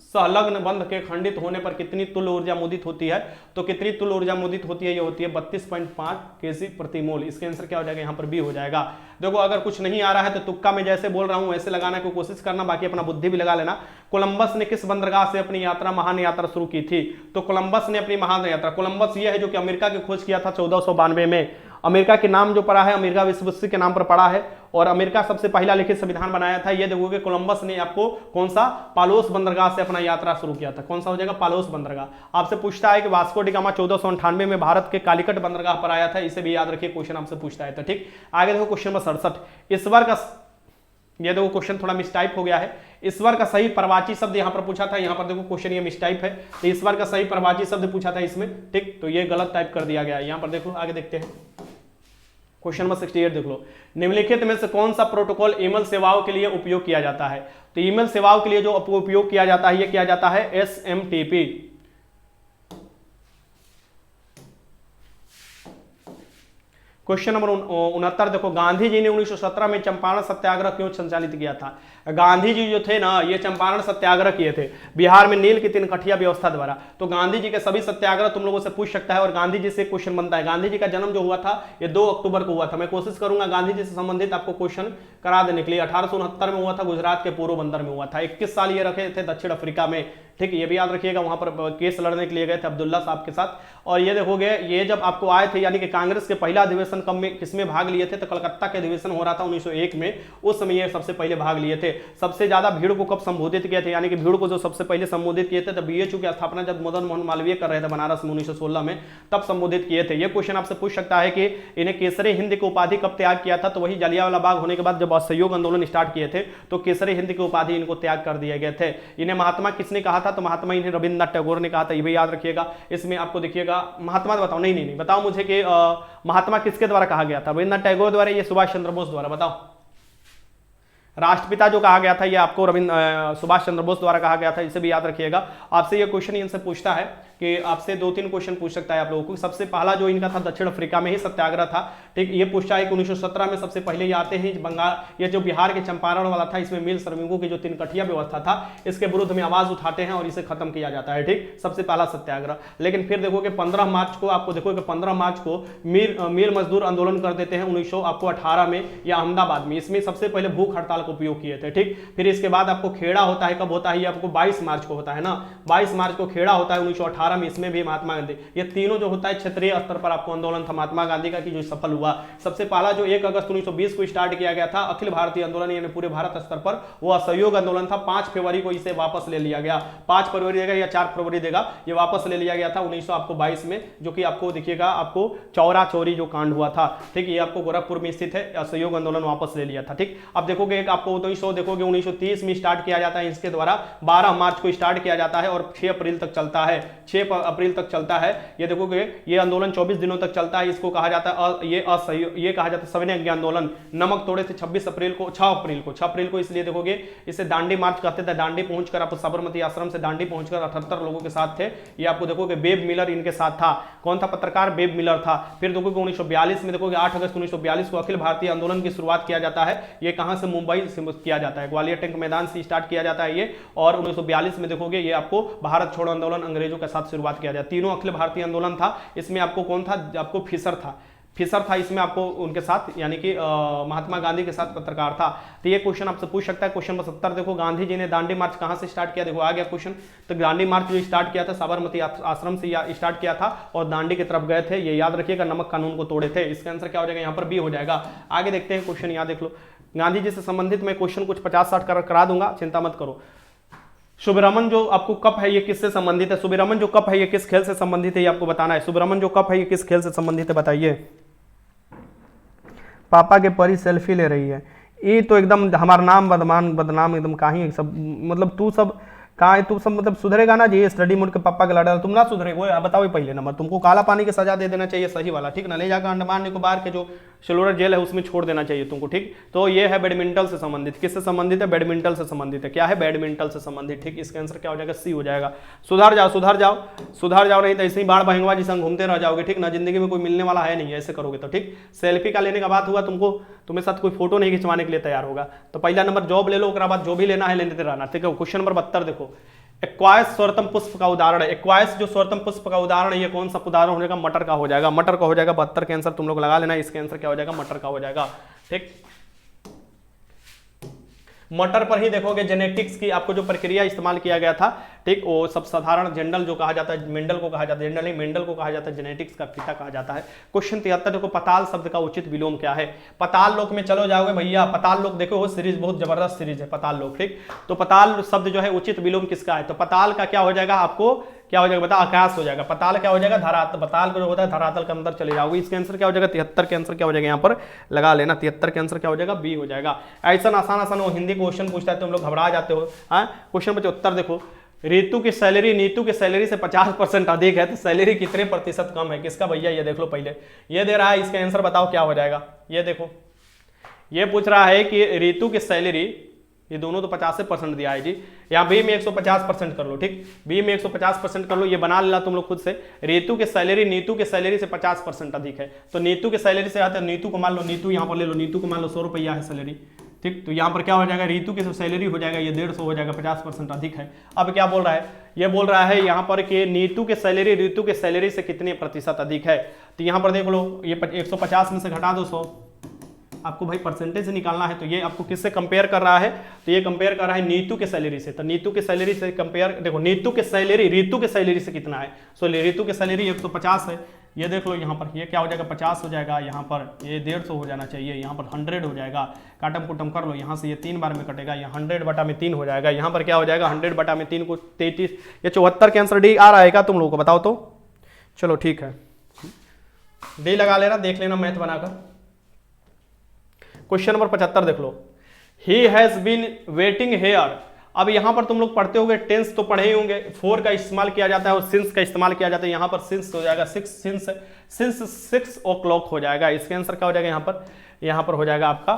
संलग्न बंध के खंडित होने पर कितनी तुल्य ऊर्जा मुदित होती है। तो कितनी तुल्य ऊर्जा मुदित होती है, ये होती है 32.5 केजी प्रति मोल। इसके आंसर क्या हो जाएगा, यहाँ पर बी हो जाएगा। देखो अगर कुछ नहीं आ रहा है तो तुक्का में जैसे बोल रहा हूं वैसे लगाने की कोशिश करना, बाकी अपना बुद्धि भी लगा लेना। कोलंबस ने किस बंदरगाह से अपनी यात्रा, महान यात्रा शुरू की थी। तो कोलंबस ने अपनी महान यात्रा, कोलंबस ये है जो कि अमेरिका की खोज किया था 1492 में। अमेरिका के नाम जो पड़ा है, अमेरिका विश्व के नाम पर पड़ा है, और अमेरिका सबसे पहला लिखित संविधान बनाया था। ये देखोगे कोलंबस ने आपको कौन सा, पालोस बंदरगाह से अपना यात्रा शुरू किया था। कौन सा हो जाएगा, पालोस बंदरगाह। आपसे पूछता है कि वास्को डी गामा 1498 में भारत के कालीकट बंदरगाह पर आया था, इसे भी याद रखिए, क्वेश्चन आपसे पूछता है। तो ठीक, आगे देखो क्वेश्चन नंबर 67, ईश्वर का, ये देखो क्वेश्चन थोड़ा मिसटाइप हो गया है। ईश्वर का सही प्रवाची शब्द यहाँ पर पूछा था, यहाँ पर देखो क्वेश्चन ये मिसटाइप है, तो ईश्वर का सही प्रवाची शब्द पूछा था इसमें, ठीक, तो ये गलत टाइप कर दिया गया है यहाँ पर। देखो आगे देखते हैं क्वेश्चन नंबर 68 देख लो, निम्नलिखित में से कौन सा प्रोटोकॉल ईमेल सेवाओं के लिए उपयोग किया जाता है। तो ईमेल सेवाओं के लिए जो उपयोग किया जाता है, ये किया जाता है SMTP। क्वेश्चन नंबर 69 देखो, गांधी जी ने 1917 में चंपारण सत्याग्रह क्यों संचालित किया था। गांधी जी जो थे ना, ये चंपारण सत्याग्रह किए थे बिहार में नील की 3 कठिया व्यवस्था द्वारा। तो गांधी जी के सभी सत्याग्रह तुम लोगों से पूछ सकता है, और गांधी जी से क्वेश्चन बनता है। गांधी जी का जन्म जो हुआ था ये 2 अक्टूबर को हुआ था। मैं कोशिश करूंगा गांधी जी से संबंधित आपको क्वेश्चन करा देने के लिए। 1869 में हुआ था, गुजरात के पोरबंदर में हुआ था। 21 साल ये रखे थे दक्षिण अफ्रीका में, ठीक, ये भी याद रखिएगा। वहां पर केस लड़ने के लिए गए थे अब्दुल्ला साहब के साथ। और ये देखोगे, ये जब आपको आए थे, यानी कि कांग्रेस के पहला अधिवेशन कब में, किसमें भाग लिए थे, तो कलकत्ता के अधिवेशन हो रहा था 1901 में, उस समय ये सबसे पहले भाग लिए थे। सबसे ज्यादा भीड़ को कब संबोधित किए थे, यानी कि भीड़ को जो सबसे पहले संबोधित किए थे, तो BHU की स्थापना जब मदन मोहन मालवीय कर रहे थे बनारस में 1916 में, तब संबोधित किए थे। ये क्वेश्चन आपसे पूछ सकता है कि इन्हें केसरी हिंद की उपाधि कब त्याग किया था। तो वही जलियांवाला बाग होने के बाद जब असहयोग आंदोलन स्टार्ट किए थे, तो केसरी हिंद की उपाधि इनको त्याग कर दिए गए थे। इन्हें महात्मा किसने कहा था, तो महात्मा इन्हें रविन्द्रनाथ टैगोर ने कहा था, ये भी याद रखिएगा। इसमें आपको देखिएगा, महात्मा बताओ, नहीं बताओ मुझे कि महात्मा किसके द्वारा कहा गया था, रविन्द्रनाथ टैगोर द्वारा, ये सुभाष चंद्र बोस द्वारा, बताओ। राष्ट्रपिता जो कहा गया था, ये आपको सुभाष चंद्र बोस द्वारा कहा गया था, इसे भी याद रखिएगा। आपसे ये क्वेश्चन इनसे पूछता है कि आपसे 2-3 क्वेश्चन पूछ सकता है आप लोगों को। सबसे पहला जो इनका था दक्षिण अफ्रीका में ही सत्याग्रह था, ठीक। ये पूछा है कि 1917 में सबसे पहले ये आते हैं बंगाल, ये जो बिहार के चंपारण वाला था, इसमें मिल श्रमिकों की जो 3 कठिया व्यवस्था था इसके विरुद्ध में आवाज उठाते हैं और इसे खत्म किया जाता है, ठीक। सबसे पहला सत्याग्रह। लेकिन फिर देखोगे 15 मार्च को, आपको देखोगे 15 मार्च को मिल मजदूर आंदोलन कर देते हैं 1918 में या अहमदाबाद में। इसमें सबसे पहले भूख हड़ताल का उपयोग किए थे, ठीक। फिर इसके बाद आपको खेड़ा होता है, कब होता है ये आपको 22 मार्च को होता है ना, 22 मार्च को खेड़ा होता है 1918 में। इसमें भी महात्मा गांधी, ये तीनों जो होता है क्षेत्रीय स्तर पर आपको आंदोलन था महात्मा गांधी का कि जो सफल हुआ। सबसे पहला जो 1 अगस्त 1920 को स्टार्ट किया गया था अखिल भारतीय आंदोलन, यानी पूरे भारत स्तर पर, वो असहयोग आंदोलन था। 5 फरवरी को इसे वापस ले लिया गया, 5 फरवरी देगा या 4 फरवरी देगा, ये वापस ले लिया गया था 1922 में, जो कि आपको देखिएगा आपको चौरा चौरी जो कांड हुआ था, ठीक। ये आपको गोरखपुर में स्थित है, असहयोग आंदोलन वापस ले लिया था, ठीक। अब देखोगे एक आपको 1900 देखोगे 1930 में स्टार्ट किया जाता है, इसके द्वारा 12 मार्च को स्टार्ट किया जाता है और 6 अप्रैल तक चलता है, 6 अप्रैल तक चलता है। ये देखोगे ये आंदोलन 24 दिनों तक चलता है। इसको कहा जाता है ये असहयोग, ये कहा जाता है सविनय अज्ञा आंदोलन। नमक तोड़े थे 26 अप्रैल को, 6 अप्रैल को, इसलिए देखोगे इसे दांडी मार्च कहते थे। दांडी पहुंचकर आप साबरमती आश्रम से दांडी पहुंचकर 78 लोगों के साथ थे। ये आपको देखोगे बेब मिलर इनके साथ था। कौन था पत्रकार? बेब मिलर था। फिर देखोगे 1942 में देखोगे 8 अगस्त 1942 को अखिल भारतीय आंदोलन की शुरुआत किया जाता है। ये कहां से? मुंबई से किया जाता है, ग्वालियर टैंक मैदान से स्टार्ट किया जाता है ये। और 1942 में देखोगे ये आपको भारत छोड़ो आंदोलन अंग्रेजों के साथ शुरुआत किया जाता है। तीनों अखिल भारतीय आंदोलन था। इसमें आपको कौन था? आपको फिशर था इसमें आपको उनके साथ, यानी कि महात्मा गांधी के साथ पत्रकार था। तो ये क्वेश्चन आपसे पूछ सकता है। क्वेश्चन नंबर 70 देखो, गांधी जी ने दांडी मार्च कहां से स्टार्ट किया? देखो आ गया क्वेश्चन। तो दांडी मार्च जो स्टार्ट किया था साबरमती आश्रम से स्टार्ट किया था और दांडी की तरफ गए थे। ये याद रखिएगा, नमक कानून को तोड़े थे। इसका आंसर क्या हो जाएगा? यहाँ पर बी हो जाएगा। आगे देखते हैं क्वेश्चन, यहाँ देख लो। गांधी जी से संबंधित मैं क्वेश्चन कुछ 50-60 करा दूंगा, चिंता मत करो। सुब्रमण्य जो आपको कप है ये किससे संबंधित है? सुब्रमण्य जो कप है ये किस खेल से संबंधित है ये आपको बताना है। सुब्रमण्य जो कप है ये किस खेल से संबंधित है बताइए। पापा के परी सेल्फी ले रही है, ये तो एकदम हमारा नाम बदनाम एकदम कहीं सब, मतलब तू सब कहाँ तू सब मतलब सुधरेगा ना जी। स्टडी मोड के पापा के लड़ा तुम ना सुधरे, वो बताओ पहले नंबर। तुमको काला पानी की सजा दे देना चाहिए, सही वाला, ठीक ना। ले जाकर अंडमान निकोबार के जो सेलुलर जेल है उसमें छोड़ देना चाहिए तुमको, ठीक। तो ये है बैडमिंटन से संबंधित। किससे संबंधित है? बैडमिंटन से संबंधित है। क्या है? बैडमिंटन से संबंधित, ठीक। इसका आंसर क्या हो जाएगा? सी हो जाएगा। सुधार जाओ नहीं तो ऐसे ही बाढ़ भयंगवा जी संग घूमते रह जाओगे, ठीक ना। जिंदगी में कोई मिलने वाला है नहीं ऐसे करोगे तो, ठीक। सेल्फी का लेने का बात हुआ तुमको, तुम्हें साथ कोई फोटो नहीं खिंचवाने के लिए तैयार होगा। तो पहला नंबर जॉब ले लो, उसके बाद जो भी लेना है लेते रहना, ठीक है। क्वेश्चन नंबर 72 देखो, एक्वायस स्वरतम पुष्प का उदाहरण है। एक्वायस जो स्वरतम पुष्प का उदाहरण है ये कौन सा उदाहरण हो जाएगा? मटर का हो जाएगा। मटर का हो जाएगा। 72 के आंसर तुम लोग लगा लेना। इसके आंसर क्या हो जाएगा? मटर का हो जाएगा, ठीक। मटर पर ही देखोगे जेनेटिक्स की आपको जो प्रक्रिया इस्तेमाल किया गया था, ठीक। वो सब साधारण जनरल जो कहा जाता है, मेंडल को कहा जाता है, जनरली मेंडल को कहा जाता है, जेनेटिक्स का पिता कहा जाता है। क्वेश्चन 73 देखो, पताल शब्द का उचित विलोम क्या है? पताल लोक में चलो जाओगे भैया, पताल लोक देखो वो सीरीज बहुत जबरदस्त सीरीज है पताल लोक, ठीक। तो पताल शब्द जो है उचित विलोम किसका है? तो पताल का क्या हो जाएगा? आपको क्या हो जाएगा बता? आकाश हो जाएगा। पताल क्या हो जाएगा? धरातल। पताल जो होता है धरातल के अंदर चले जाओगे। इसके आंसर क्या हो जाएगा? 73 के आंसर क्या हो जाएगा? यहाँ पर लगा लेना। 73 के आंसर क्या हो जाएगा? बी हो जाएगा। ऐसा आसान वो हिंदी क्वेश्चन पूछता है तुम लोग घबरा जाते हो। हाँ, क्वेश्चन 75 देखो, नीतू की सैलरी से 50% अधिक है तो सैलरी कितने प्रतिशत कम है? किसका भैया? ये देख लो पहले, ये दे रहा है, इसका आंसर बताओ क्या हो जाएगा। ये देखो, ये पूछ रहा है कि ऋतु की सैलरी, ये दोनों तो 50% दिया है जी। यहाँ बी में 150% कर लो, ठीक। बी में 150% कर लो, ये बना लेना तुम लोग खुद से। नीतू की सैलरी से 50% अधिक है। तो नीतू की सैलरी से आते हैं, नीतू को मान लो, नीतू यहाँ पर ले लो, नीतू को मान लो 100 रुपया है सैलरी, ठीक। तो यहाँ पर क्या हो जाएगा? ऋतु की सैलरी हो जाएगा ये 150 हो जाएगा, 50% अधिक है। अब क्या बोल रहा है? ये बोल रहा है यहाँ पर कि नीतू की सैलरी ऋतु की सैलरी से कितने प्रतिशत अधिक है। तो यहाँ पर देख लो, ये 150 में से घटा दो 100, आपको भाई परसेंटेज निकालना है। तो ये आपको किससे कंपेयर कर रहा है? तो ये कंपेयर कर रहा है नीतू के सैलरी से। तो नीतू के सैलरी से कंपेयर, देखो नीतू के सैलरी ऋतु के सैलरी से कितना है? सो ऋतु के सैलरी 150 है। ये देख लो यहाँ पर, ये क्या हो जाएगा? 50 हो जाएगा। यहाँ पर ये 150 हो जाना चाहिए, यहाँ पर 100 हो जाएगा। काटम कुटम कर लो, यहाँ से ये 3 बार में कटेगा, यहाँ 100/3 हो जाएगा। यहाँ पर क्या हो जाएगा? 100/3 को 33। ये 74 के आंसर डी आ रहा है क्या तुम लोगों को? बताओ तो। चलो ठीक है, डी लगा लेना, देख लेना मैथ बनाकर। क्वेश्चन नंबर 75 देख लो, he has been waiting here. अब यहां पर तुम लोग पढ़ते होंगे, टेंस तो पढ़े ही होंगे, फोर का इस्तेमाल किया जाता है और सिंस का इस्तेमाल किया जाता है। यहां पर सिंस हो जाएगा 6 o'clock हो जाएगा। इसके आंसर क्या हो जाएगा? यहां पर हो जाएगा आपका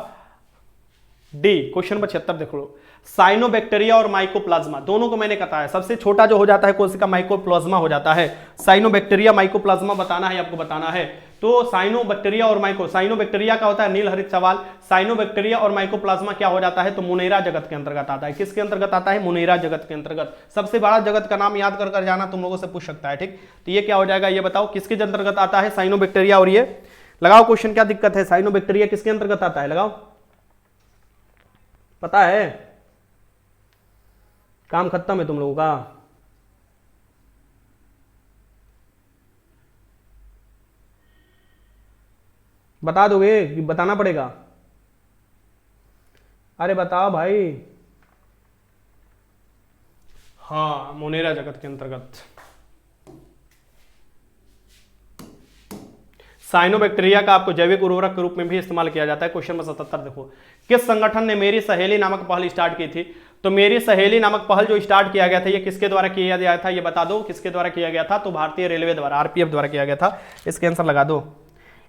डी क्वेश्चन नंबर 76 देख लो, साइनोबैक्टीरिया और माइकोप्लाज्मा दोनों को मैंने कहा है, सबसे छोटा जो हो जाता है कोशिका माइकोप्लाज्मा हो जाता है, साइनोबैक्टीरिया माइकोप्लाज्मा बताना है आपको, बताना है। तो साइनोबैक्टीरिया और साइनोबैक्टीरिया का होता है नील हरित सवाल, साइनोबैक्टीरिया और माइकोप्लाज्मा क्या हो जाता है, तो मुनेरा जगत के अंतर्गत आता है। किसके अंतर्गत आता है, मुनेरा जगत के अंतर्गत। सबसे बड़ा जगत का नाम याद कर जाना, तुम लोगों से पूछ सकता है, ठीक। तो ये क्या हो जाएगा, ये बताओ किसके अंतर्गत आता है, साइनोबैक्टीरिया। और ये लगाओ क्वेश्चन, क्या दिक्कत है, साइनोबैक्टीरिया किसके अंतर्गत आता है, लगाओ, पता है, काम खत्म है तुम लोगों का। बता दोगे कि बताना पड़ेगा, अरे बताओ भाई। हाँ, मोनेरा जगत के अंतर्गत। साइनोबैक्टीरिया का आपको जैविक उर्वरक के रूप में भी इस्तेमाल किया जाता है। क्वेश्चन नंबर 77 देखो, किस संगठन ने मेरी सहेली नामक पहल स्टार्ट की थी। तो मेरी सहेली नामक पहल जो स्टार्ट किया गया था, ये किसके द्वारा किया गया था, ये बता दो किसके द्वारा किया गया था। तो भारतीय रेलवे द्वारा, आरपीएफ द्वारा किया गया था। इसके आंसर लगा दो,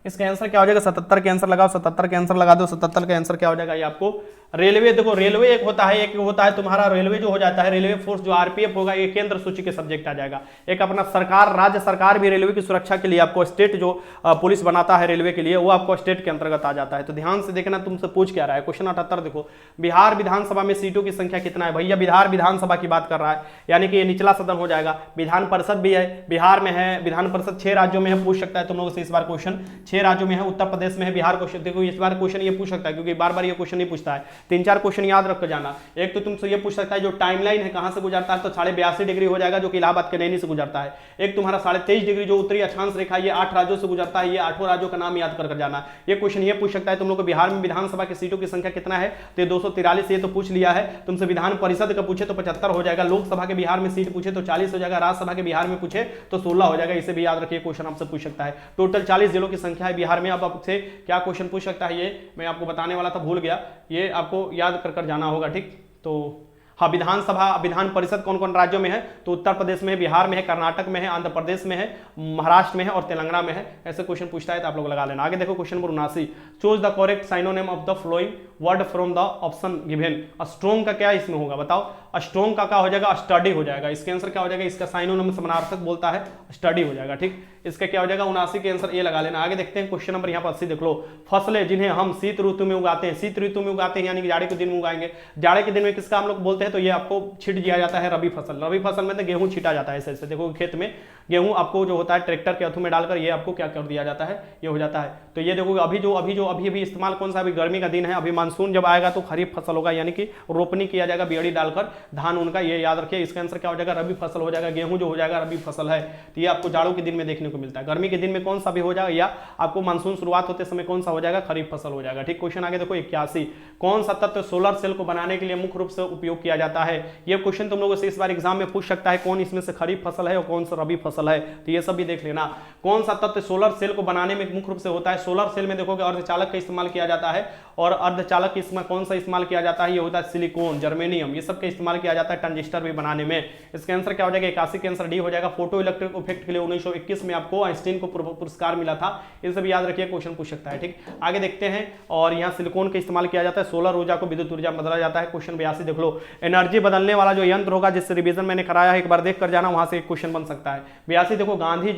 इसका आंसर क्या हो जाएगा, 77 के आंसर लगाओ, 77 के आंसर लगा दो। 77 का आंसर क्या हो जाएगा, ये आपको रेलवे। देखो रेलवे एक होता है, एक होता है तुम्हारा रेलवे जो हो जाता है, रेलवे फोर्स जो आरपीएफ होगा, ये केंद्र सूची के सब्जेक्ट आ जाएगा। एक अपना सरकार, राज्य सरकार भी रेलवे की सुरक्षा के लिए आपको स्टेट जो पुलिस बनाता है रेलवे के लिए, वो आपको स्टेट के अंतर्गत आ जाता है। तो ध्यान से देखना, तुमसे पूछ क्या रहा है। क्वेश्चन 78 देखो, बिहार विधानसभा में सीटों की संख्या कितना है। भैया बिहार विधानसभा की बात कर रहा है, यानी कि ये निचला सदन हो जाएगा। विधान परिषद भी है, बिहार में है विधान परिषद, 6 राज्यों में है। पूछ सकता है तुम लोगों से इस बार क्वेश्चन, 6 राज्यों में है, उत्तर प्रदेश में है, बिहार। क्वेश्चन देखो इस बार क्वेश्चन ये पूछ सकता है, क्योंकि बार बार ये क्वेश्चन नहीं पूछता है। 3-4 क्वेश्चन याद रख कर जाना। एक तो तुमसे ये पूछ सकता है जो टाइमलाइन है कहां से गुजरता है, तो 82.5 डिग्री हो जाएगा, जो कि इलाहाबाद के नैनी से गुजरता है। एक तुम्हारा 23.5 डिग्री जो उत्तरी अक्षांश रेखा, ये 8 राज्यों से गुजरता है। ये 8 राज्यों का नाम याद कर जाना। ये क्वेश्चन ये पूछ सकता है तुम लोग को बिहार में विधानसभा की सीटों की संख्या कितना है, तो 243, ये तो पूछ लिया है। तुमसे विधान परिषद का पूछे तो 75 हो जाएगा, लोकसभा के बिहार में सीट पूछे तो 40 हो जाएगा, राज्यसभा के बिहार में पूछे तो 16 हो जाएगा। इसे भी याद रखिए, क्वेश्चन आपसे पूछ सकता है। टोटल 40 जिलों की संख्या है बिहार में। अब आपसे क्या क्वेश्चन पूछ सकता है, ये मैं आपको बताने वाला था, भूल गया, ये आपको याद कर जाना होगा, ठीक। तो हाँ, विधानसभा विधान परिषद कौन कौन राज्यों में है, तो उत्तर प्रदेश में है, बिहार में है, कर्नाटक में है, आंध्र प्रदेश में है, महाराष्ट्र में है और तेलंगाना में है। ऐसे क्वेश्चन पूछता है तो आप लोग लगा लेना। आगे देखो question number 79, choose the correct synonym of the flowing word from the option given. Strong का क्या इसमें होगा, बताओ। स्ट्रॉन्ग का क्या हो जाएगा, स्टडी हो जाएगा। इसके आंसर क्या हो जाएगा, इसका साइनोनिम समानार्थक बोलता है, स्टडी हो जाएगा, ठीक। इसका क्या हो जाएगा, 79 के आंसर ए लगा लेना। आगे देखते हैं क्वेश्चन नंबर यहाँ पर 80 देख लो, फसलें जिन्हें हम शीत ऋतु में उगाते हैं, शीत ऋतु में उगाते हैं यानी कि जाड़े के दिन में उगाएंगे। जाड़े के दिन में किसका हम लोग बोलते हैं, तो ये आपको छिट दिया जाता है रबी फसल। रबी फसल में तो गेहूं छिटा जाता है, ऐसे ऐसे देखो खेत में गेहूं आपको जो होता है ट्रैक्टर के अथू में डालकर ये आपको क्या कर दिया जाता है, ये हो जाता है। तो ये देखो अभी इस्तेमाल कौन सा, अभी गर्मी का दिन है, अभी मानसून जब आएगा तो खरीफ फसल होगा, यानी कि रोपनी किया जाएगा बियड़ी डालकर धान उनका, ये याद रखिए। इसका आंसर क्या हो जाएगा, रबी फसल हो जाएगा। गेहूं जो हो जाएगा रबी फसल है, तो ये आपको जाड़ों के दिन में देखने को मिलता है। गर्मी के दिन में कौन सा भी हो जाएगा, या आपको मानसून शुरुआत होते समय कौन सा हो जाएगा, खरीफ फसल हो जाएगा, ठीक। क्वेश्चन आगे देखो 81, कौन सा तत्व सोलर सेल को बनाने के लिए मुख्य रूप से उपयोग किया जाता है। ये क्वेश्चन तुम लोगों से इस बार एग्जाम में पूछ सकता है, कौन इसमें से खरीफ फसल है और कौन सा रबी फसल है, तो ये सब भी देख लेना। कौन सा तत्व सोलर सेल को बनाने में मुख्य रूप से होता है। सोलर सेल में देखोगे अर्धचालक का इस्तेमाल किया जाता है, और अर्धचालक इसमें कौन सा इस्तेमाल किया जाता है, ये होता है सिलिकॉन, जर्मेनियम, ये सब का इस्तेमाल किया जाता है ट्रांजिस्टर भी बनाने में। इसका आंसर क्या हो जाएगा, 81 के आंसर डी हो जाएगा। फोटो इलेक्ट्रिक इफेक्ट के लिए 1921 में आपको आइंस्टीन को पुरस्कार मिला था। ये सब याद रखिए, क्वेश्चन पूछ सकता है, ठीक। आगे देखते हैं, और यहाँ सिलिकॉन का इस्तेमाल किया जाता है, सोलर ऊर्जा को विद्युत ऊर्जा बदला जाता है। क्वेश्चन 82 देख लो, एनर्जी बदलने वाला जो यंत्र होगा, जिससे रिवीजन मैंने कराया है, एक बार देख कर जाना, वहां से एक क्वेश्चन बन सकता है। 82 देखो, गांधी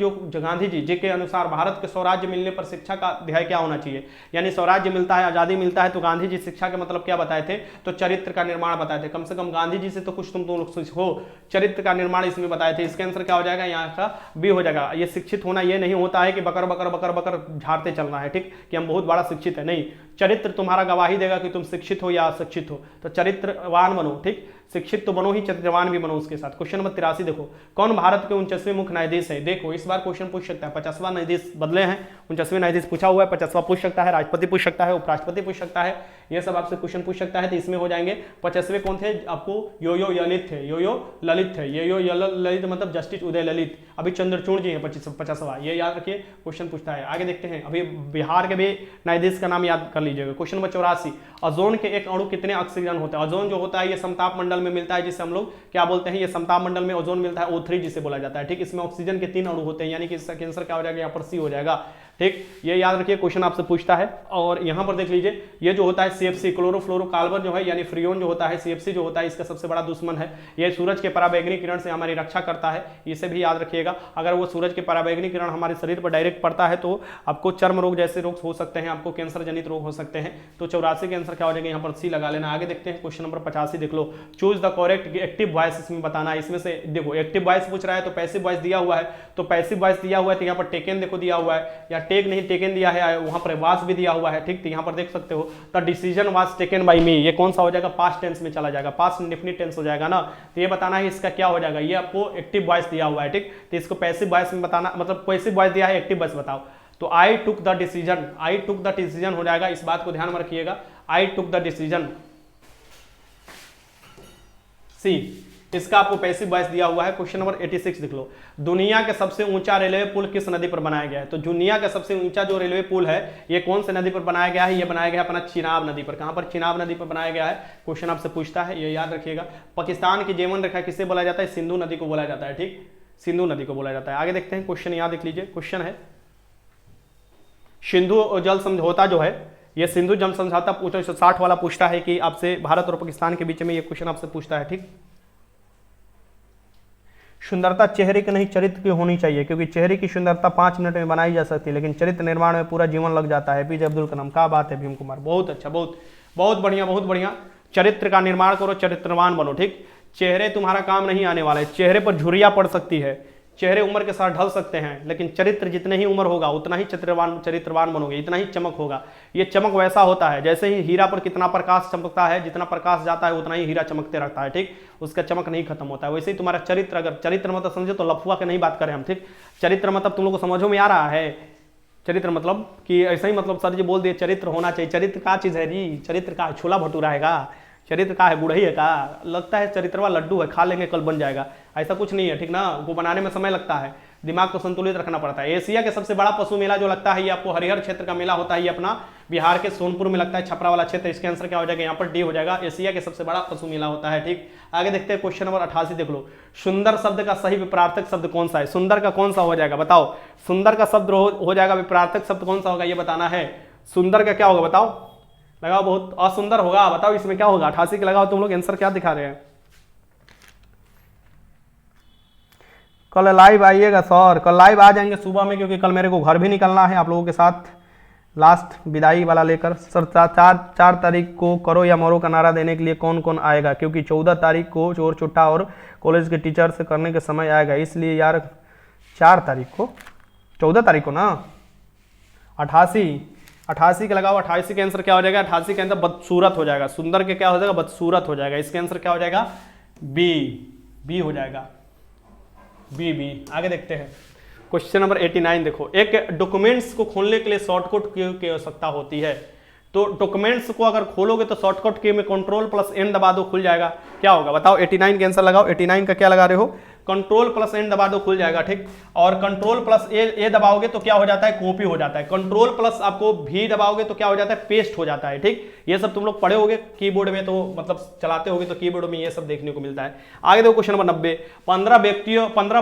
जी के अनुसार भारत के स्वराज्य मिलने पर शिक्षा का अध्याय क्या होना चाहिए। यानी स्वराज्य मिलता है, आजादी मिलता है, तो गांधी जी शिक्षा के मतलब क्या बताए थे, तो चरित्र का निर्माण बताए थे। कम से कम गांधी जी से तो कुछ तुम लोग सीखो, चरित्र का निर्माण इसमें बताए थे। इसके आंसर क्या हो जाएगा, यहाँ का बी हो जाएगा। ये शिक्षित होना ये नहीं होता है कि बकर बकर बकर बकर झाड़ते चलना है, ठीक, कि हम बहुत बड़ा शिक्षित है, नहीं। चरित्र तुम्हारा गवाही देगा कि तुम शिक्षित हो या अशिक्षित हो, तो चरित्रवान बनो, ठीक। शिक्षित तो बनो ही, चरित्रवान भी बनो उसके साथ। क्वेश्चन नंबर 83 देखो, कौन भारत के 49वें मुख्य न्यायाधीश है। देखो इस बार क्वेश्चन पूछ सकता है, 50वां न्यायाधीश बदले हैं, 49वें न्यायाधीश पूछा हुआ है, 50वां पूछ सकता है, राष्ट्रपति पूछ सकता है, उपराष्ट्रपति पूछ सकता है, ये सब आपसे क्वेश्चन पूछ सकता है। तो इसमें हो जाएंगे 50वें कौन थे, आपको योयो ललित थे, योयो ललित थे, योयो ललित मतलब जस्टिस उदय ललित। अभी चंद्रचूड़ जी हैं 50वां, ये याद रखिए, क्वेश्चन पूछता है। आगे देखते हैं, अभी बिहार के भी न्यायाधीश का नाम याद कर लीजिएगा। क्वेश्चन नंबर 84, ओजोन के एक अणु कितने ऑक्सीजन होता है। ओजोन जो होता है ये समताप मंडल में मिलता है, जिसे हम लोग क्या बोलते हैं, ये समताप मंडल में ओजोन मिलता है, O3 जिसे बोला जाता है, ठीक। इसमें ऑक्सीजन के 3 अणु होते हैं, यानी कि इसका आंसर क्या हो जाएगा, यहाँ पर सी हो जाएगा। ठीक, ये याद रखिए क्वेश्चन आपसे पूछता है। और यहाँ पर देख लीजिए, ये जो होता है CFC क्लोरोफ्लोरोकार्बन जो है, यानी फ्रियोन जो होता है, CFC जो होता है, इसका सबसे बड़ा दुश्मन है। ये सूरज के पराबैंगनी किरण से हमारी रक्षा करता है, इसे भी याद रखिएगा। अगर वो सूरज के पराबैंगनी किरण हमारे शरीर पर डायरेक्ट पड़ता है तो आपको चर्म रोग जैसे रोग हो सकते हैं, आपको कैंसर जनित रोग हो सकते हैं। तो 84 के आंसर क्या हो जाएगा, यहाँ पर C लगा लेना। आगे देखते हैं क्वेश्चन नंबर 85 देख लो। Choose the correct active voice इसमें बताना है। इसमें से देखो एक्टिव वॉइस पूछ रहा है तो पैसिव वॉइस दिया हुआ है, तो पैसिव वॉइस दिया हुआ है तो यहाँ पर टेकन देखो दिया हुआ है, या टेक नहीं टेकन दिया है, वहां पर वाज भी दिया हुआ है। ठीक, तो यहाँ पर देख सकते हो the decision was taken by me, ये कौन सा हो जाएगा, पास्ट टेंस में चला जाएगा, पास्ट इंडेफिनिट टेंस हो जाएगा ना। तो ये बताना है इसका क्या हो जाएगा, ये आपको एक्टिव वॉइस दिया हुआ है। ठीक, तो इसको पैसिव वॉइस में बताना, मतलब पैसिव वॉइस दिया है, एक्टिव वॉइस बताओ। तो I took the decision, I took the decision हो जाएगा, इस बात को ध्यान में रखिएगा। आई टुक द डिसीजन सी, इसका आपको पैसिव वॉइस दिया हुआ है। क्वेश्चन नंबर 86 देख लो। दुनिया के सबसे ऊंचा रेलवे पुल किस नदी पर बनाया गया है? तो दुनिया का सबसे ऊंचा जो रेलवे पुल है ये कौन से नदी पर बनाया गया है? ये बनाया गया अपना चिनाब नदी पर। कहां पर? चिनाब नदी पर बनाया गया है। क्वेश्चन आपसे पूछता है, ये याद रखिएगा। पाकिस्तान की जीवन रेखा किसे बोला जाता है? सिंधु नदी को बोला जाता है। ठीक, सिंधु नदी को बोला जाता है। आगे देखते हैं क्वेश्चन, यहां देख लीजिए। क्वेश्चन है सिंधु जल समझौता जो है, ये सिंधु जल समझौता 1960 वाला पूछता है कि आपसे भारत और पाकिस्तान के बीच में ये क्वेश्चन आपसे पूछता है। ठीक, सुंदरता चेहरे की नहीं चरित्र की होनी चाहिए, क्योंकि चेहरे की सुंदरता 5 मिनट में बनाई जा सकती है, लेकिन चरित्र निर्माण में पूरा जीवन लग जाता है। APJ अब्दुल कलाम। क्या बात है भीम कुमार, बहुत अच्छा, बहुत बहुत बढ़िया, बहुत बढ़िया। चरित्र का निर्माण करो, चरित्रवान बनो। ठीक, चेहरे तुम्हारा काम नहीं आने वाला है, चेहरे पर झुर्रियां पड़ सकती है, चेहरे उम्र के साथ ढल सकते हैं, लेकिन चरित्र जितने ही उम्र होगा उतना ही चरित्रवान बनोगे, इतना ही चमक होगा। ये चमक वैसा होता है जैसे ही हीरा पर कितना प्रकाश चमकता है, जितना प्रकाश जाता है उतना ही हीरा चमकते रहता है। ठीक, उसका चमक नहीं खत्म होता है। वैसे ही तुम्हारा चरित्र, अगर चरित्र मतलब समझे तो लफुआ के नहीं बात करें हम। ठीक, चरित्र मतलब तुम लोग को समझो में आ रहा है? चरित्र मतलब कि ऐसा ही मतलब सर जी बोल दिए चरित्र होना चाहिए। चरित्र का चीज है जी? चरित्र का छोला भटूरा है का? चरित्र का है? गुड़ही है का? लगता है चरित्रवा लड्डू है, खा लेंगे कल बन जाएगा, ऐसा कुछ नहीं है। ठीक ना, वो बनाने में समय लगता है, दिमाग को संतुलित रखना पड़ता है। एशिया के सबसे बड़ा पशु मेला जो लगता है ये आपको हरिहर क्षेत्र का मेला होता है, ये अपना बिहार के सोनपुर में लगता है, छपरा वाला क्षेत्र। इसके आंसर क्या हो जाएगा, यहाँ पर डी हो जाएगा। एशिया के सबसे बड़ा पशु मेला होता है। ठीक, आगे देखते हैं क्वेश्चन नंबर 88 देख लो। सुंदर शब्द का सही विपरार्थक शब्द कौन सा है? सुंदर का कौन सा हो जाएगा बताओ? सुंदर का शब्द हो जाएगा, विपरार्थक शब्द कौन सा होगा ये बताना है। सुंदर का क्या होगा बताओ? लगाओ, बहुत असुंदर होगा, बताओ इसमें क्या होगा? 88 के लगाओ तुम लोग, आंसर क्या दिखा रहे हैं? कल लाइव आइएगा सर, कल लाइव आ जाएंगे सुबह में, क्योंकि कल मेरे को घर भी निकलना है आप लोगों के साथ, लास्ट विदाई वाला लेकर। सर 4 तारीख को करो या मरो का नारा देने के लिए कौन कौन आएगा? क्योंकि 14 तारीख को चोर चुट्टा और कॉलेज के टीचर से करने के समय आएगा, इसलिए यार 4 तारीख को, 14 तारीख को ना, 88 के लगाओ। 88 के आंसर क्या हो जाएगा? 88 के आंसर बदसूरत हो जाएगा। सुंदर के क्या हो जाएगा? बदसूरत हो जाएगा। इसके आंसर क्या हो जाएगा? बी हो जाएगा, बी। आगे देखते हैं क्वेश्चन नंबर 89 देखो। एक डॉक्यूमेंट्स को खोलने के लिए शॉर्टकट की आवश्यकता होती है, तो डॉक्यूमेंट्स को अगर खोलोगे तो शॉर्टकट की में Ctrl+N दबा दो, खुल जाएगा। क्या होगा बताओ? 89 के आंसर लगाओ। 89 का क्या लगा रहे हो? Ctrl+N दबा दो, खुल जाएगा। ठीक, और Ctrl+A दबाओगे तो क्या हो जाता है? कॉपी हो जाता है। Ctrl+ आपको V दबाओगे तो क्या हो जाता है? पेस्ट हो जाता है। ठीक, ये सब तुम लोग पढ़े होगे कीबोर्ड में, तो मतलब चलाते होगे तो कीबोर्ड में ये सब देखने को मिलता है। आगे देखो क्वेश्चन नंबर 90। 15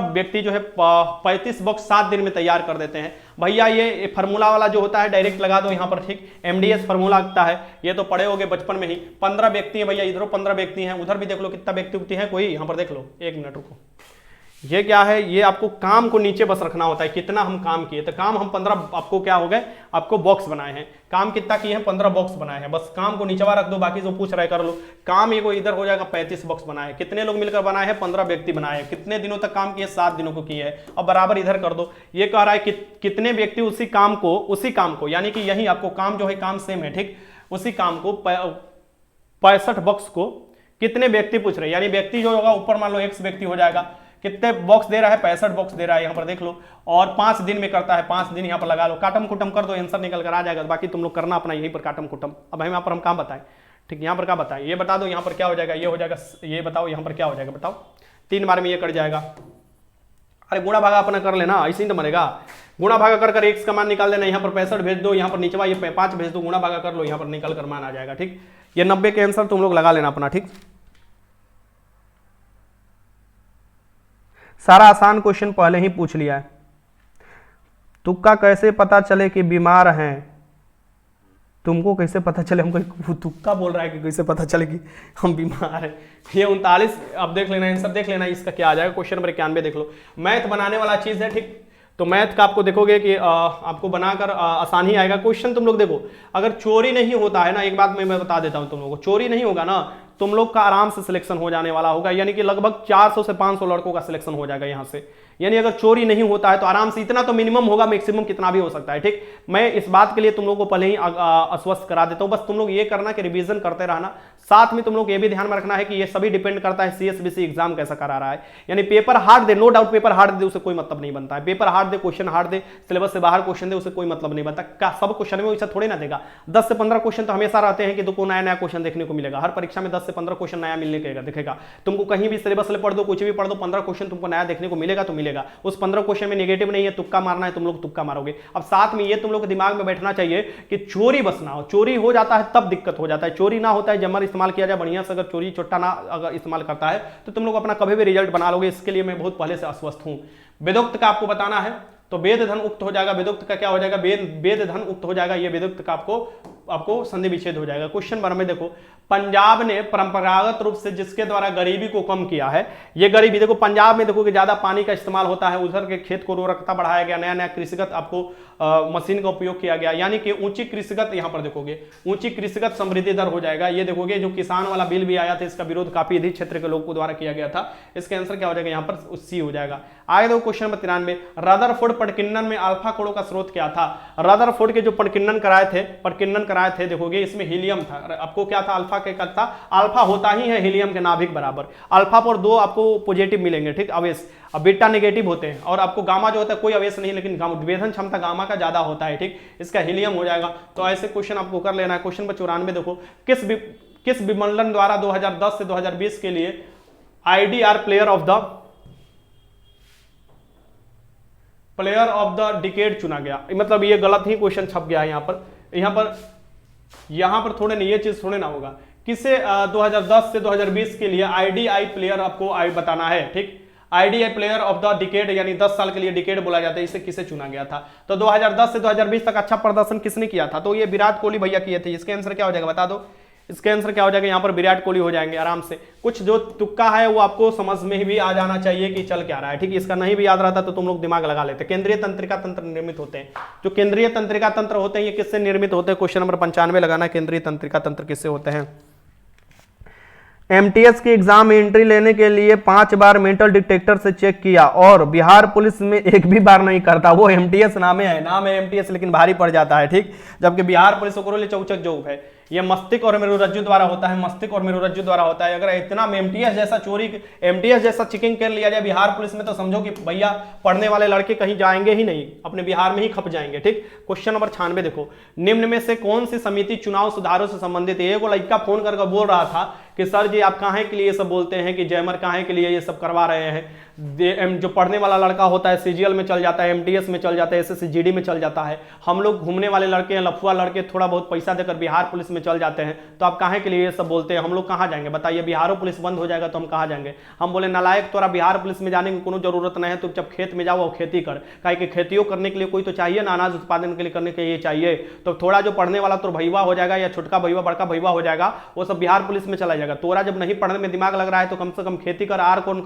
व्यक्ति जो है 35 बॉक्स 7 दिन में तैयार कर देते हैं। भैया ये फार्मूला वाला जो होता है डायरेक्ट लगा दो यहाँ पर। ठीक, MDS फार्मूला लगता है, ये तो पढ़े होगे बचपन में ही। 15 व्यक्ति हैं भैया, इधर 15 व्यक्ति हैं, उधर भी देख लो कितना व्यक्ति है कोई, यहाँ पर देख लो। 1 मिनट रुको, ये क्या है? ये आपको काम को नीचे बस रखना होता है, कितना हम काम किए। तो काम हम 15, आपको क्या हो गए? आपको बॉक्स बनाए हैं। काम कितना किए हैं? 15 बॉक्स बनाए हैं। बस काम को नीचेवा रख दो, बाकी जो पूछ रहे कर लो। काम ये को इधर हो जाएगा 35 बॉक्स बनाए हैं। कितने लोग मिलकर बनाए हैं? 15 व्यक्ति बनाए हैं। कितने दिनों तक काम किए? 7 दिनों को किए हैं। अब बराबर इधर कर दो। ये कह रहा है कि कितने व्यक्ति उसी काम को यानी कि यही आपको काम जो है काम सेम है। ठीक, उसी काम को 65 बॉक्स को कितने व्यक्ति पूछ रहे हैं, यानी व्यक्ति जो होगा ऊपर मान लो X व्यक्ति हो जाएगा। कितने बॉक्स दे रहा है? 65 बॉक्स दे रहा है, यहाँ पर देख लो। और 5 दिन में करता है, 5 दिन यहाँ पर लगा लो, काटम कुटम कर दो, आंसर निकल कर आ जाएगा। बाकी तुम लोग करना अपना यहीं पर काटम कुटम। अब हम यहाँ पर हम काम बताएं। ठीक, यहाँ पर क्या बताएं? ये बता दो यहाँ पर क्या हो जाएगा? ये हो जाएगा, ये बताओ यहाँ पर क्या हो जाएगा बताओ? 3 बार में ये कट जाएगा। अरे गुणा भागा अपना कर लेना, ऐसे ही तो मरेगा। गुणा भागा कर X का मान निकाल देना, यहाँ पर 65 भेज दो, यहाँ पर नीचवा ये 5 भेज दो, गुणा भागा कर लो, यहाँ पर निकल कर मान आ जाएगा। ठीक, ये 90 के आंसर तुम लोग लगा लेना अपना। ठीक, सारा आसान क्वेश्चन पहले ही पूछ लिया है। तुक्का कैसे पता चले कि बीमार हैं? तुमको कैसे पता चले? हमको तुक्का बोल रहा है कि कैसे पता चले कि हम बीमार हैं। ये 39 अब देख लेना, आंसर देख लेना, इसका क्या आ जाएगा। क्वेश्चन नंबर 91 देख लो, मैथ बनाने वाला चीज है, ठीक। तो मैथ का आपको देखोगे कि आपको बनाकर आसान ही आएगा। क्वेश्चन तुम लोग देखो, अगर चोरी नहीं होता है ना, एक बात मैं बता देता हूं तुम लोगों को, चोरी नहीं होगा ना, तुम लोग का आराम से सिलेक्शन हो जाने वाला होगा, यानी कि लगभग 400 से 500 लड़कों का सिलेक्शन हो जाएगा यहां से। यानी अगर चोरी नहीं होता है तो आराम से, इतना तो मिनिमम होगा, मैक्सिमम कितना भी हो सकता है, ठीक। मैं इस बात के लिए तुम लोगों को पहले ही आश्वस्त करा देता हूं। बस तुम लोग ये करना कि रिवीजन करते रहना, साथ में तुम लोग ये भी ध्यान में रखना है कि ये सभी डिपेंड करता है सीएसबीसी एग्जाम कैसा करा रहा है। यानी पेपर हार्ड दे, नो डाउट पेपर हार्ड दे, उसे कोई मतलब नहीं बनता है। पेपर हार्ड दे, क्वेश्चन हार्ड दे, सिलेबस से बाहर क्वेश्चन दे, उसे कोई मतलब नहीं बनता। क्या सब क्वेश्चन में वैसा थोड़ी ना देगा? 10 से 15 क्वेश्चन तो हमेशा रहते हैं कि तुमको नया नया क्वेश्चन देखने को मिलेगा। हर परीक्षा में 10 से 15 क्वेश्चन नया मिलने के दिखेगा। तुमको कहीं भी सिलेबस ले पढ़ दो, कुछ भी पढ़ दो, 15 क्वेश्चन तुमको नया देखने को मिलेगा तो मिलेगा। उस 15 क्वेश्चन में नेगेटिव नहीं है, तुक्का मारना है, तुम लोग तुक्का मारोगे। अब साथ में ये तुम लोग के दिमाग में बैठना चाहिए कि चोरी बस ना हो। चोरी हो जाता है तब दिक्कत हो जाता है, चोरी ना होता है, जमर इस्तेमाल किया जाए बढ़िया से। अगर चोरी चोट्टा ना अगर इस्तेमाल करता है तो तुम लोग अपना कभी भी रिजल्ट बना लोगे। इसके लिए मैं बहुत पहले से आश्वस्त हूं। वेदोक्त का आपको बताना है तो वेद धन उक्त हो जाएगा। वेदोक्त का क्या हो जाएगा? वेद धन उक्त हो जाएगा। ये वेदोक्त का आपको संधि विच्छेद हो जाएगा। क्वेश्चन नंबर में देखो, पंजाब ने परंपरागत रूप से जिसके द्वारा गरीबी को कम किया है, ये गरीबी देखो, पंजाब में देखो कि ज्यादा पानी का इस्तेमाल होता है, उधर के खेत को उर्वरकता बढ़ाया गया, नया नया कृषिगत आपको मशीन का उपयोग किया गया, यानी कि ऊंची कृषिगत, यहां पर देखोगे ऊंची कृषिगत समृद्धि दर हो जाएगा। ये देखोगे जो किसान वाला बिल भी आया था, इसका विरोध काफी अधिक क्षेत्र के लोगों द्वारा किया गया था। इसका आंसर क्या हो जाएगा? यहाँ पर सी हो जाएगा। आगे देखो क्वेश्चन नंबर 93, रदरफोर्ड पटकिन्नन में अल्फा कोड़ों का स्रोत क्या था? रदरफोर्ड के जो पटकिन्नन कराए थे, देखोगे इसमें हीलियम था। आपको क्या था? अल्फा के था, अल्फा होता ही है हीलियम के नाभिक बराबर। अल्फा पर 2 आपको पॉजिटिव मिलेंगे, ठीक, अवेश। अब बीटा नेगेटिव होते हैं, और आपको गामा जो होता है कोई अवेश नहीं, लेकिन विभेदन क्षमता गामा का ज्यादा होता है, ठीक। इसका हीलियम हो जाएगा। तो ऐसे क्वेश्चन आपको कर लेना है। क्वेश्चन नंबर 94 देखो, किस विमंडन द्वारा 2010 से 2020 के लिए IDR player of the decade चुना गया? मतलब ये गलत ही क्वेश्चन छप गया है यहां पर थोड़े नहीं, ये चीज थोड़े ना होगा। किसे 2010 से 2020 के लिए आईडीआई प्लेयर आपको बताना है, ठीक। IDI player of the decade, यानी 10 साल के लिए डिकेड बोला जाता है, इसे किसे चुना गया था? तो 2010 से 2020 तक अच्छा प्रदर्शन किसने किया था? तो ये विराट कोहली भैया किए थे। इसका आंसर क्या हो जाएगा बता दो? इसका आंसर क्या हो जाएगा? यहाँ पर विराट कोहली हो जाएंगे आराम से। कुछ जो तुक्का है वो आपको समझ में भी आ जाना चाहिए कि चल क्या रहा है, ठीक। इसका नहीं भी याद रहता तो तुम लोग दिमाग लगा लेते। केंद्रीय तंत्रिका तंत्र निर्मित होते हैं, जो केंद्रीय तंत्रिका तंत्र होते हैं ये किससे निर्मित होते हैं? क्वेश्चन नंबर 95 लगाना, केंद्रीय तंत्रिका तंत्र किससे होते हैं? एमटीएस की एग्जाम में एंट्री लेने के लिए 5 बार मेटल डिटेक्टर से चेक किया और बिहार पुलिस में एक भी बार नहीं करता। वो एमटीएस नाम है एमटीएस, लेकिन भारी पड़ जाता है, ठीक। जबकि बिहार पुलिस को चौचक जो है ये मस्तिष्क और मेरुरज्जु द्वारा होता है, मस्तिष्क और मेरुरज्जु द्वारा होता है। अगर इतना एमटीएस जैसा एमटीएस जैसा चेकिंग कर लिया जाए बिहार पुलिस में, तो समझो कि भैया पढ़ने वाले लड़के कहीं जाएंगे ही नहीं, अपने बिहार में ही खप जाएंगे, ठीक। क्वेश्चन नंबर 96 देखो, निम्न में से कौन सी समिति चुनाव सुधारों से संबंधित है? एक लड़का फोन करके बोल रहा था कि सर जी आप काहे के लिए ये सब बोलते हैं, कि जयमर काहे के लिए ये सब करवा रहे हैं? जो पढ़ने वाला लड़का होता है सीजीएल में चल जाता है, एमटीएस में चल जाता है, एसएससी में चल जाता है। हम लोग घूमने वाले लड़के हैं, लफुआ लड़के, थोड़ा बहुत पैसा देकर बिहार पुलिस में चल जाते हैं, तो आप काहे के लिए ये सब बोलते हैं? हम लोग कहाँ जाएंगे बताइए? बिहारो पुलिस बंद हो जाएगा तो हम कहाँ जाएंगे? हम बोले नालायक, तोरा बिहार पुलिस में जाने की कोनो जरूरत नहीं है, तुम जब खेत में जाओ और खेती कर, काहे कि खेतियों करने के लिए कोई तो चाहिए ना, अनाज उत्पादन के लिए करने के लिए चाहिए। तो थोड़ा जो पढ़ने वाला तो भैया हो जाएगा, या छोटका भैया बड़का भैया हो जाएगा, वो सब बिहार पुलिस में चला जाएगा। तोरा जब नहीं पढ़ने में दिमाग लग रहा है तो कम से कम खेती कर, आर कौन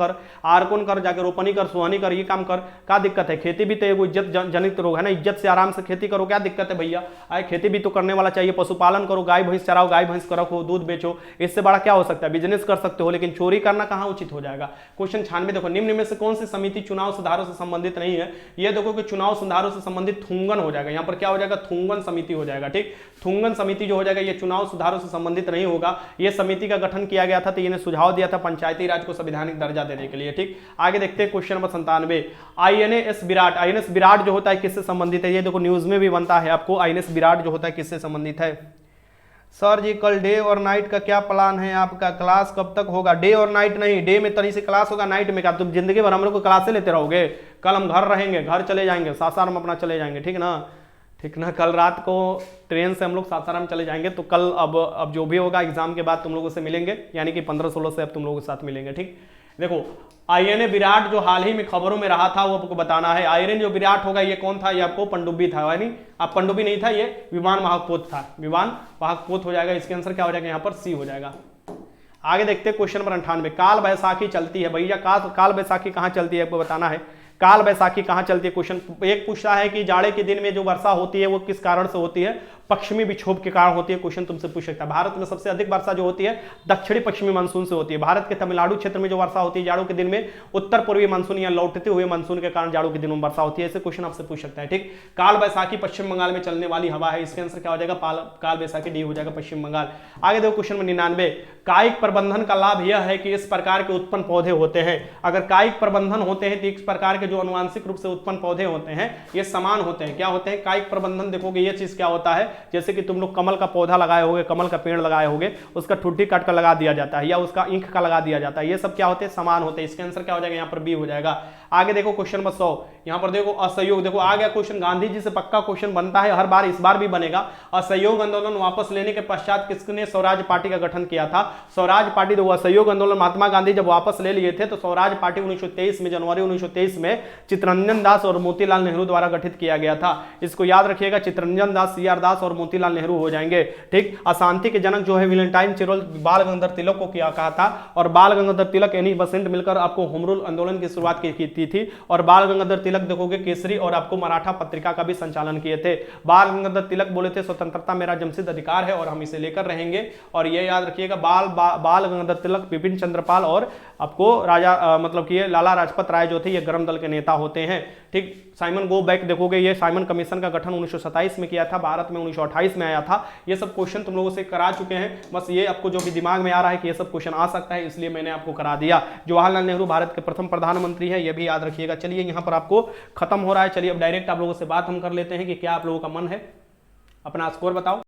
कर, जाके रोपनी कर, सुहानी कर, ये काम कर। क्या दिक्कत है? खेती भी तो एक इज्जत जनित रोग है ना, इज्जत से आराम से खेती करो, क्या दिक्कत है भैया? आए खेती भी तो करने वाला चाहिए, पशुपालन करो, गाय भैंस चराओ, गाय भैंस रखो, दूध बेचो, इससे बड़ा क्या हो सकता है? बिजनेस कर सकते हो, लेकिन चोरी करना कहां उचित हो जाएगा? क्वेश्चन 96 देखो, निम्न में से कौन सी समिति चुनाव सुधारों से संबंधित नहीं है? ये देखो कि चुनाव सुधारों से संबंधित थुंगन हो जाएगा, यहां पर क्या हो जाएगा? थुंगन समिति हो जाएगा, ठीक। थुंगन समिति जो हो जाएगा ये चुनाव सुधारों से संबंधित नहीं होगा। ये समिति का गठन किया गया था, तो इन्हें सुझाव दिया था पंचायती राज को संवैधानिक दर्जा देने के लिए, ठीक। आगे देखते हैं क्वेश्चन नंबर 97, आईएनएस विराट जो होता है किससे संबंधित है? ये देखो न्यूज में भी बनता है आपको, आईएनएस विराट जो होता है किससे संबंधित है? सर जी कल डे और नाइट का क्या प्लान है आपका? क्लास कब तक होगा? डे और नाइट नहीं, डे में तरी से क्लास होगा, नाइट में क्या? तुम जिंदगी भर हम लोग को क्लासे लेते रहोगे? कल हम घर रहेंगे, घर चले जाएंगे, सासाराम अपना चले जाएंगे, ठीक ना, ठीक ना। कल रात को ट्रेन से हम लोग सासाराम चले जाएंगे, तो कल अब जो भी होगा एग्जाम के बाद तुम लोगों से मिलेंगे, यानी कि 15-16 से अब तुम लोगों के साथ मिलेंगे, ठीक। देखो आईएनए विराट जो हाल ही में खबरों में रहा था वो आपको बताना है। आईएनए जो विराट होगा ये कौन था, ये आपको पनडुब्बी था, यानी आप पनडुब्बी नहीं था, ये विमान वाहक पोत था, विमान वाहक पोत हो जाएगा। इसके आंसर क्या हो जाएगा यहाँ पर सी हो जाएगा। आगे देखते हैं क्वेश्चन नंबर 98। काल बैसाखी चलती है भैया, काल बैसाखी कहाँ चलती है आपको बताना है। काल बैसाखी कहाँ चलती है, क्वेश्चन एक पूछता है कि जाड़े के दिन में जो वर्षा होती है वो किस कारण से होती है, पश्चिमी विक्षोभ के कारण होती है। क्वेश्चन तुमसे पूछ सकता है। भारत में सबसे अधिक वर्षा जो होती है दक्षिणी पश्चिमी मानसून से होती है। भारत के तमिलनाडु क्षेत्र में जो वर्षा होती है जाड़ों के दिन में उत्तर पूर्वी मानसून या लौटते हुए मानसून के कारण जाड़ों के दिनों में वर्षा होती है। ऐसे क्वेश्चन आपसे पूछ सकता है। ठीक, काल बैसाखी पश्चिम बंगाल में चलने वाली हवा है, इसके आंसर क्या हो जाएगा, काल बैसाखी डी हो जाएगा, पश्चिम बंगाल। आगे देखो क्वेश्चन नंबर 99। कायिक प्रबंधन का लाभ यह है कि इस प्रकार के उत्पन्न पौधे होते हैं। अगर कायिक प्रबंधन होते हैं तो इस प्रकार के जो अनुवांशिक रूप से उत्पन्न पौधे होते हैं ये समान होते हैं। क्या होते हैं, कायिक प्रबंधन देखोगे ये चीज क्या होता है, जैसे कि तुम लोग कमल का पौधा लगाए होगे, कमल का पेड़ लगाए होगे, उसका ठुड्डी काट कर लगा दिया जाता है या उसका इंक का लगा दिया जाता है, ये सब क्या होते हैं, समान होते हैं। इसके आंसर क्या हो जाएगा यहाँ पर बी हो जाएगा। आगे देखो क्वेश्चन नंबर 100। यहाँ पर देखो असहयोग, देखो आ गया क्वेश्चन, गांधी जी से पक्का क्वेश्चन बनता है हर बार, इस बार भी बनेगा। असहयोग आंदोलन वापस लेने के पश्चात किसने स्वराज पार्टी का गठन किया था। स्वराज पार्टी, देखो असहयोग आंदोलन महात्मा गांधी जब वापस ले लिए थे तो स्वराज पार्टी 1923 में, जनवरी 1923 में चित्तरंजन दास और मोतीलाल नेहरू द्वारा गठित किया गया था। इसको याद रखिएगा, चित्तरंजन दास, सीआर दास और मोतीलाल नेहरू हो जाएंगे। ठीक, अशांति के जनक जो है विलेंटाइन चिरोल बाल गंगाधर तिलक को किया कहा था, और बाल गंगाधर तिलक एनी बसेंट मिलकर आपको होम रूल आंदोलन की शुरुआत की थी। और बाल गंगाधर तिलक देखोगे केसरी और आपको मराठा पत्रिका का भी संचालन किए थे। बाल गंगाधर तिलक बोले थे स्वतंत्रता मेरा जमसिद अधिकार है और हम इसे लेकर रहेंगे। और ये याद रखिएगा बाल गंगाधर तिलक, बिपिन चंद्रपाल और आपको राजा मतलब कि लाला राजपत राय जो थे ये गर्म दल के नेता होते हैं। ठीक, साइमन गो बैक देखोगे ये साइमन कमीशन का गठन 1927 में किया था, भारत में 1928 में आया था। ये सब क्वेश्चन तुम लोगों से करा चुके हैं, बस ये आपको जो भी दिमाग में आ रहा है कि ये सब क्वेश्चन आ सकता है इसलिए मैंने आपको करा दिया। जवाहरलाल नेहरू भारत के प्रथम प्रधानमंत्री है, ये भी याद रखिएगा। चलिए यहाँ पर आपको खत्म हो रहा है, चलिए अब डायरेक्ट आप लोगों से बात हम कर लेते हैं कि क्या आप लोगों का मन है, अपना स्कोर बताओ।